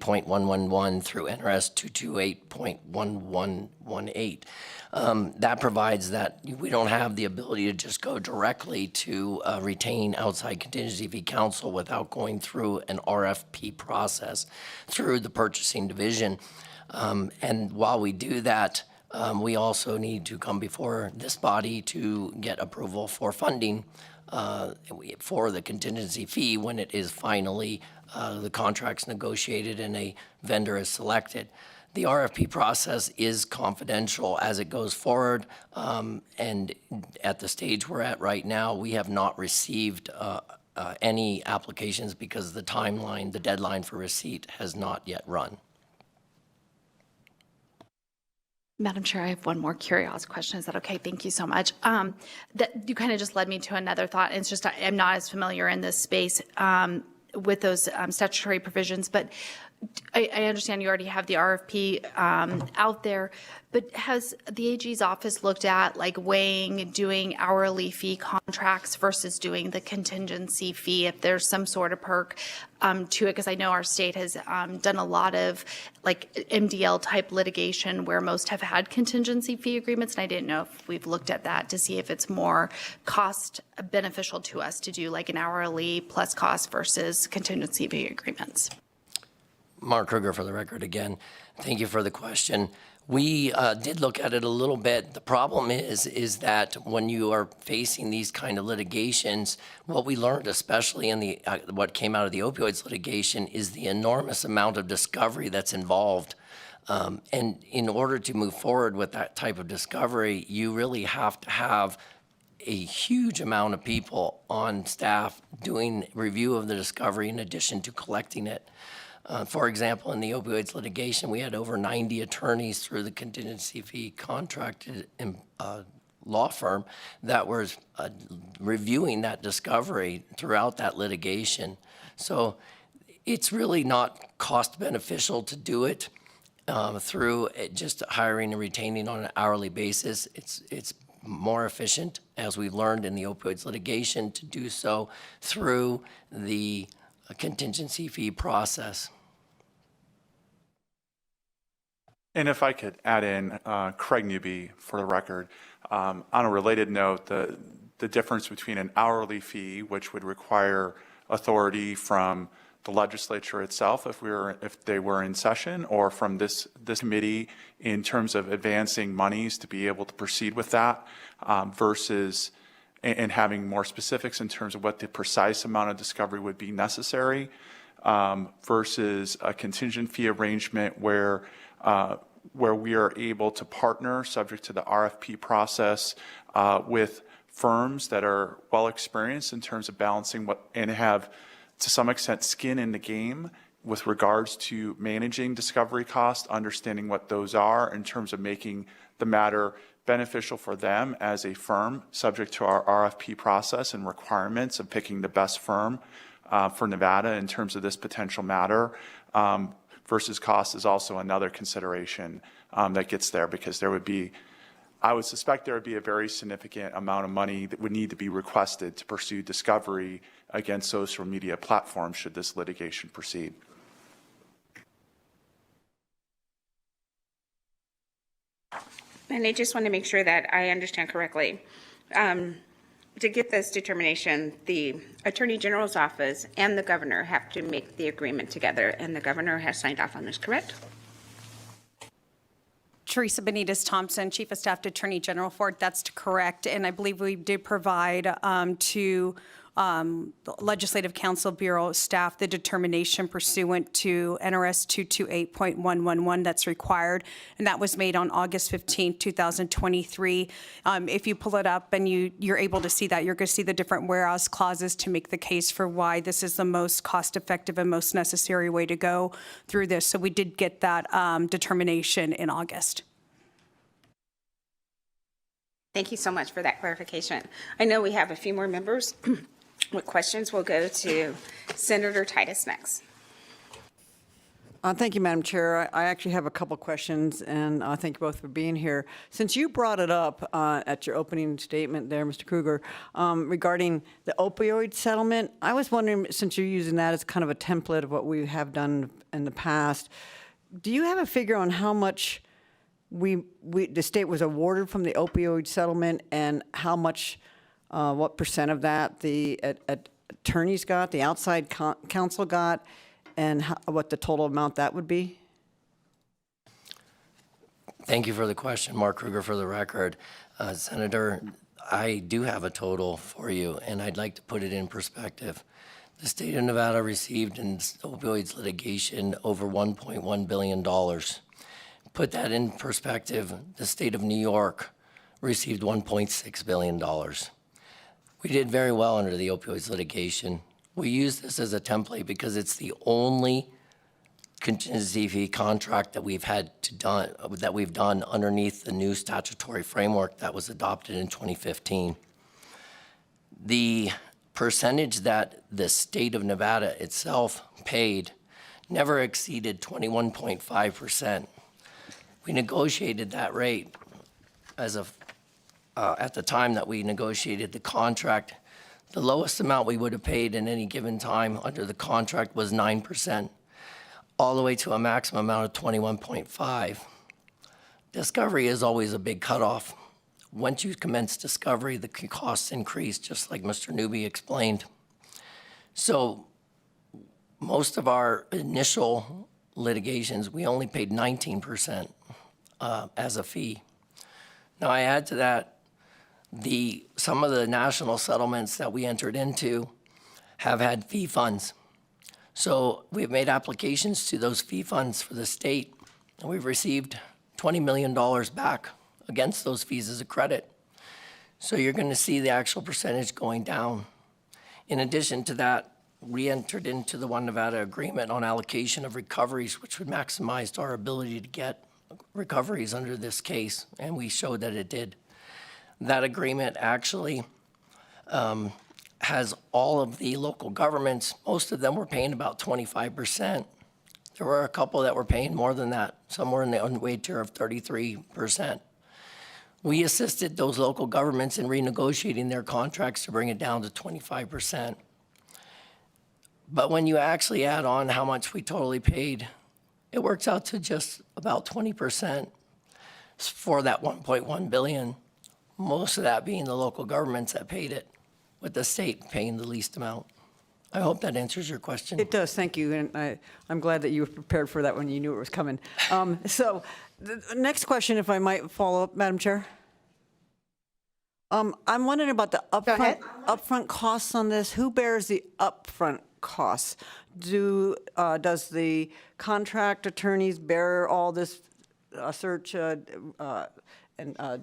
Speaker 10: 228.111 through NRS 228.1118. That provides that we don't have the ability to just go directly to retain outside contingency fee counsel without going through an RFP process through the purchasing division. And while we do that, we also need to come before this body to get approval for funding for the contingency fee when it is finally the contract's negotiated and a vendor is selected. The RFP process is confidential as it goes forward, and at the stage we're at right now, we have not received any applications because the deadline for receipt has not yet run.
Speaker 6: Madam Chair, I have one more curious question. Is that okay? Thank you so much. That you kind of just led me to another thought. And it's just I'm not as familiar in this space with those statutory provisions, but I understand you already have the RFP out there, but has the AG's office looked at weighing doing hourly fee contracts versus doing the contingency fee, if there's some sort of perk to it? Because I know our state has done a lot of MDL type litigation where most have had contingency fee agreements, and I didn't know if we've looked at that to see if it's more cost beneficial to us to do an hourly plus cost versus contingency fee agreements.
Speaker 10: Mark Kruger for the record again. Thank you for the question. We did look at it a little bit. The problem is that when you are facing these kind of litigations, what we learned, especially in what came out of the opioids litigation, is the enormous amount of discovery that's involved. And in order to move forward with that type of discovery, you really have to have a huge amount of people on staff doing review of the discovery in addition to collecting it. For example, in the opioids litigation, we had over 90 attorneys through the contingency fee contracted law firm that was reviewing that discovery throughout that litigation. So it's really not cost beneficial to do it through just hiring and retaining on an hourly basis. It's more efficient, as we've learned in the opioids litigation, to do so through the contingency fee process.
Speaker 21: And if I could add in, Craig Newby for the record, on a related note, the difference between an hourly fee, which would require authority from the legislature itself if they were in session, or from this committee in terms of advancing monies to be able to proceed with that, versus and having more specifics in terms of what the precise amount of discovery would be necessary, versus a contingent fee arrangement where we are able to partner, subject to the RFP process, with firms that are well experienced in terms of balancing and have, to some extent, skin in the game with regards to managing discovery costs, understanding what those are in terms of making the matter beneficial for them as a firm, subject to our RFP process and requirements of picking the best firm for Nevada in terms of this potential matter. Versus cost is also another consideration that gets there, because there would be, I would suspect there would be a very significant amount of money that would need to be requested to pursue discovery against social media platforms should this litigation proceed.
Speaker 1: And I just want to make sure that I understand correctly. To get this determination, the Attorney General's office and the governor have to make the agreement together, and the governor has signed off on this, correct?
Speaker 20: Teresa Benitez Thompson, Chief of Staff to Attorney General Ford, that's correct. And I believe we did provide to the Legislative Council Bureau staff the determination pursuant to NRS 228.111 that's required. And that was made on August 15, 2023. If you pull it up and you're able to see that, you're going to see the different whereas clauses to make the case for why this is the most cost-effective and most necessary way to go through this. So we did get that determination in August.
Speaker 1: Thank you so much for that clarification. I know we have a few more members. What questions will go to Senator Titus next?
Speaker 5: Thank you, Madam Chair. I actually have a couple questions, and thank you both for being here. Since you brought it up at your opening statement there, Mr. Kruger, regarding the opioid settlement, I was wondering, since you're using that as kind of a template of what we have done in the past, do you have a figure on how much the state was awarded from the opioid settlement, and how much, what percent of that the attorneys got, the outside counsel got, and what the total amount that would be?
Speaker 10: Thank you for the question, Mark Kruger, for the record. Senator, I do have a total for you, and I'd like to put it in perspective. The state of Nevada received in opioids litigation over $1.1 billion. Put that in perspective, the state of New York received $1.6 billion. We did very well under the opioids litigation. We use this as a template because it's the only contingency fee contract that we've done underneath the new statutory framework that was adopted in 2015. The percentage that the state of Nevada itself paid never exceeded 21.5%. We negotiated that rate at the time that we negotiated the contract. The lowest amount we would have paid in any given time under the contract was 9%, all the way to a maximum amount of 21.5%. Discovery is always a big cutoff. Once you commence discovery, the costs increase, just like Mr. Newby explained. So most of our initial litigations, we only paid 19% as a fee. Now I add to that, some of the national settlements that we entered into have had fee funds. So we've made applications to those fee funds for the state, and we've received $20 million back against those fees as a credit. So you're going to see the actual percentage going down. In addition to that, we entered into the One Nevada agreement on allocation of recoveries, which would maximize our ability to get recoveries under this case, and we showed that it did. That agreement actually has all of the local governments. Most of them were paying about 25%. There were a couple that were paying more than that. Some were in the unweighted tier of 33%. We assisted those local governments in renegotiating their contracts to bring it down to 25%. But when you actually add on how much we totally paid, it works out to just about 20% for that $1.1 billion. Most of that being the local governments that paid it, with the state paying the least amount. I hope that answers your question.
Speaker 5: It does, thank you, and I'm glad that you were prepared for that when you knew it was coming. So the next question, if I might follow up, Madam Chair. I'm wondering about the upfront costs on this. Who bears the upfront costs? Does the contract attorneys bear all this search and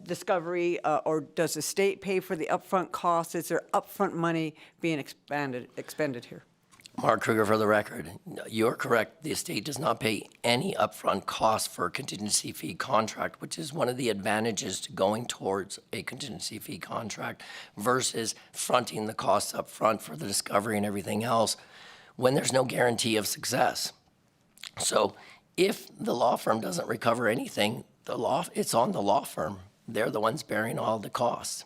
Speaker 5: discovery, or does the state pay for the upfront costs? Is there upfront money being expended here?
Speaker 10: Mark Kruger for the record. You're correct. The estate does not pay any upfront cost for a contingency fee contract, which is one of the advantages to going towards a contingency fee contract versus fronting the costs up front for the discovery and everything else when there's no guarantee of success. So if the law firm doesn't recover anything, it's on the law firm. They're the ones bearing all the costs.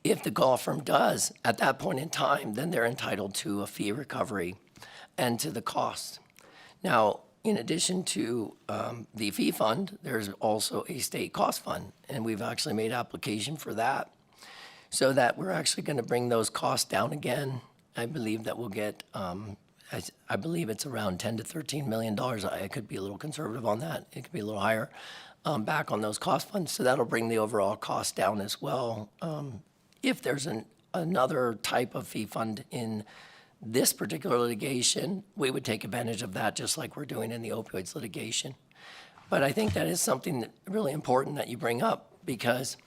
Speaker 10: If the law firm does, at that point in time, then they're entitled to a fee recovery and to the cost. Now, in addition to the fee fund, there's also a state cost fund, and we've actually made application for that so that we're actually going to bring those costs down again. I believe that we'll get, I believe it's around $10 to $13 million. I could be a little conservative on that. It could be a little higher back on those cost funds. So that'll bring the overall cost down as well. If there's another type of fee fund in this particular litigation, we would take advantage of that just like we're doing in the opioids litigation. But I think that is something that really important that you bring up because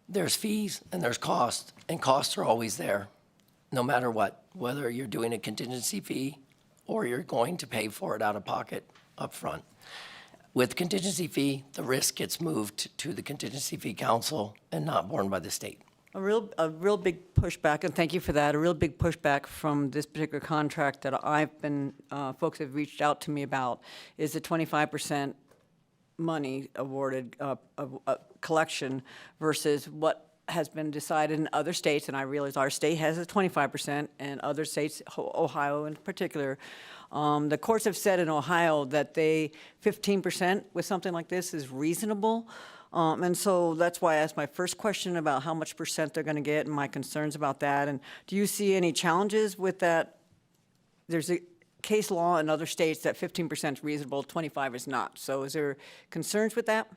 Speaker 10: there's fees and there's costs, and costs are always there, no matter what, whether you're doing a contingency fee or you're going to pay for it out of pocket up front. With contingency fee, the risk gets moved to the contingency fee council and not borne by the state.
Speaker 5: A real big pushback, and thank you for that, a real big pushback from this particular contract that I've been, folks have reached out to me about, is the 25% money awarded collection versus what has been decided in other states, and I realize our state has a 25%, and other states, Ohio in particular. The courts have said in Ohio that 15% with something like this is reasonable. And so that's why I asked my first question about how much percent they're going to get and my concerns about that. And do you see any challenges with that? There's a case law in other states that 15% is reasonable, 25 is not. So is there concerns with that?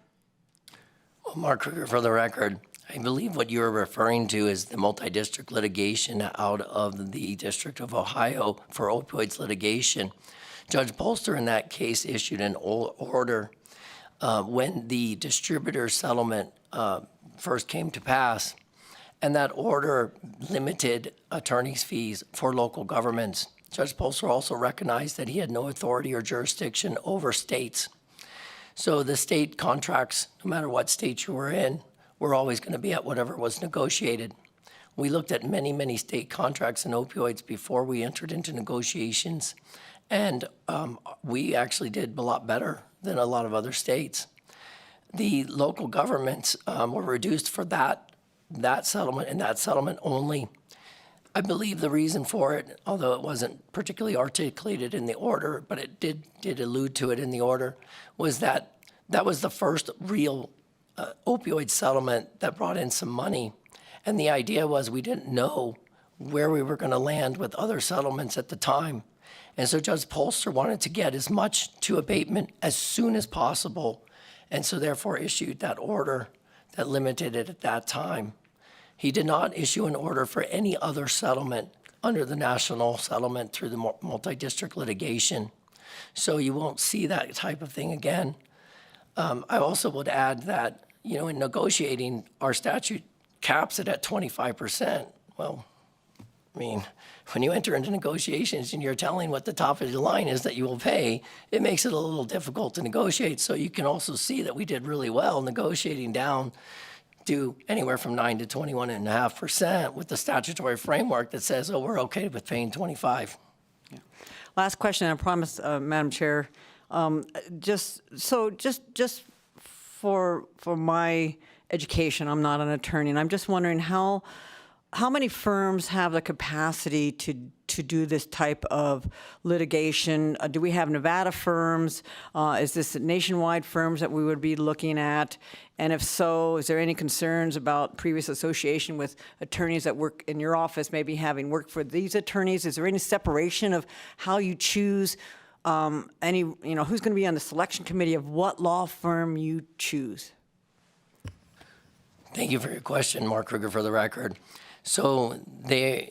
Speaker 10: Well, Mark Kruger, for the record, I believe what you're referring to is the multi-district litigation out of the District of Ohio for opioids litigation. Judge Bolster in that case issued an order when the distributor settlement first came to pass, and that order limited attorneys' fees for local governments. Judge Bolster also recognized that he had no authority or jurisdiction over states. So the state contracts, no matter what state you were in, were always going to be at whatever was negotiated. We looked at many, many state contracts in opioids before we entered into negotiations, and we actually did a lot better than a lot of other states. The local governments were reduced for that settlement and that settlement only. I believe the reason for it, although it wasn't particularly articulated in the order, but it did allude to it in the order, was that was the first real opioid settlement that brought in some money. And the idea was we didn't know where we were going to land with other settlements at the time. And so Judge Bolster wanted to get as much to abatement as soon as possible, and so therefore issued that order that limited it at that time. He did not issue an order for any other settlement under the national settlement through the multi-district litigation. So you won't see that type of thing again. I also would add that, in negotiating, our statute caps it at 25%. Well, I mean, when you enter into negotiations and you're telling what the top of the line is that you will pay, it makes it a little difficult to negotiate. So you can also see that we did really well negotiating down to anywhere from 9 to 21.5% with the statutory framework that says, oh, we're okay with paying 25.
Speaker 5: Yeah. Last question, I promise, Madam Chair. Just for my education, I'm not an attorney, and I'm just wondering how many firms have the capacity to do this type of litigation? Do we have Nevada firms? Is this nationwide firms that we would be looking at? And if so, is there any concerns about previous association with attorneys that work in your office, maybe having worked for these attorneys? Is there any separation of how you choose who's going to be on the selection committee of what law firm you choose?
Speaker 10: Thank you for your question, Mark Kruger, for the record. So there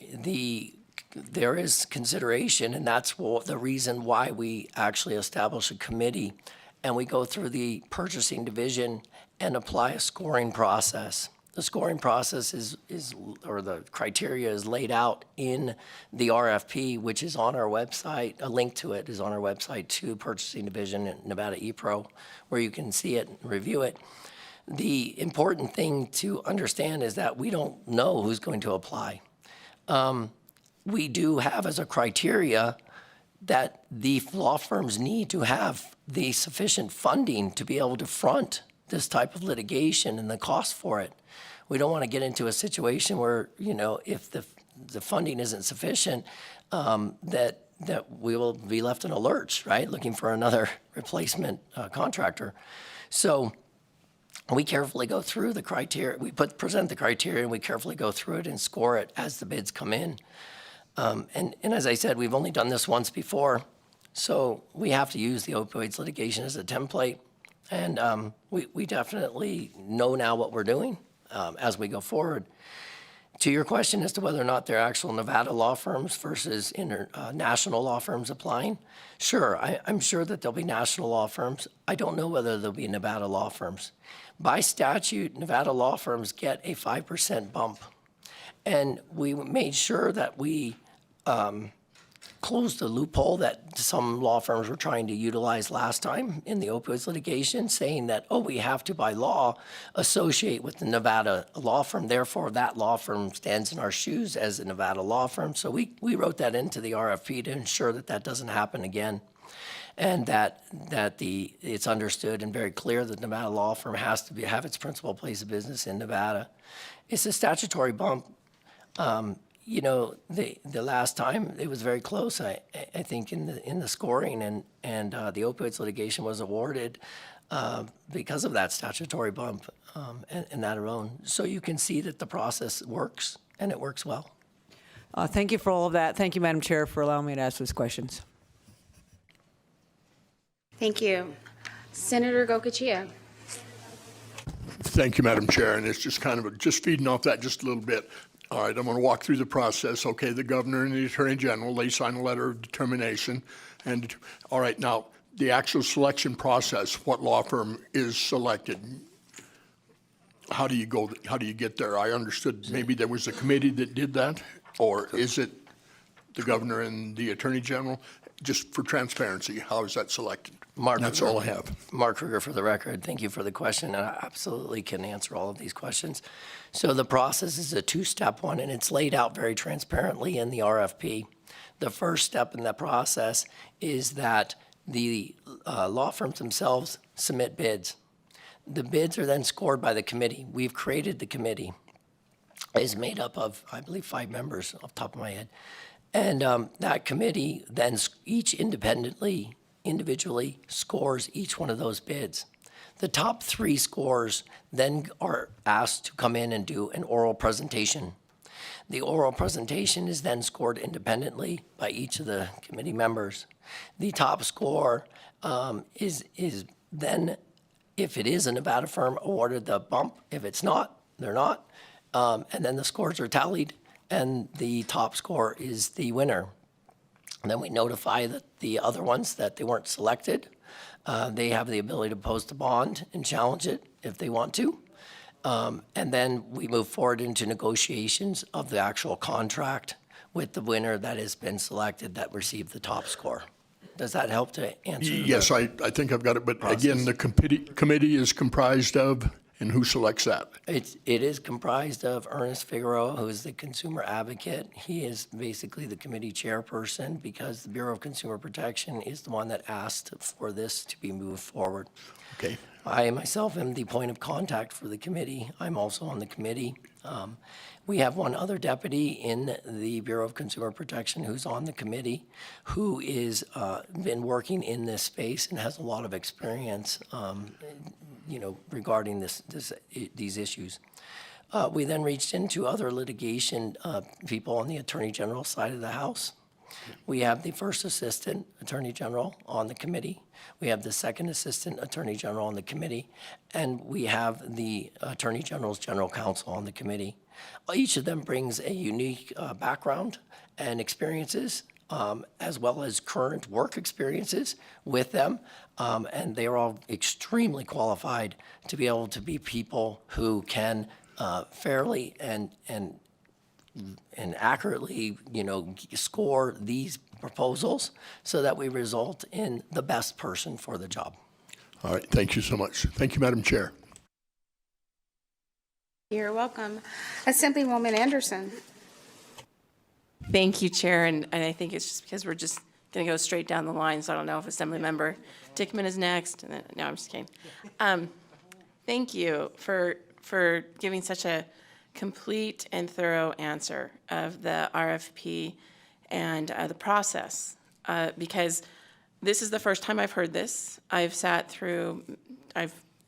Speaker 10: is consideration, and that's the reason why we actually establish a committee, and we go through the purchasing division and apply a scoring process. The scoring process or the criteria is laid out in the RFP, which is on our website. A link to it is on our website to Purchasing Division at Nevada ePro, where you can see it and review it. The important thing to understand is that we don't know who's going to apply. We do have as a criteria that the law firms need to have the sufficient funding to be able to front this type of litigation and the cost for it. We don't want to get into a situation where, if the funding isn't sufficient, that we will be left in a lurch, right? Looking for another replacement contractor. So we carefully go through the criteria. We present the criteria and we carefully go through it and score it as the bids come in. And as I said, we've only done this once before, so we have to use the opioids litigation as a template. And we definitely know now what we're doing as we go forward. To your question as to whether or not they're actual Nevada law firms versus national law firms applying, sure, I'm sure that there'll be national law firms. I don't know whether there'll be Nevada law firms. By statute, Nevada law firms get a 5% bump. And we made sure that we closed the loophole that some law firms were trying to utilize last time in the opioids litigation, saying that, we have to, by law, associate with the Nevada law firm. Therefore, that law firm stands in our shoes as a Nevada law firm. So we wrote that into the RFP to ensure that that doesn't happen again, and that it's understood and very clear that the Nevada law firm has to have its principal place of business in Nevada. It's a statutory bump. The last time it was very close, I think, in the scoring, and the opioids litigation was awarded because of that statutory bump and that alone. So you can see that the process works, and it works well.
Speaker 5: Thank you for all of that. Thank you, Madam Chair, for allowing me to ask those questions.
Speaker 1: Thank you. Senator Gokachia.
Speaker 4: Thank you, Madam Chair, and it's just kind of just feeding off that just a little bit. All right, I'm going to walk through the process. Okay, the governor and the attorney general, they sign a letter of determination. And all right, now the actual selection process, what law firm is selected? How do you get there? I understood maybe there was a committee that did that, or is it the governor and the attorney general? Just for transparency, how is that selected? That's all I have.
Speaker 10: Mark Kruger for the record. Thank you for the question, and I absolutely can answer all of these questions. So the process is a two-step one, and it's laid out very transparently in the RFP. The first step in that process is that the law firms themselves submit bids. The bids are then scored by the committee. We've created the committee. It's made up of, I believe, 5 members off the top of my head. And that committee then each individually scores each one of those bids. The top 3 scores then are asked to come in and do an oral presentation. The oral presentation is then scored independently by each of the committee members. The top score is then, if it is a Nevada firm, awarded the bump. If it's not, they're not. And then the scores are tallied, and the top score is the winner. And then we notify the other ones that they weren't selected. They have the ability to post a bond and challenge it if they want to. And then we move forward into negotiations of the actual contract with the winner that has been selected that received the top score. Does that help to answer?
Speaker 4: Yes, I think I've got it. But process. Again, the committee is comprised of, and who selects that?
Speaker 10: It is comprised of Ernest Figueroa, who is the consumer advocate. He is basically the committee chairperson because the Bureau of Consumer Protection is the one that asked for this to be moved forward.
Speaker 4: Okay.
Speaker 10: I myself am the point of contact for the committee. I'm also on the committee. We have one other deputy in the Bureau of Consumer Protection who's on the committee, who is been working in this space and has a lot of experience, regarding these issues. We then reached into other litigation people on the Attorney General side of the House. We have the first assistant Attorney General on the committee. We have the second assistant Attorney General on the committee, and we have the Attorney General's General Counsel on the committee. Each of them brings a unique background and experiences, as well as current work experiences with them, and they are all extremely qualified to be able to be people who can fairly and accurately, score these proposals so that we result in the best person for the job.
Speaker 4: All right, thank you so much. Thank you, Madam Chair.
Speaker 1: You're welcome. Assemblywoman Anderson.
Speaker 8: Thank you, Chair, and I think it's just because we're just going to go straight down the line, so I don't know if Assemblymember Dickman is next. And then, no, I'm just kidding. Thank you for giving such a complete and thorough answer of the RFP and the process, because this is the first time I've heard this. I've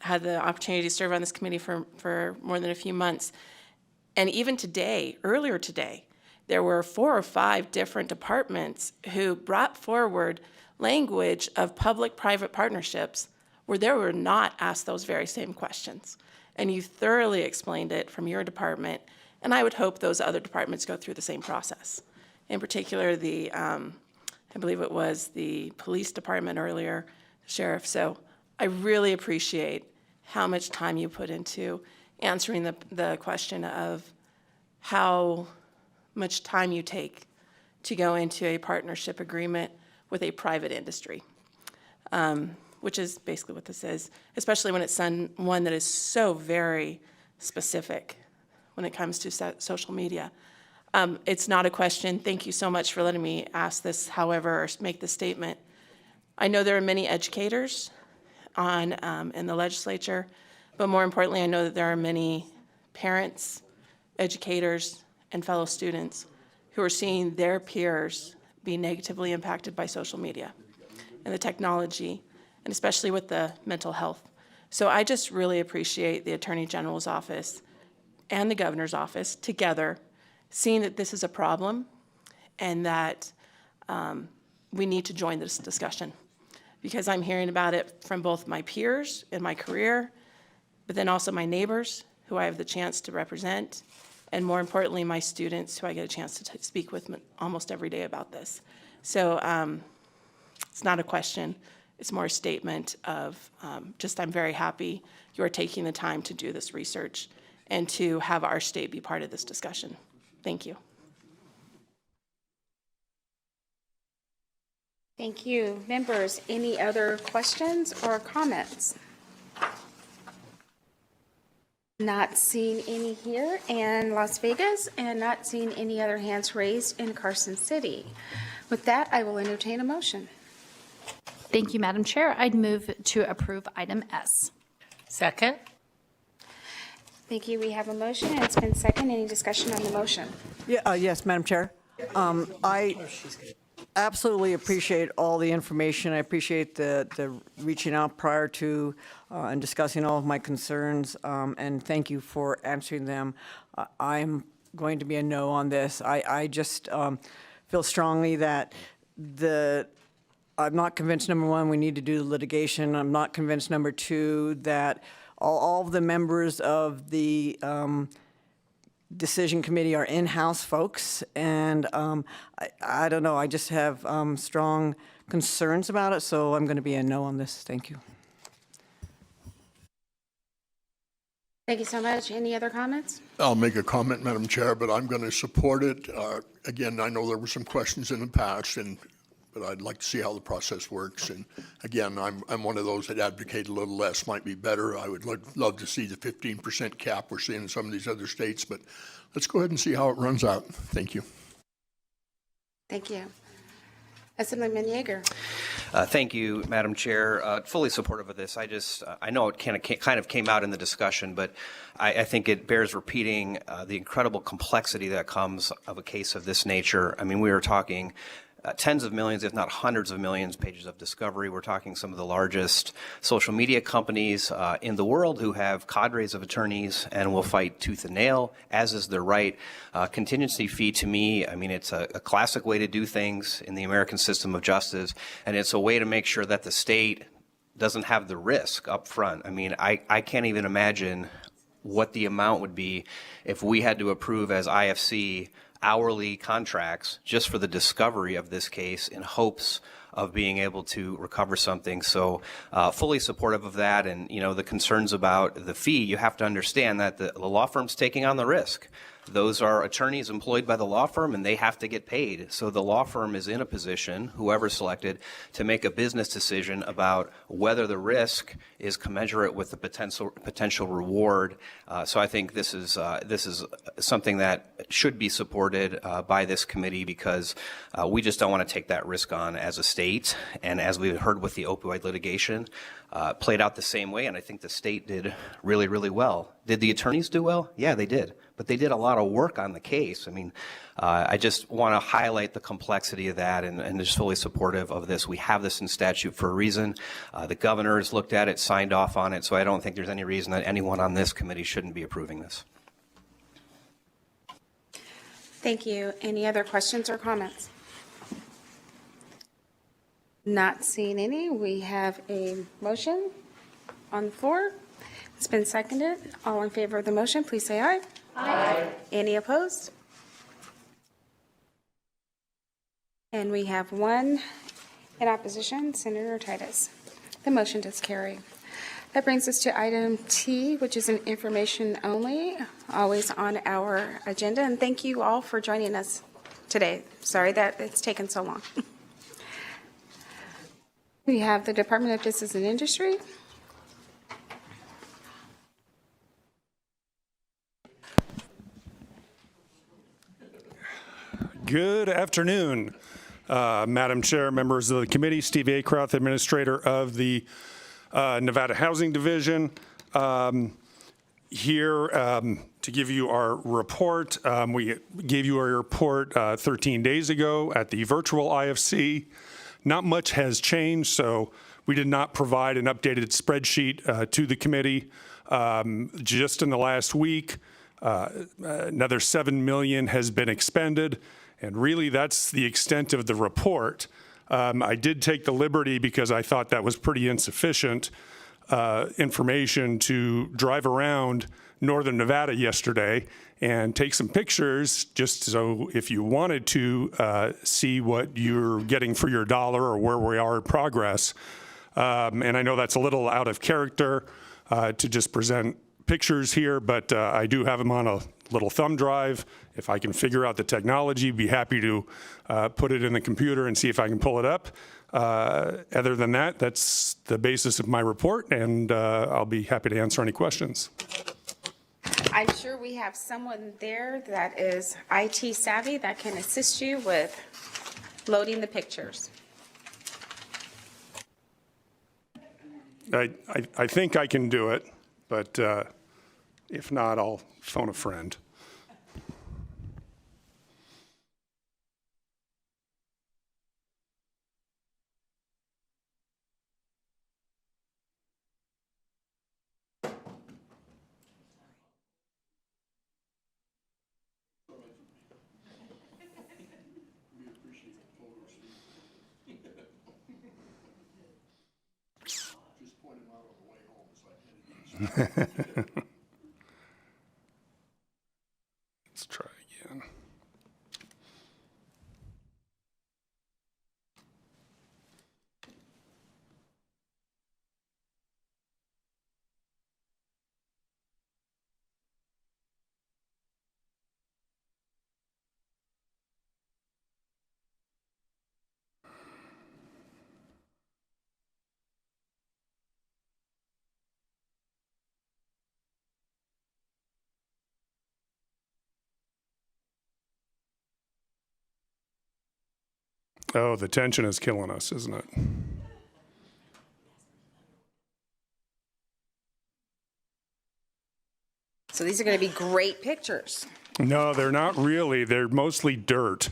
Speaker 8: had the opportunity to serve on this committee for more than a few months. And even today, earlier today, there were 4 or 5 different departments who brought forward language of public-private partnerships where they were not asked those very same questions. And you thoroughly explained it from your department, and I would hope those other departments go through the same process. In particular, I believe it was the police department earlier, the sheriff. So I really appreciate how much time you put into answering the question of how much time you take to go into a partnership agreement with a private industry, which is basically what this is, especially when it's one that is so very specific when it comes to social media. It's not a question. Thank you so much for letting me ask this, however, or make this statement. I know there are many educators in the legislature, but more importantly, I know that there are many parents, educators, and fellow students who are seeing their peers be negatively impacted by social media and the technology, and especially with the mental health. So I just really appreciate the Attorney General's office and the Governor's office together seeing that this is a problem and that we need to join this discussion, because I'm hearing about it from both my peers in my career, but then also my neighbors who I have the chance to represent, and more importantly, my students who I get a chance to speak with almost every day about this. So it's not a question, it's more a statement of I'm very happy you are taking the time to do this research and to have our state be part of this discussion. Thank you.
Speaker 1: Thank you. Members, any other questions or comments? Not seeing any here in Las Vegas and not seeing any other hands raised in Carson City. With that, I will entertain a motion.
Speaker 6: Thank you, Madam Chair. I'd move to approve item S.
Speaker 18: Second.
Speaker 1: Thank you. We have a motion and it's been second. Any discussion on the motion?
Speaker 5: Yes, Madam Chair. I absolutely appreciate all the information. I appreciate the reaching out prior to and discussing all of my concerns, and thank you for answering them. I'm going to be a no on this. I just feel strongly that I'm not convinced, number one, we need to do the litigation. I'm not convinced, number two, that all of the members of the decision committee are in-house folks, and I don't know, I just have strong concerns about it, so I'm going to be a no on this. Thank you.
Speaker 1: Thank you so much. Any other comments?
Speaker 4: I'll make a comment, Madam Chair, but I'm going to support it. Again, I know there were some questions in the past, but I'd like to see how the process works. And again, I'm one of those that advocate a little less might be better. I would love to see the 15% cap we're seeing in some of these other states, but let's go ahead and see how it runs out. Thank you.
Speaker 1: Thank you. Assemblyman Yeager.
Speaker 7: Thank you, Madam Chair. Fully supportive of this. I know it kind of came out in the discussion, but I think it bears repeating the incredible complexity that comes of a case of this nature. I mean, we are talking tens of millions, if not hundreds of millions, pages of discovery. We're talking some of the largest social media companies in the world who have cadres of attorneys and will fight tooth and nail, as is their right. Contingency fee, to me, I mean, it's a classic way to do things in the American system of justice, and it's a way to make sure that the state doesn't have the risk up front. I mean, I can't even imagine what the amount would be if we had to approve as IFC hourly contracts just for the discovery of this case in hopes of being able to recover something. So fully supportive of that. And, you know, the concerns about the fee, you have to understand that the law firm's taking on the risk. Those are attorneys employed by the law firm, and they have to get paid. So the law firm is in a position, whoever's selected, to make a business decision about whether the risk is commensurate with the potential reward. So I think this is something that should be supported by this committee, because we just don't want to take that risk on as a state. And as we heard with the opioid litigation, played out the same way, and I think the state did really, really well. Did the attorneys do well? Yeah, they did. But they did a lot of work on the case. I mean, I just want to highlight the complexity of that, and just fully supportive of this. We have this in statute for a reason. The governor has looked at it, signed off on it, so I don't think there's any reason that anyone on this committee shouldn't be approving this.
Speaker 1: Thank you. Any other questions or comments? Not seeing any. We have a motion on the floor. It's been seconded. All in favor of the motion, please say aye. Aye. Any opposed? And we have one in opposition, Senator Titus. The motion does carry. That brings us to item T, which is an information only, always on our agenda. And thank you all for joining us today. Sorry that it's taken so long. We have the Department of Justice and Industry.
Speaker 9: Good afternoon, Madam Chair, members of the committee. Steve Acroth, Administrator of the Nevada Housing Division, here to give you our report. We gave you our report 13 days ago at the virtual IFC. Not much has changed, so we did not provide an updated spreadsheet to the committee. Just in the last week, another $7 million has been expended. And really, that's the extent of the report. I did take the liberty, because I thought that was pretty insufficient information, to drive around northern Nevada yesterday and take some pictures, just so if you wanted to see what you're getting for your dollar or where we are in progress. And I know that's a little out of character to just present pictures here, but I do have them on a little thumb drive. If I can figure out the technology, be happy to put it in the computer and see if I can pull it up. Other than that, that's the basis of my report, and I'll be happy to answer any questions.
Speaker 1: I'm sure we have someone there that is IT savvy that can assist you with loading the pictures.
Speaker 9: I think I can do it, but if not, I'll phone a friend. Let's try again. Oh, the tension is killing us, isn't it?
Speaker 1: So these are going to be great pictures.
Speaker 9: No, they're not really. They're mostly dirt.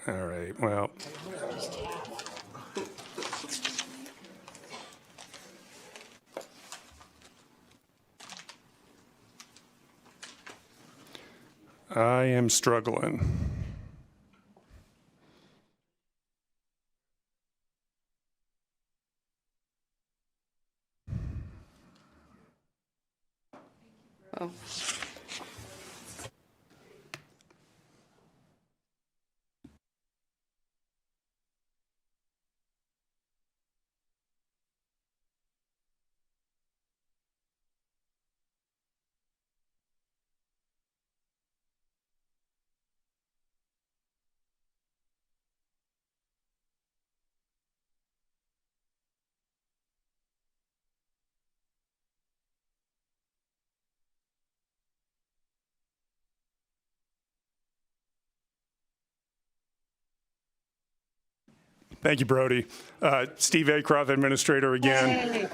Speaker 9: All right, well. I am struggling.
Speaker 1: Oh.
Speaker 9: Thank you, Brody. Steve Acroft, Administrator again.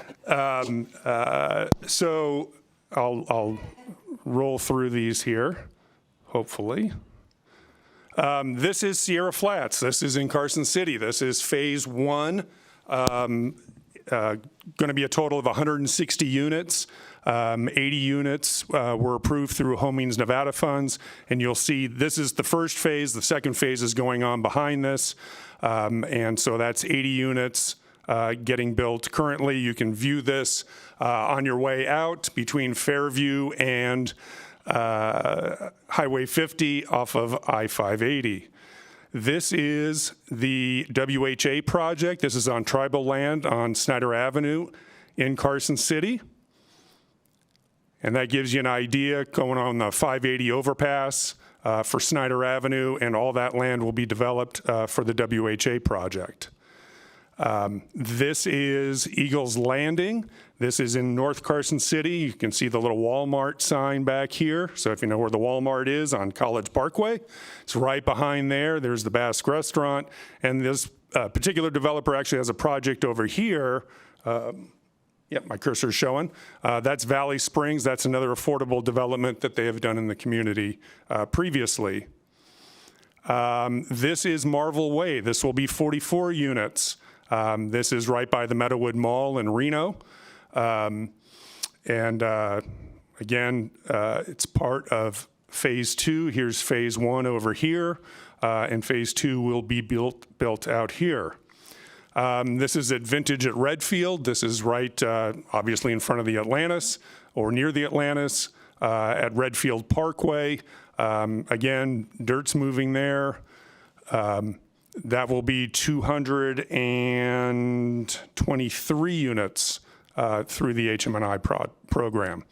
Speaker 9: So I'll roll through these here, hopefully. This is Sierra Flats. This is in Carson City. This is phase 1. Going to be a total of 160 units. 80 units were approved through Home Means Nevada funds. And you'll see this is the first phase. The second phase is going on behind this. And so that's 80 units getting built currently. You can view this on your way out between Fairview and Highway 50 off of I-580. This is the WHA project. This is on tribal land on Snyder Avenue in Carson City. And that gives you an idea going on the 580 overpass for Snyder Avenue, and all that land will be developed for the WHA project. This is Eagles Landing. This is in North Carson City. You can see the little Walmart sign back here. So if you know where the Walmart is on College Parkway, it's right behind there. There's the Basque Restaurant. And this particular developer actually has a project over here. Yep, my cursor's showing. That's Valley Springs. That's another affordable development that they have done in the community previously. This is Marvel Way. This will be 44 units. This is right by the Meadowood Mall in Reno. Again, it's part of phase 2. Here's phase 1 over here, and phase 2 will be built out here. This is at Vintage at Redfield. This is right, obviously, in front of the Atlantis, or near the Atlantis, at Redfield Parkway. Again, dirt's moving there. That will be 223 units through the HM&I program.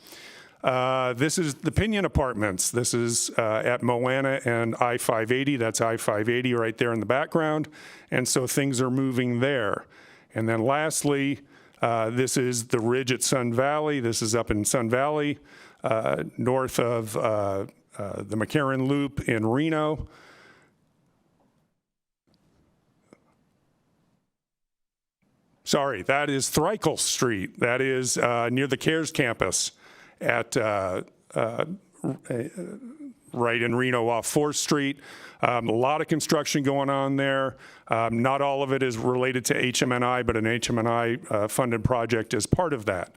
Speaker 9: This is the Pinion Apartments. This is at Moana and I-580. That's I-580 right there in the background. And so things are moving there. And then lastly, this is the Ridge at Sun Valley. This is up in Sun Valley, north of the McCarran Loop in Reno. Sorry, that is Thrikel Street. That is near the CARES campus at right in Reno off 4th Street. A lot of construction going on there. Not all of it is related to HM&I, but an HM&I funded project is part of that.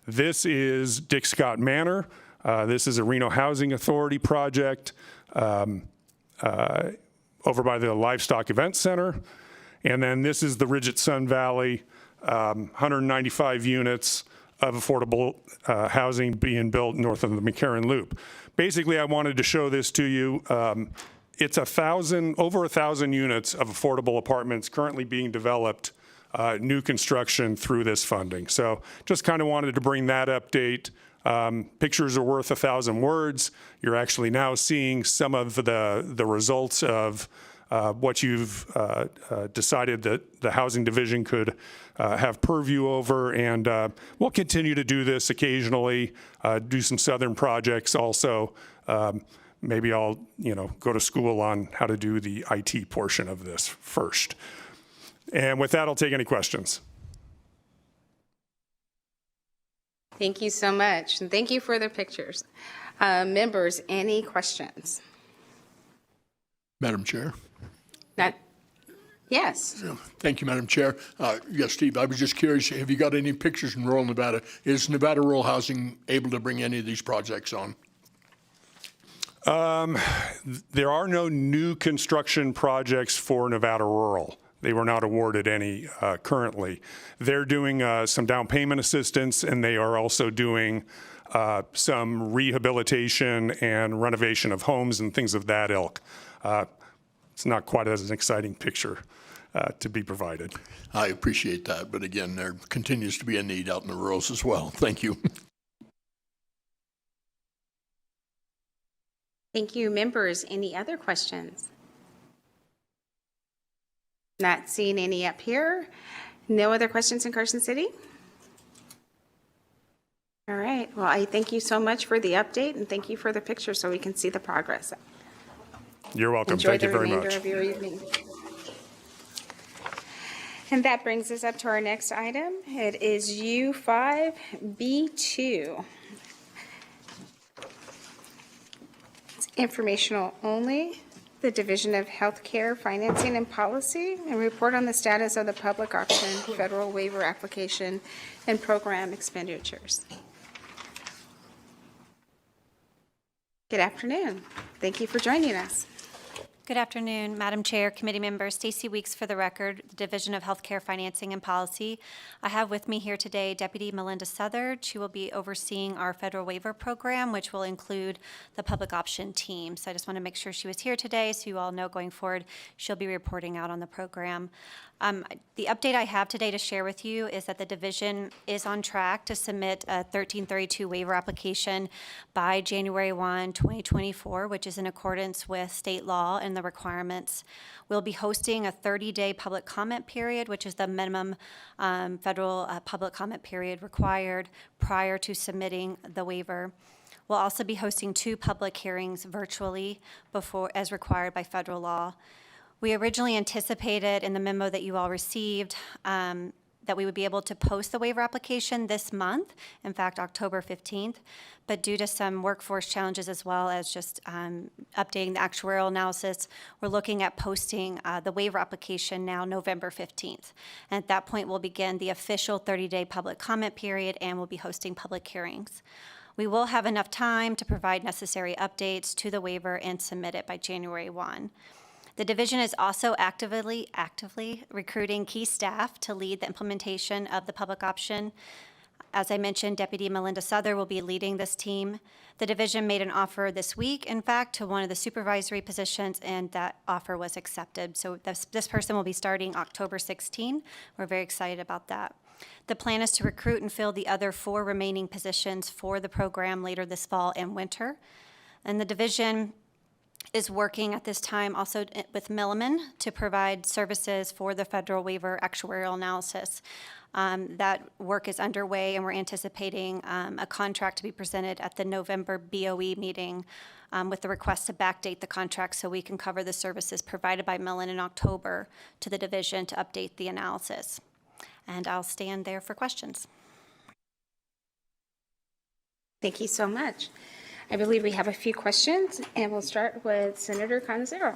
Speaker 9: This is Dick Scott Manor. This is a Reno Housing Authority project over by the Livestock Event Center. And then this is the Ridge at Sun Valley, 195 units of affordable housing being built north of the McCarran Loop. Basically, I wanted to show this to you. It's over 1,000 units of affordable apartments currently being developed, new construction through this funding. So just kind of wanted to bring that update. Pictures are worth 1,000 words. You're actually now seeing some of the results of what you've decided that the Housing Division could have purview over, and we'll continue to do this occasionally, do some southern projects also. Maybe I'll go to school on how to do the IT portion of this first. And with that, I'll take any questions.
Speaker 1: Thank you so much, and thank you for the pictures. Members, any questions?
Speaker 4: Madam Chair.
Speaker 1: Yes.
Speaker 4: Thank you, Madam Chair. Yes, Steve, I was just curious, have you got any pictures in rural Nevada? Is Nevada Rural Housing able to bring any of these projects on?
Speaker 9: There are no new construction projects for Nevada Rural. They were not awarded any currently. They're doing some down payment assistance, and they are also doing some rehabilitation and renovation of homes and things of that ilk. It's not quite as an exciting picture to be provided.
Speaker 4: I appreciate that, but again, there continues to be a need out in the rurals as well. Thank you.
Speaker 1: Thank you. Members, any other questions? Not seeing any up here. No other questions in Carson City? All right. Well, I thank you so much for the update, and thank you for the picture so we can see the progress.
Speaker 9: You're welcome.
Speaker 1: Enjoy
Speaker 9: Thank you very
Speaker 1: the remainder
Speaker 9: much.
Speaker 1: of your evening. And that brings us up to our next item. It is U5B2. It's informational only. The Division of Healthcare Financing and Policy, and report on the status of the public option federal waiver application and program expenditures. Good afternoon. Thank you for joining us.
Speaker 11: Good afternoon, Madam Chair, committee members. Stacy Weeks for the record, the Division of Healthcare Financing and Policy. I have with me here today Deputy Melinda Southard. She will be overseeing our federal waiver program, which will include the public option team. So I just want to make sure she was here today so you all know going forward she'll be reporting out on the program. The update I have today to share with you is that the division is on track to submit a 1332 waiver application by January 1, 2024, which is in accordance with state law and the requirements. We'll be hosting a 30-day public comment period, which is the minimum federal public comment period required prior to submitting the waiver. We'll also be hosting 2 public hearings virtually as required by federal law. We originally anticipated in the memo that you all received that we would be able to post the waiver application this month, in fact, October 15th, but due to some workforce challenges as well as just updating the actuarial analysis, we're looking at posting the waiver application now November 15th. And at that point, we'll begin the official 30-day public comment period and we'll be hosting public hearings. We will have enough time to provide necessary updates to the waiver and submit it by January 1. The division is also actively recruiting key staff to lead the implementation of the public option. As I mentioned, Deputy Melinda Southard will be leading this team. The division made an offer this week, in fact, to one of the supervisory positions, and that offer was accepted. So this person will be starting October 16. We're very excited about that. The plan is to recruit and fill the other 4 remaining positions for the program later this fall and winter. And the division is working at this time also with Milliman to provide services for the federal waiver actuarial analysis. That work is underway, and we're anticipating a contract to be presented at the November BOE meeting with the request to backdate the contract so we can cover the services provided by Milliman in October to the division to update the analysis. And I'll stand there for questions.
Speaker 1: Thank you so much. I believe we have a few questions, and we'll start with Senator Canizero.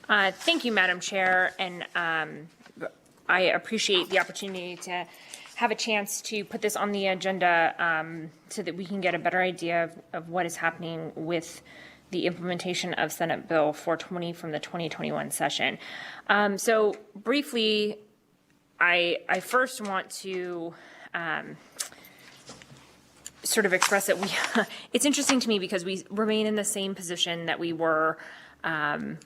Speaker 17: Thank you, Madam Chair, and I appreciate the opportunity to have a chance to put this on the agenda so that we can get a better idea of what is happening with the implementation of Senate Bill 420 from the 2021 session. So briefly, I first want to sort of express that it's interesting to me because we remain in the same position that we were, I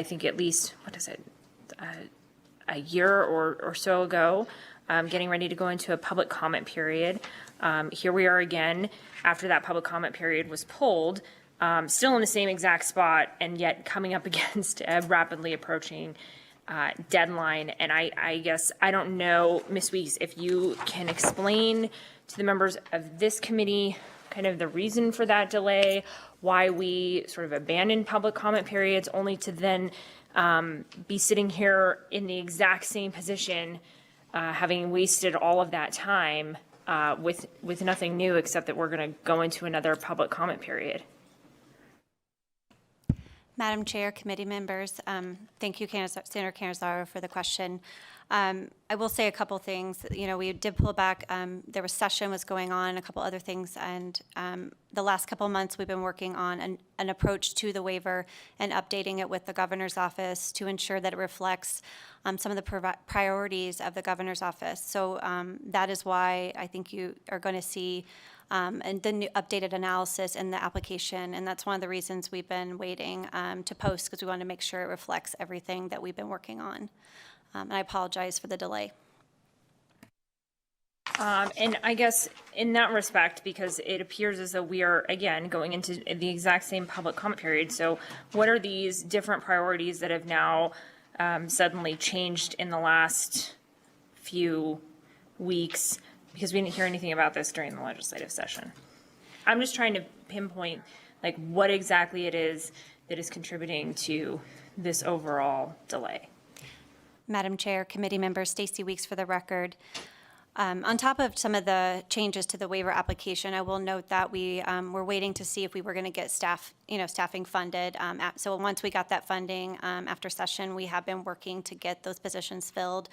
Speaker 17: think at least, a year or so ago, getting ready to go into a public comment period. Here we are again, after that public comment period was pulled, still in the same exact spot, and yet coming up against a rapidly approaching deadline. And I guess, I don't know, Ms. Weeks, if you can explain to the members of this committee kind of the reason for that delay, why we sort of abandoned public comment periods only to then be sitting here in the exact same position, having wasted all of that time with nothing new except that we're going to go into another public comment period.
Speaker 11: Madam Chair, committee members, thank you, Senator Canizero, for the question. I will say a couple things. We did pull back. There was session was going on, a couple other things, and the last couple of months we've been working on an approach to the waiver and updating it with the governor's office to ensure that it reflects some of the priorities of the governor's office. So that is why I think you are going to see and the new updated analysis in the application, and that's one of the reasons we've been waiting to post, because we want to make sure it reflects everything that we've been working on. And I apologize for the delay.
Speaker 17: And I guess in that respect, because it appears as though we are, again, going into the exact same public comment period, so what are these different priorities that have now suddenly changed in the last few weeks? Because we didn't hear anything about this during the legislative session. I'm just trying to pinpoint what exactly it is that is contributing to this overall delay.
Speaker 11: Madam Chair, committee member Stacy Weeks for the record. On top of some of the changes to the waiver application, I will note that we were waiting to see if we were going to get staffing funded. So once we got that funding after session, we have been working to get those positions filled.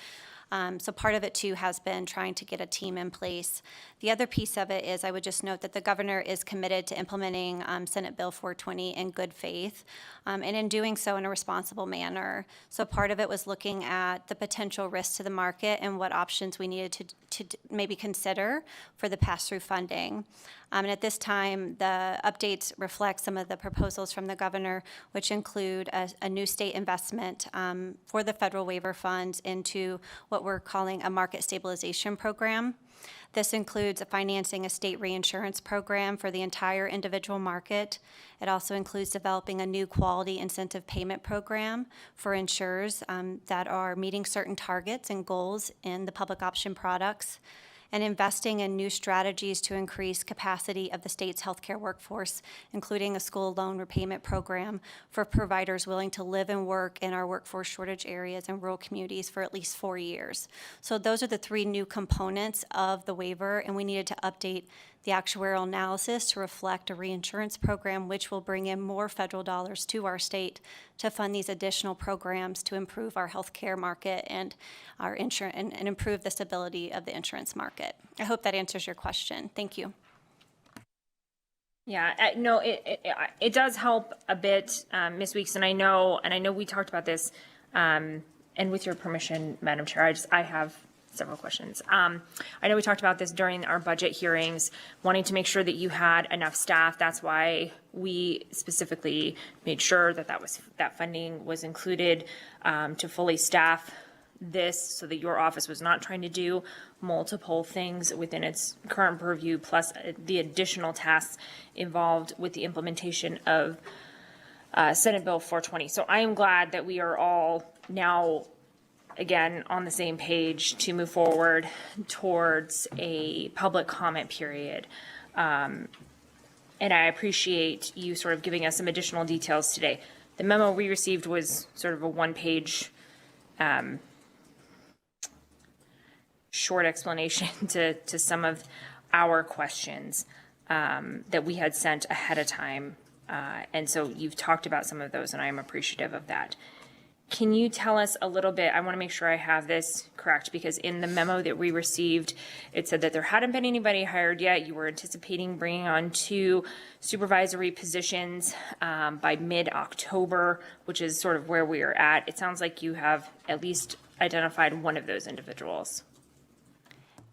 Speaker 11: So part of it, too, has been trying to get a team in place. The other piece of it is I would just note that the governor is committed to implementing Senate Bill 420 in good faith, and in doing so in a responsible manner. So part of it was looking at the potential risks to the market and what options we needed to maybe consider for the pass-through funding. And at this time, the updates reflect some of the proposals from the governor, which include a new state investment for the federal waiver funds into what we're calling a market stabilization program. This includes financing a state reinsurance program for the entire individual market. It also includes developing a new quality incentive payment program for insurers that are meeting certain targets and goals in the public option products, and investing in new strategies to increase capacity of the state's healthcare workforce, including a school loan repayment program for providers willing to live and work in our workforce shortage areas and rural communities for at least 4 years. So those are the three new components of the waiver, and we needed to update the actuarial analysis to reflect a reinsurance program, which will bring in more federal dollars to our state to fund these additional programs to improve our healthcare market and our insurance and improve the stability of the insurance market. I hope that answers your question. Thank you.
Speaker 17: Yeah, no, it does help a bit, Ms. Weeks, and I know we talked about this, and with your permission, Madam Chair, I have several questions. I know we talked about this during our budget hearings, wanting to make sure that you had enough staff. That's why we specifically made sure that funding was included to fully staff this, so that your office was not trying to do multiple things within its current purview, plus the additional tasks involved with the implementation of Senate Bill 420. So I am glad that we are all now again on the same page to move forward towards a public comment period. And I appreciate you sort of giving us some additional details today. The memo we received was sort of a one-page short explanation to some of our questions that we had sent ahead of time. And so you've talked about some of those, and I am appreciative of that. Can you tell us a little bit, I want to make sure I have this correct, because in the memo that we received, it said that there hadn't been anybody hired yet. You were anticipating bringing on 2 supervisory positions by mid-October, which is sort of where we are at. It sounds like you have at least identified one of those individuals.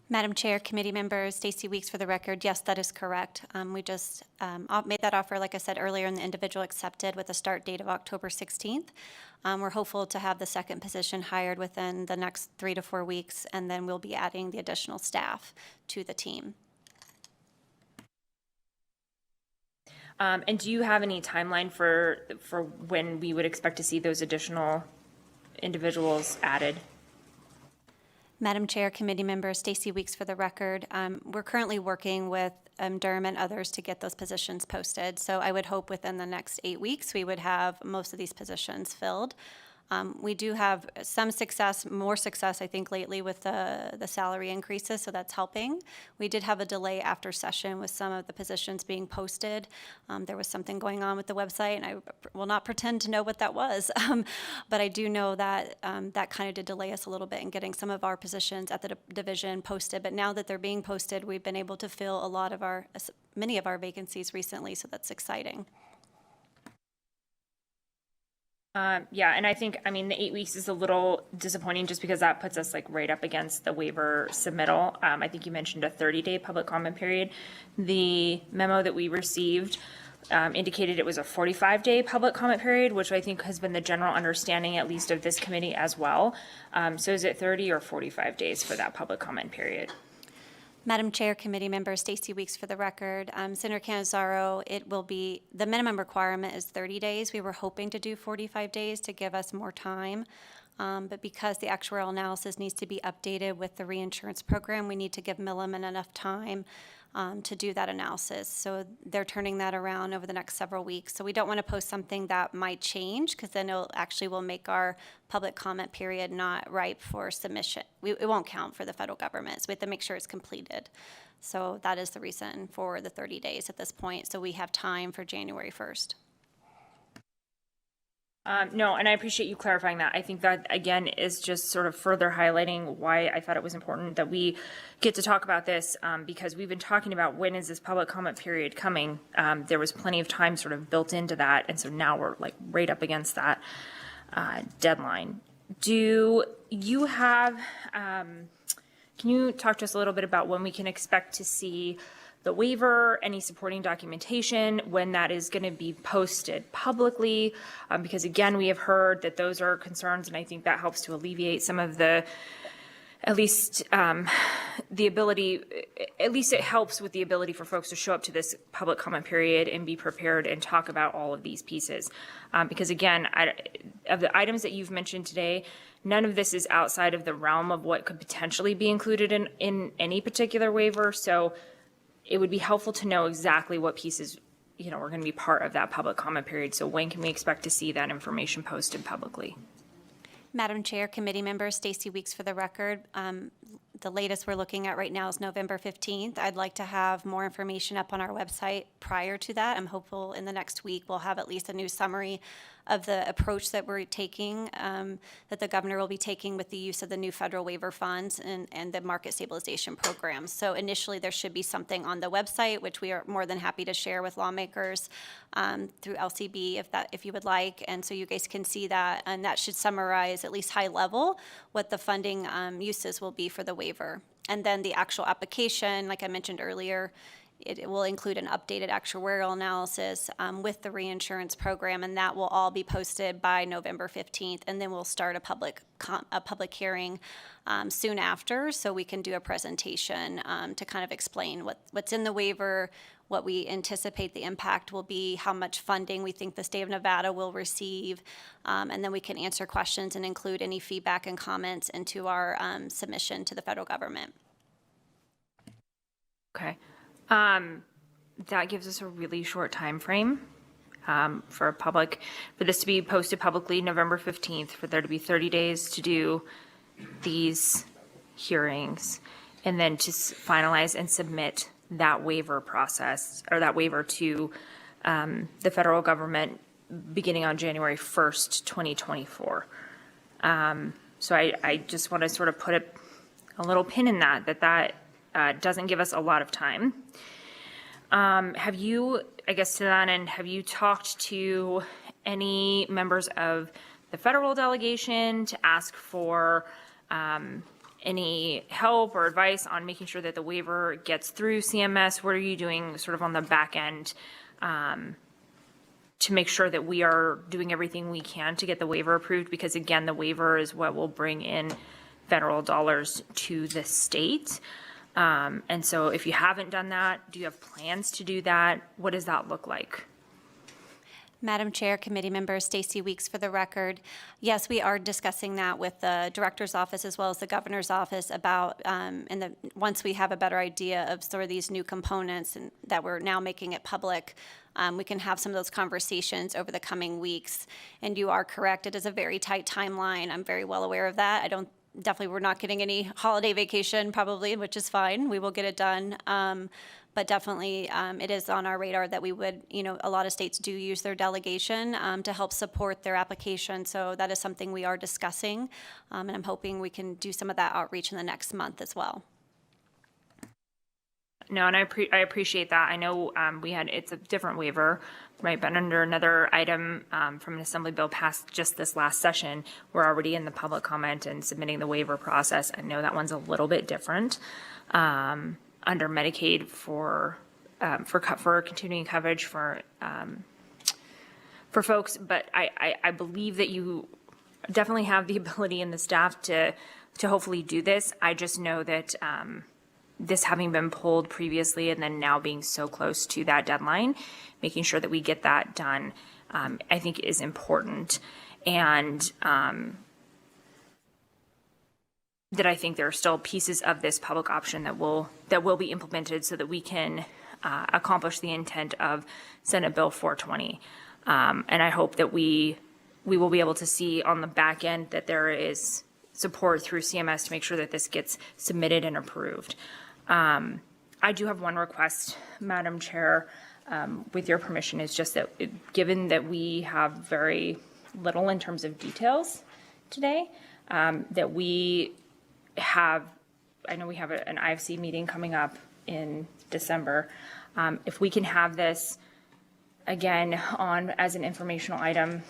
Speaker 11: Madam Chair, committee member Stacy Weeks for the record, yes, that is correct. We just made that offer, like I said earlier, and the individual accepted with a start date of October 16th. We're hopeful to have the second position hired within the next 3 to 4 weeks, and then we'll be adding the additional staff to the team.
Speaker 17: And do you have any timeline for when we would expect to see those additional individuals added?
Speaker 11: Madam Chair, committee member Stacy Weeks for the record. We're currently working with Durham and others to get those positions posted. So I would hope within the next 8 weeks we would have most of these positions filled. We do have some success, more success, I think, lately with the salary increases, so that's helping. We did have a delay after session with some of the positions being posted. There was something going on with the website, and I will not pretend to know what that was. But I do know that that kind of did delay us a little bit in getting some of our positions at the division posted. But now that they're being posted, we've been able to fill many of our vacancies recently, so that's exciting.
Speaker 17: Yeah, and I think, the 8 weeks is a little disappointing just because that puts us right up against the waiver submittal. I think you mentioned a 30-day public comment period. The memo that we received indicated it was a 45-day public comment period, which I think has been the general understanding, at least of this committee as well. So is it 30 or 45 days for that public comment period?
Speaker 11: Madam Chair, committee member Stacy Weeks for the record. Senator Cannizzaro, the minimum requirement is 30 days. We were hoping to do 45 days to give us more time. But because the actuarial analysis needs to be updated with the reinsurance program, we need to give Milliman enough time to do that analysis. So they're turning that around over the next several weeks. So we don't want to post something that might change, because then it will make our public comment period not ripe for submission. It won't count for the federal government, so we have to make sure it's completed. So that is the reason for the 30 days at this point, so we have time for January 1st.
Speaker 17: No, and I appreciate you clarifying that. I think that, again, is just sort of further highlighting why I thought it was important that we get to talk about this, because we've been talking about when is this public comment period coming. There was plenty of time sort of built into that, and so now we're like right up against that deadline. Do you have, can you talk to us a little bit about when we can expect to see the waiver, any supporting documentation, when that is going to be posted publicly? Because again, we have heard that those are concerns, and I think that helps to alleviate some of the, at least the ability, at least it helps with the ability for folks to show up to this public comment period and be prepared and talk about all of these pieces. Because again, of the items that you've mentioned today, none of this is outside of the realm of what could potentially be included in any particular waiver. So it would be helpful to know exactly what pieces, are going to be part of that public comment period. So when can we expect to see that information posted publicly?
Speaker 11: Madam Chair, committee members, Stacy Weeks for the record. The latest we're looking at right now is November 15th. I'd like to have more information up on our website prior to that. I'm hopeful in the next week we'll have at least a new summary of the approach that we're taking, that the governor will be taking with the use of the new federal waiver funds and the market stabilization program. So initially there should be something on the website, which we are more than happy to share with lawmakers through LCB if you would like. And so you guys can see that, and that should summarize at least high level what the funding uses will be for the waiver. And then the actual application, like I mentioned earlier, it will include an updated actuarial analysis with the reinsurance program, and that will all be posted by November 15th. And then we'll start a public hearing soon after, so we can do a presentation to kind of explain what's in the waiver, what we anticipate the impact will be, how much funding we think the state of Nevada will receive, and then we can answer questions and include any feedback and comments into our submission to the federal government.
Speaker 17: Okay. That gives us a really short time frame for this to be posted publicly November 15th, for there to be 30 days to do these hearings, and then to finalize and submit that waiver process, or that waiver to the federal government beginning on January 1st, 2024. So I just want to sort of put a little pin in that doesn't give us a lot of time. Have you, I guess to that end, have you talked to any members of the federal delegation to ask for any help or advice on making sure that the waiver gets through CMS? What are you doing sort of on the back end to make sure that we are doing everything we can to get the waiver approved? Because again, the waiver is what will bring in federal dollars to the state. And so if you haven't done that, do you have plans to do that? What does that look like?
Speaker 11: Madam Chair, committee member Stacy Weeks for the record. Yes, we are discussing that with the director's office as well as the governor's office about, once we have a better idea of sort of these new components and that we're now making it public, we can have some of those conversations over the coming weeks. And you are correct, it is a very tight timeline. I'm very well aware of that. Definitely we're not getting any holiday vacation probably, which is fine. We will get it done. But definitely it is on our radar that we would, a lot of states do use their delegation to help support their application. So that is something we are discussing. And I'm hoping we can do some of that outreach in the next month as well.
Speaker 17: No, and I appreciate that. I know it's a different waiver, right? But under another item from an assembly bill passed just this last session, we're already in the public comment and submitting the waiver process. I know that one's a little bit different under Medicaid for continuing coverage for folks. But I believe that you definitely have the ability and the staff to hopefully do this. I just know that this having been pulled previously and then now being so close to that deadline, making sure that we get that done, I think is important. And that I think there are still pieces of this public option that will be implemented so that we can accomplish the intent of Senate Bill 420. And I hope that we will be able to see on the back end that there is support through CMS to make sure that this gets submitted and approved. I do have one request, Madam Chair, with your permission, is just that given that we have very little in terms of details today, that we have, I know we have an IFC meeting coming up in December. If we can have this again on as an informational item,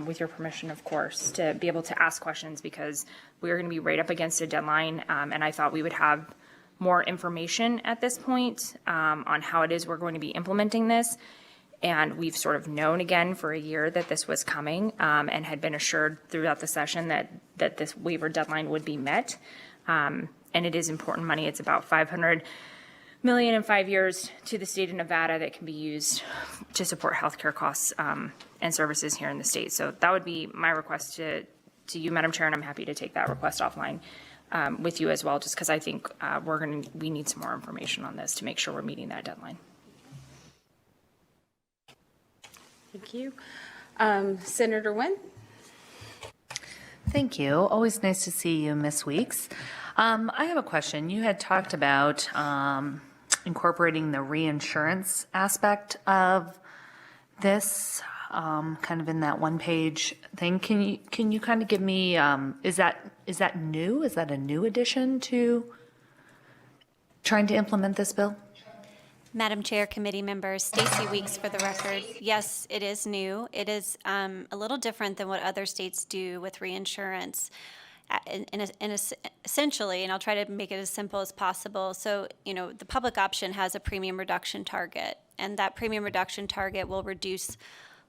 Speaker 17: with your permission, of course, to be able to ask questions, because we are going to be right up against a deadline, and I thought we would have more information at this point on how it is we're going to be implementing this. And we've sort of known again for a year that this was coming, and had been assured throughout the session that this waiver deadline would be met. And it is important money. It's about $500 million in 5 years to the state of Nevada that can be used to support healthcare costs and services here in the state. So that would be my request to you, Madam Chair, and I'm happy to take that request offline with you as well, just because I think we need some more information on this to make sure we're meeting that deadline.
Speaker 1: Thank you. Senator Nguyen?
Speaker 2: Thank you. Always nice to see you, Ms. Weeks. I have a question. You had talked about incorporating the reinsurance aspect of this, kind of in that one-page thing. Can you kind of give me, is that new? Is that a new addition to trying to implement this bill?
Speaker 11: Madam Chair, committee members, Stacy Weeks for the record. Yes, it is new. It is a little different than what other states do with reinsurance. Essentially, and I'll try to make it as simple as possible. So, the public option has a premium reduction target, and that premium reduction target will reduce,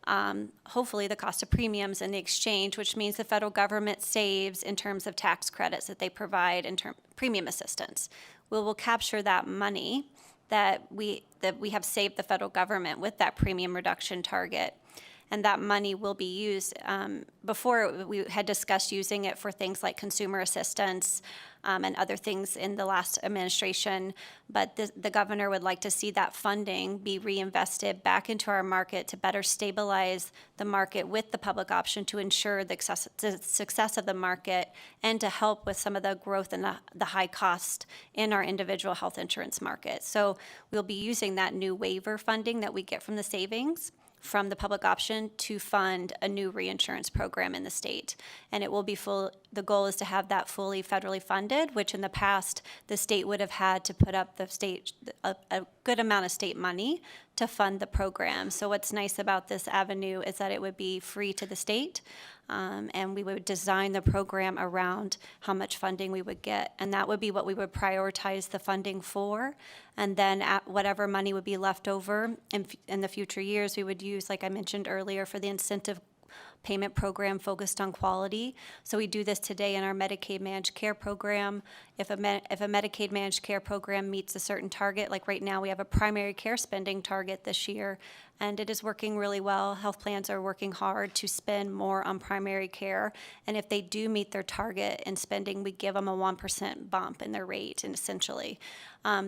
Speaker 11: hopefully, the cost of premiums in the exchange, which means the federal government saves in terms of tax credits that they provide in premium assistance. We will capture that money that we have saved the federal government with that premium reduction target. And that money will be used. Before, we had discussed using it for things like consumer assistance and other things in the last administration. But the governor would like to see that funding be reinvested back into our market to better stabilize the market with the public option to ensure the success of the market and to help with some of the growth and the high cost in our individual health insurance market. So we'll be using that new waiver funding that we get from the savings from the public option to fund a new reinsurance program in the state. And it will be the goal is to have that fully federally funded, which in the past, the state would have had to put up a good amount of state money to fund the program. So what's nice about this avenue is that it would be free to the state, and we would design the program around how much funding we would get. And that would be what we would prioritize the funding for. And then whatever money would be left over in the future years, we would use, like I mentioned earlier, for the incentive payment program focused on quality. So we do this today in our Medicaid managed care program. If a Medicaid managed care program meets a certain target, like right now we have a primary care spending target this year, and it is working really well. Health plans are working hard to spend more on primary care, and if they do meet their target in spending, we give them a 1% bump in their rate, and essentially.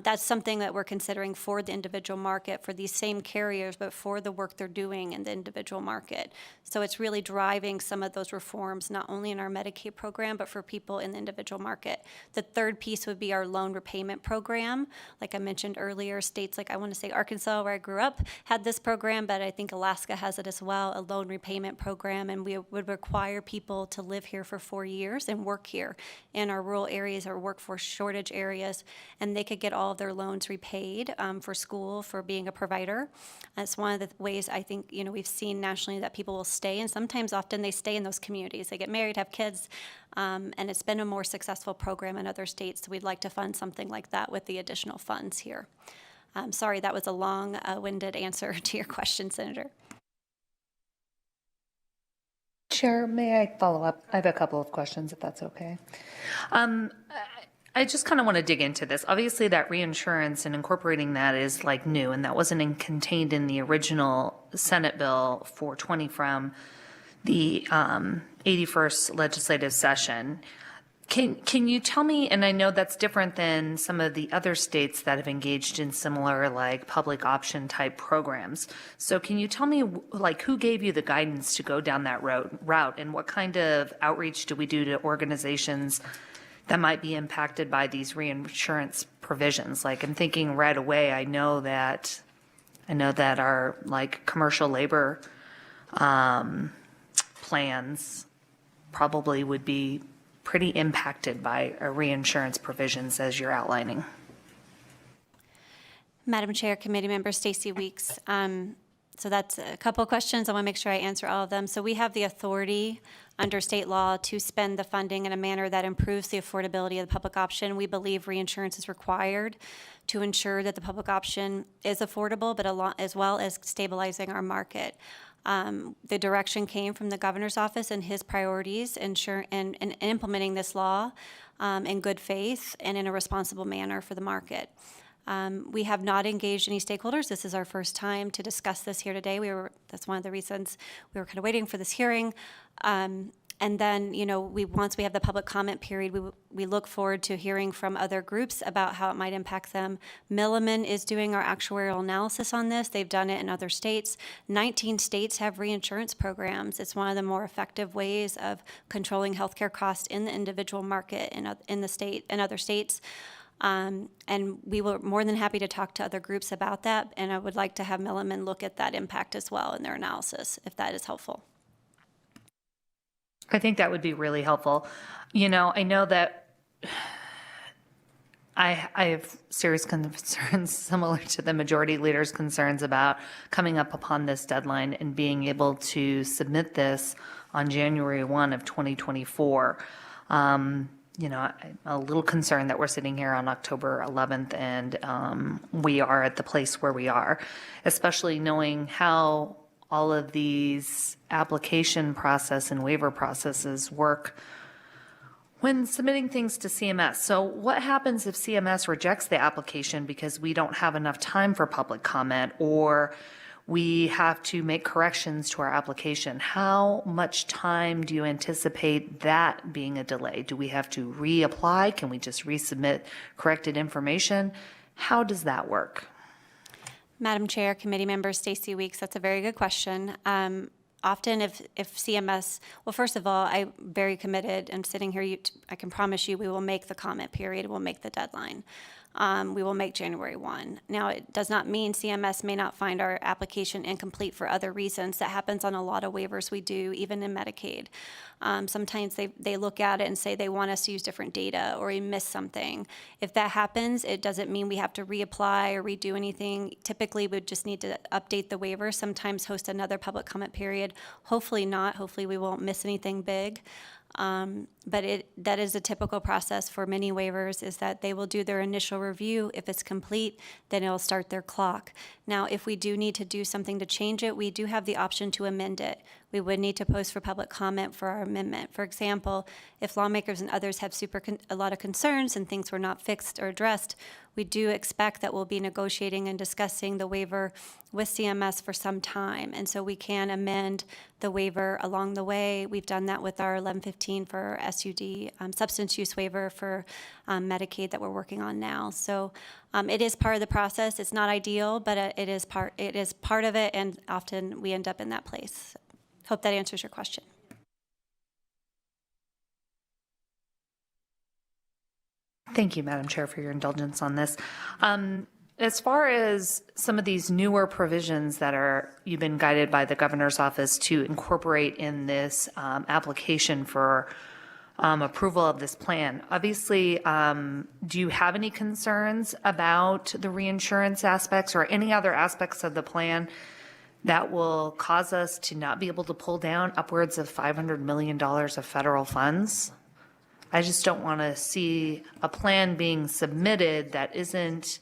Speaker 11: That's something that we're considering for the individual market for these same carriers, but for the work they're doing in the individual market. So it's really driving some of those reforms, not only in our Medicaid program, but for people in the individual market. The third piece would be our loan repayment program. Like I mentioned earlier, states like I want to say Arkansas, where I grew up, had this program, but I think Alaska has it as well, a loan repayment program, and we would require people to live here for 4 years and work here in our rural areas or workforce shortage areas, and they could get all of their loans repaid for school, for being a provider. That's one of the ways I think, we've seen nationally that people will stay, and sometimes often they stay in those communities. They get married, have kids, and it's been a more successful program in other states. So we'd like to fund something like that with the additional funds here. Sorry, that was a long-winded answer to your question, Senator.
Speaker 2: Chair, may I follow up? I have a couple of questions, if that's okay. I just kind of want to dig into this. Obviously, that reinsurance and incorporating that is like new, and that wasn't contained in the original Senate Bill 420 from the 81st legislative session. Can you tell me, and I know that's different than some of the other states that have engaged in similar like public option type programs. So can you tell me like who gave you the guidance to go down that route and what kind of outreach do we do to organizations that might be impacted by these reinsurance provisions? Like I'm thinking right away, I know that our like commercial labor plans probably would be pretty impacted by reinsurance provisions as you're outlining.
Speaker 11: Madam Chair, Committee Member Stacy Weeks. So that's a couple of questions. I want to make sure I answer all of them. So we have the authority under state law to spend the funding in a manner that improves the affordability of the public option. We believe reinsurance is required to ensure that the public option is affordable, but as well as stabilizing our market. The direction came from the governor's office and his priorities in implementing this law in good faith and in a responsible manner for the market. We have not engaged any stakeholders. This is our first time to discuss this here today. That's one of the reasons we were kind of waiting for this hearing. And then, once we have the public comment period, we look forward to hearing from other groups about how it might impact them. Milliman is doing our actuarial analysis on this. They've done it in other states. 19 states have reinsurance programs. It's one of the more effective ways of controlling healthcare costs in the individual market in the state and other states. And we were more than happy to talk to other groups about that. And I would like to have Milliman look at that impact as well in their analysis, if that is helpful.
Speaker 2: I think that would be really helpful. I know that I have serious concerns similar to the majority leader's concerns about coming up upon this deadline and being able to submit this on January 1 of 2024. I'm a little concerned that we're sitting here on October 11th and we are at the place where we are, especially knowing how all of these application process and waiver processes work when submitting things to CMS. So what happens if CMS rejects the application because we don't have enough time for public comment or we have to make corrections to our application? How much time do you anticipate that being a delay? Do we have to reapply? Can we just resubmit corrected information? How does that work?
Speaker 11: Madam Chair, Committee Member Stacy Weeks, that's a very good question. Often if CMS, well, first of all, I'm very committed and sitting here, I can promise you we will make the comment period, we'll make the deadline. We will make January 1. Now, it does not mean CMS may not find our application incomplete for other reasons. That happens on a lot of waivers we do, even in Medicaid. Sometimes they look at it and say they want us to use different data or we missed something. If that happens, it doesn't mean we have to reapply or redo anything. Typically, we just need to update the waiver, sometimes host another public comment period. Hopefully not. Hopefully we won't miss anything big. But that is a typical process for many waivers, is that they will do their initial review. If it's complete, then it'll start their clock. Now, if we do need to do something to change it, we do have the option to amend it. We would need to post for public comment for our amendment. For example, if lawmakers and others have a lot of concerns and things were not fixed or addressed, we do expect that we'll be negotiating and discussing the waiver with CMS for some time. And so we can amend the waiver along the way. We've done that with our 1115 for SUD, substance use waiver for Medicaid that we're working on now. So it is part of the process. It's not ideal, but it is part of it, and often we end up in that place. Hope that answers your question.
Speaker 2: Thank you, Madam Chair, for your indulgence on this. As far as some of these newer provisions that you've been guided by the governor's office to incorporate in this application for approval of this plan, obviously, do you have any concerns about the reinsurance aspects or any other aspects of the plan that will cause us to not be able to pull down upwards of $500 million of federal funds? I just don't want to see a plan being submitted that isn't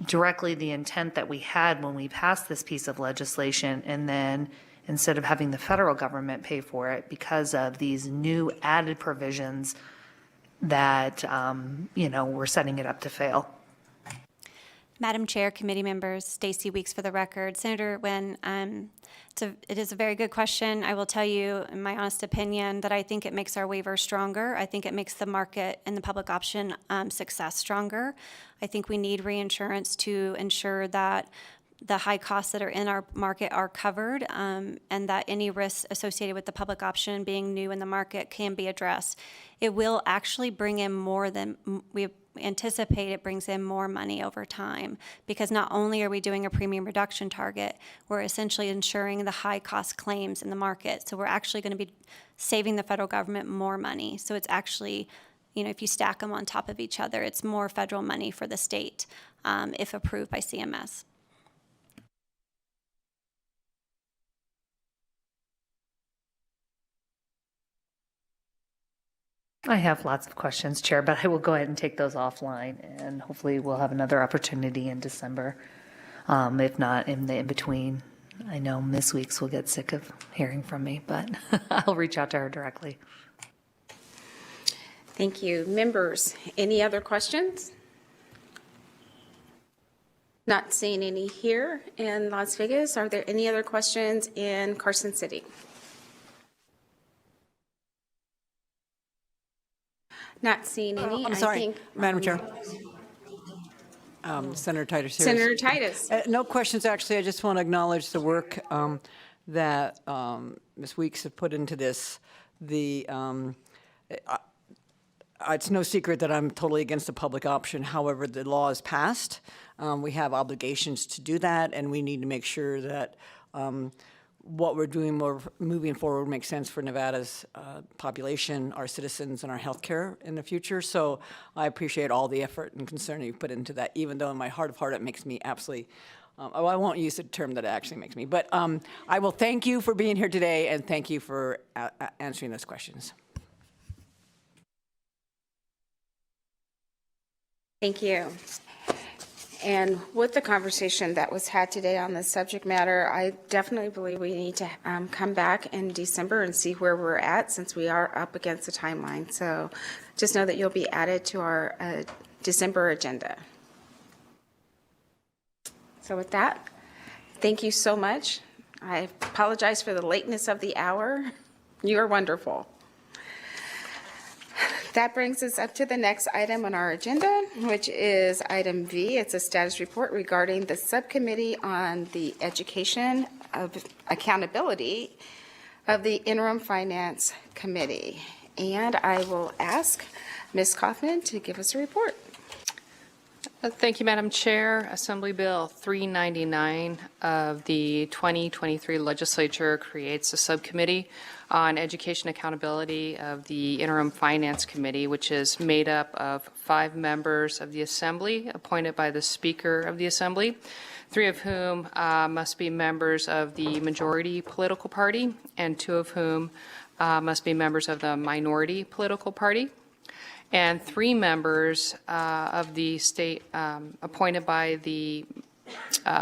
Speaker 2: directly the intent that we had when we passed this piece of legislation, and then instead of having the federal government pay for it because of these new added provisions that, we're setting it up to fail.
Speaker 11: Madam Chair, committee members, Stacy Weeks for the record. Senator Nguyen, it is a very good question. I will tell you, in my honest opinion, that I think it makes our waiver stronger. I think it makes the market and the public option success stronger. I think we need reinsurance to ensure that the high costs that are in our market are covered, and that any risks associated with the public option being new in the market can be addressed. It will actually bring in more than we anticipate. It brings in more money over time, because not only are we doing a premium reduction target, we're essentially ensuring the high cost claims in the market. So we're actually going to be saving the federal government more money. So it's actually, if you stack them on top of each other, it's more federal money for the state if approved by CMS.
Speaker 2: I have lots of questions, Chair, but I will go ahead and take those offline, and hopefully we'll have another opportunity in December. If not, in the in-between. I know Ms. Weeks will get sick of hearing from me, but I'll reach out to her directly.
Speaker 1: Thank you. Members, any other questions? Not seeing any here in Las Vegas. Are there any other questions in Carson City? Not seeing any.
Speaker 5: I'm sorry,
Speaker 1: I think,
Speaker 5: Madam Chair. Senator Titus here.
Speaker 1: Senator Titus.
Speaker 5: No questions, actually. I just want to acknowledge the work that Ms. Weeks has put into this. It's no secret that I'm totally against the public option. However, the law is passed. We have obligations to do that, and we need to make sure that what we're doing moving forward makes sense for Nevada's population, our citizens, and our healthcare in the future. So I appreciate all the effort and concern you put into that, even though in my heart of heart it makes me absolutely, I won't use the term that it actually makes me, but I will thank you for being here today, and thank you for answering those questions.
Speaker 1: Thank you. And with the conversation that was had today on this subject matter, I definitely believe we need to come back in December and see where we're at, since we are up against the timeline. So just know that you'll be added to our December agenda. So with that, thank you so much. I apologize for the lateness of the hour. You are wonderful. That brings us up to the next item on our agenda, which is item V. It's a status report regarding the Subcommittee on the Education of Accountability of the Interim Finance Committee. And I will ask Ms. Kaufman to give us a report.
Speaker 12: Thank you, Madam Chair. Assembly Bill 399 of the 2023 Legislature creates a subcommittee on education accountability of the Interim Finance Committee, which is made up of 5 members of the Assembly appointed by the Speaker of the Assembly, 3 of whom must be members of the majority political party, and 2 of whom must be members of the minority political party, and 3 members of the state appointed by the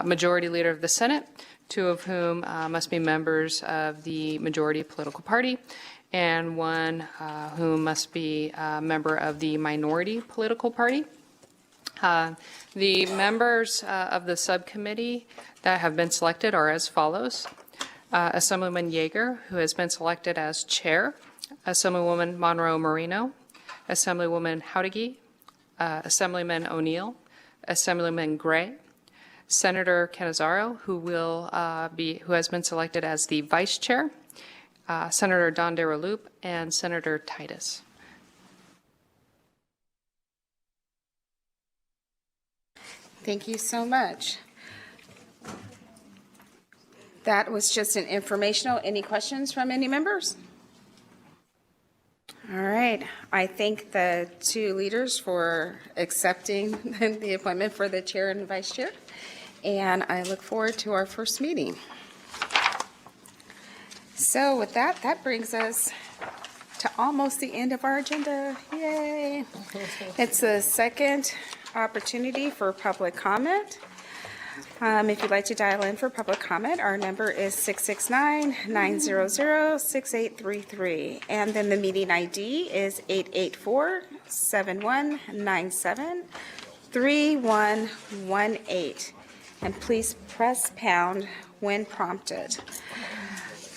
Speaker 12: majority leader of the Senate, 2 of whom must be members of the majority political party, and 1 whom must be a member of the minority political party. The members of the subcommittee that have been selected are as follows. Assemblyman Yeager, who has been selected as chair, Assemblywoman Monroe Marino, Assemblywoman Howdigi, Assemblyman O'Neill, Assemblyman Gray, Senator Canizaro, who has been selected as the vice chair, Senator Don DeRaloop, and Senator Titus.
Speaker 1: Thank you so much. That was just an informational. Any questions from any members? All right. I thank the 2 leaders for accepting the appointment for the chair and vice chair, and I look forward to our first meeting. So with that, that brings us to almost the end of our agenda. Yay. It's the second opportunity for public comment. If you'd like to dial in for public comment, our number is 669-900-6833. And then the meeting ID is 884-7197. 3118. And please press pound when prompted.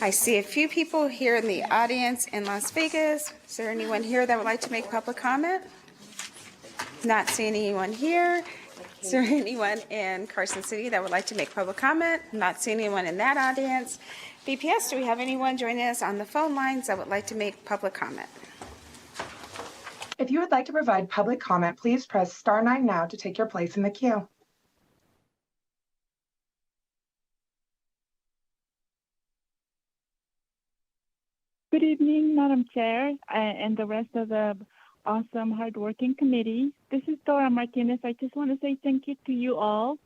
Speaker 1: I see a few people here in the audience in Las Vegas. Is there anyone here that would like to make public comment? Not seeing anyone here. Is there anyone in Carson City that would like to make public comment? Not seeing anyone in that audience. BPS, do we have anyone joining us on the phone lines that would like to make public comment?
Speaker 13: If you would like to provide public comment, please press *9 now to take your place in the queue.
Speaker 15: Good evening, Madam Chair, and the rest of the awesome, hardworking committee. This is Dora Martinez. I just want to say thank you to you all.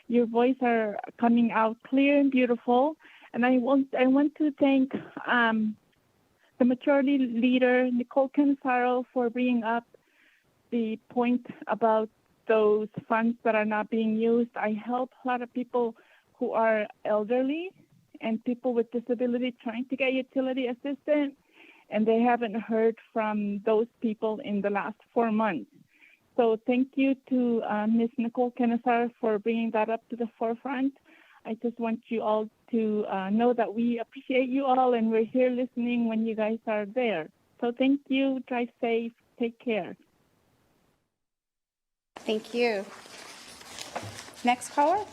Speaker 15: Your voice are coming out clear and beautiful. And I want to thank the majority leader, Nicole Canizaro, for bringing up the point about those funds that are not being used. I help a lot of people who are elderly and people with disability trying to get utility assistance, and they haven't heard from those people in the last 4 months. So thank you to Ms. Nicole Canizaro for bringing that up to the forefront. I just want you all to know that we appreciate you all, and we're here listening when you guys are there. So thank you. Drive safe. Take care.
Speaker 1: Thank you. Next caller.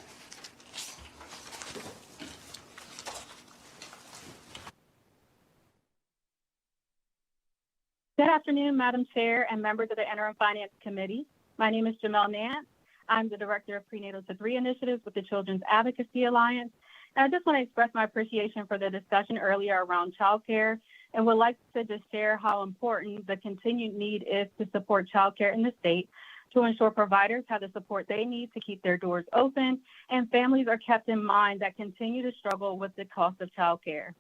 Speaker 22: Good afternoon, Madam Chair and members of the Interim Finance Committee. My name is Jamel Nance. I'm the Director of Prenatal to 3 Initiatives with the Children's Advocacy Alliance. And I just want to express my appreciation for the discussion earlier around childcare, and would like to just share how important the continued need is to support childcare in the state to ensure providers have the support they need to keep their doors open and families are kept in mind that continue to struggle with the cost of childcare.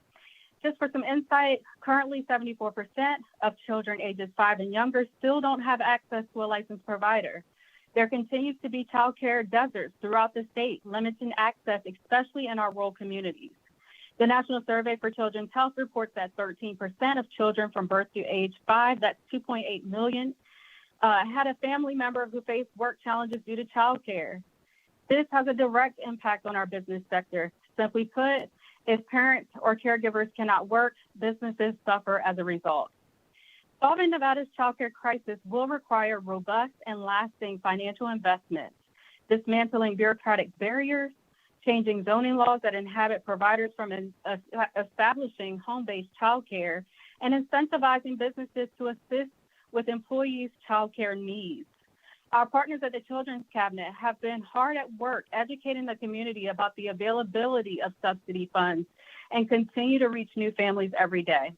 Speaker 22: Just for some insight, currently 74% of children ages 5 and younger still don't have access to a licensed provider. There continues to be childcare deserts throughout the state, limiting access, especially in our rural communities. The National Survey for Children's Health reports that 13% of children from birth to age 5, that's 2.8 million, had a family member who faced work challenges due to childcare. This has a direct impact on our business sector. Simply put, if parents or caregivers cannot work, businesses suffer as a result. Solving Nevada's childcare crisis will require robust and lasting financial investments, dismantling bureaucratic barriers, changing zoning laws that inhibit providers from establishing home-based childcare, and incentivizing businesses to assist with employees' childcare needs. Our partners at the Children's Cabinet have been hard at work educating the community about the availability of subsidy funds and continue to reach new families every day.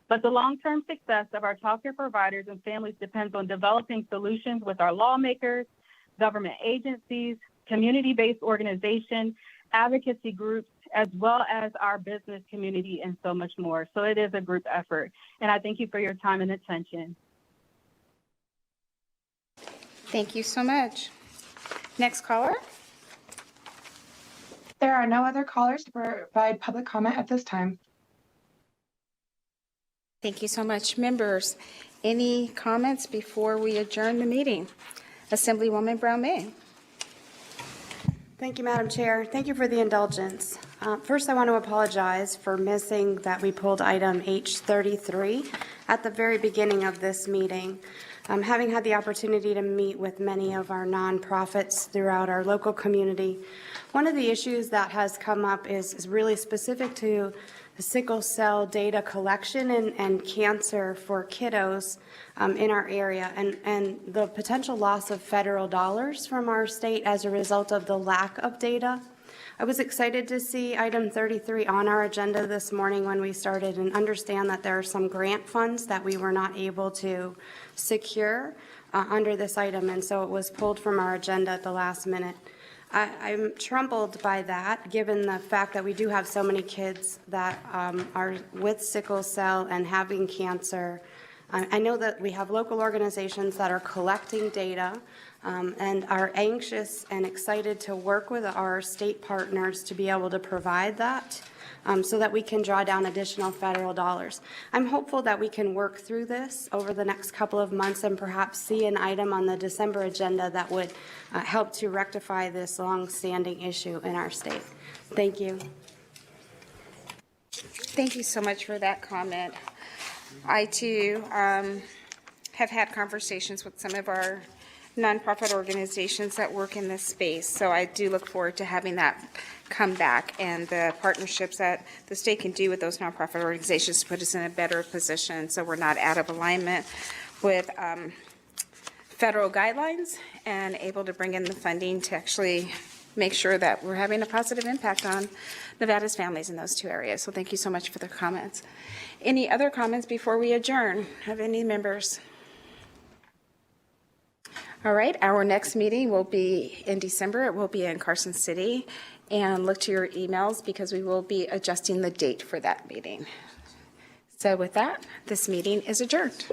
Speaker 22: But the long-term success of our childcare providers and families depends on developing solutions with our lawmakers, government agencies, community-based organizations, advocacy groups, as well as our business community and so much more. So it is a group effort. And I thank you for your time and attention.
Speaker 1: Thank you so much. Next caller.
Speaker 13: There are no other callers to provide public comment at this time.
Speaker 1: Thank you so much. Members, any comments before we adjourn the meeting? Assemblywoman Brown-May.
Speaker 24: Thank you, Madam Chair. Thank you for the indulgence. First, I want to apologize for missing that we pulled item H33 at the very beginning of this meeting. Having had the opportunity to meet with many of our nonprofits throughout our local community, one of the issues that has come up is really specific to the sickle cell data collection and cancer for kiddos in our area, and the potential loss of federal dollars from our state as a result of the lack of data. I was excited to see item 33 on our agenda this morning when we started, and understand that there are some grant funds that we were not able to secure under this item, and so it was pulled from our agenda at the last minute. I'm troubled by that, given the fact that we do have so many kids that are with sickle cell and having cancer. I know that we have local organizations that are collecting data and are anxious and excited to work with our state partners to be able to provide that. so that we can draw down additional federal dollars. I'm hopeful that we can work through this over the next couple of months and perhaps see an item on the December agenda that would help to rectify this long-standing issue in our state. Thank you.
Speaker 1: Thank you so much for that comment. I, too, have had conversations with some of our nonprofit organizations that work in this space, so I do look forward to having that come back and the partnerships that the state can do with those nonprofit organizations to put us in a better position so we're not out of alignment with federal guidelines and able to bring in the funding to actually make sure that we're having a positive impact on Nevada's families in those two areas. So thank you so much for the comments. Any other comments before we adjourn? Have any members? All right, our next meeting will be in December. It will be in Carson City. And look to your emails because we will be adjusting the date for that meeting. So with that, this meeting is adjourned.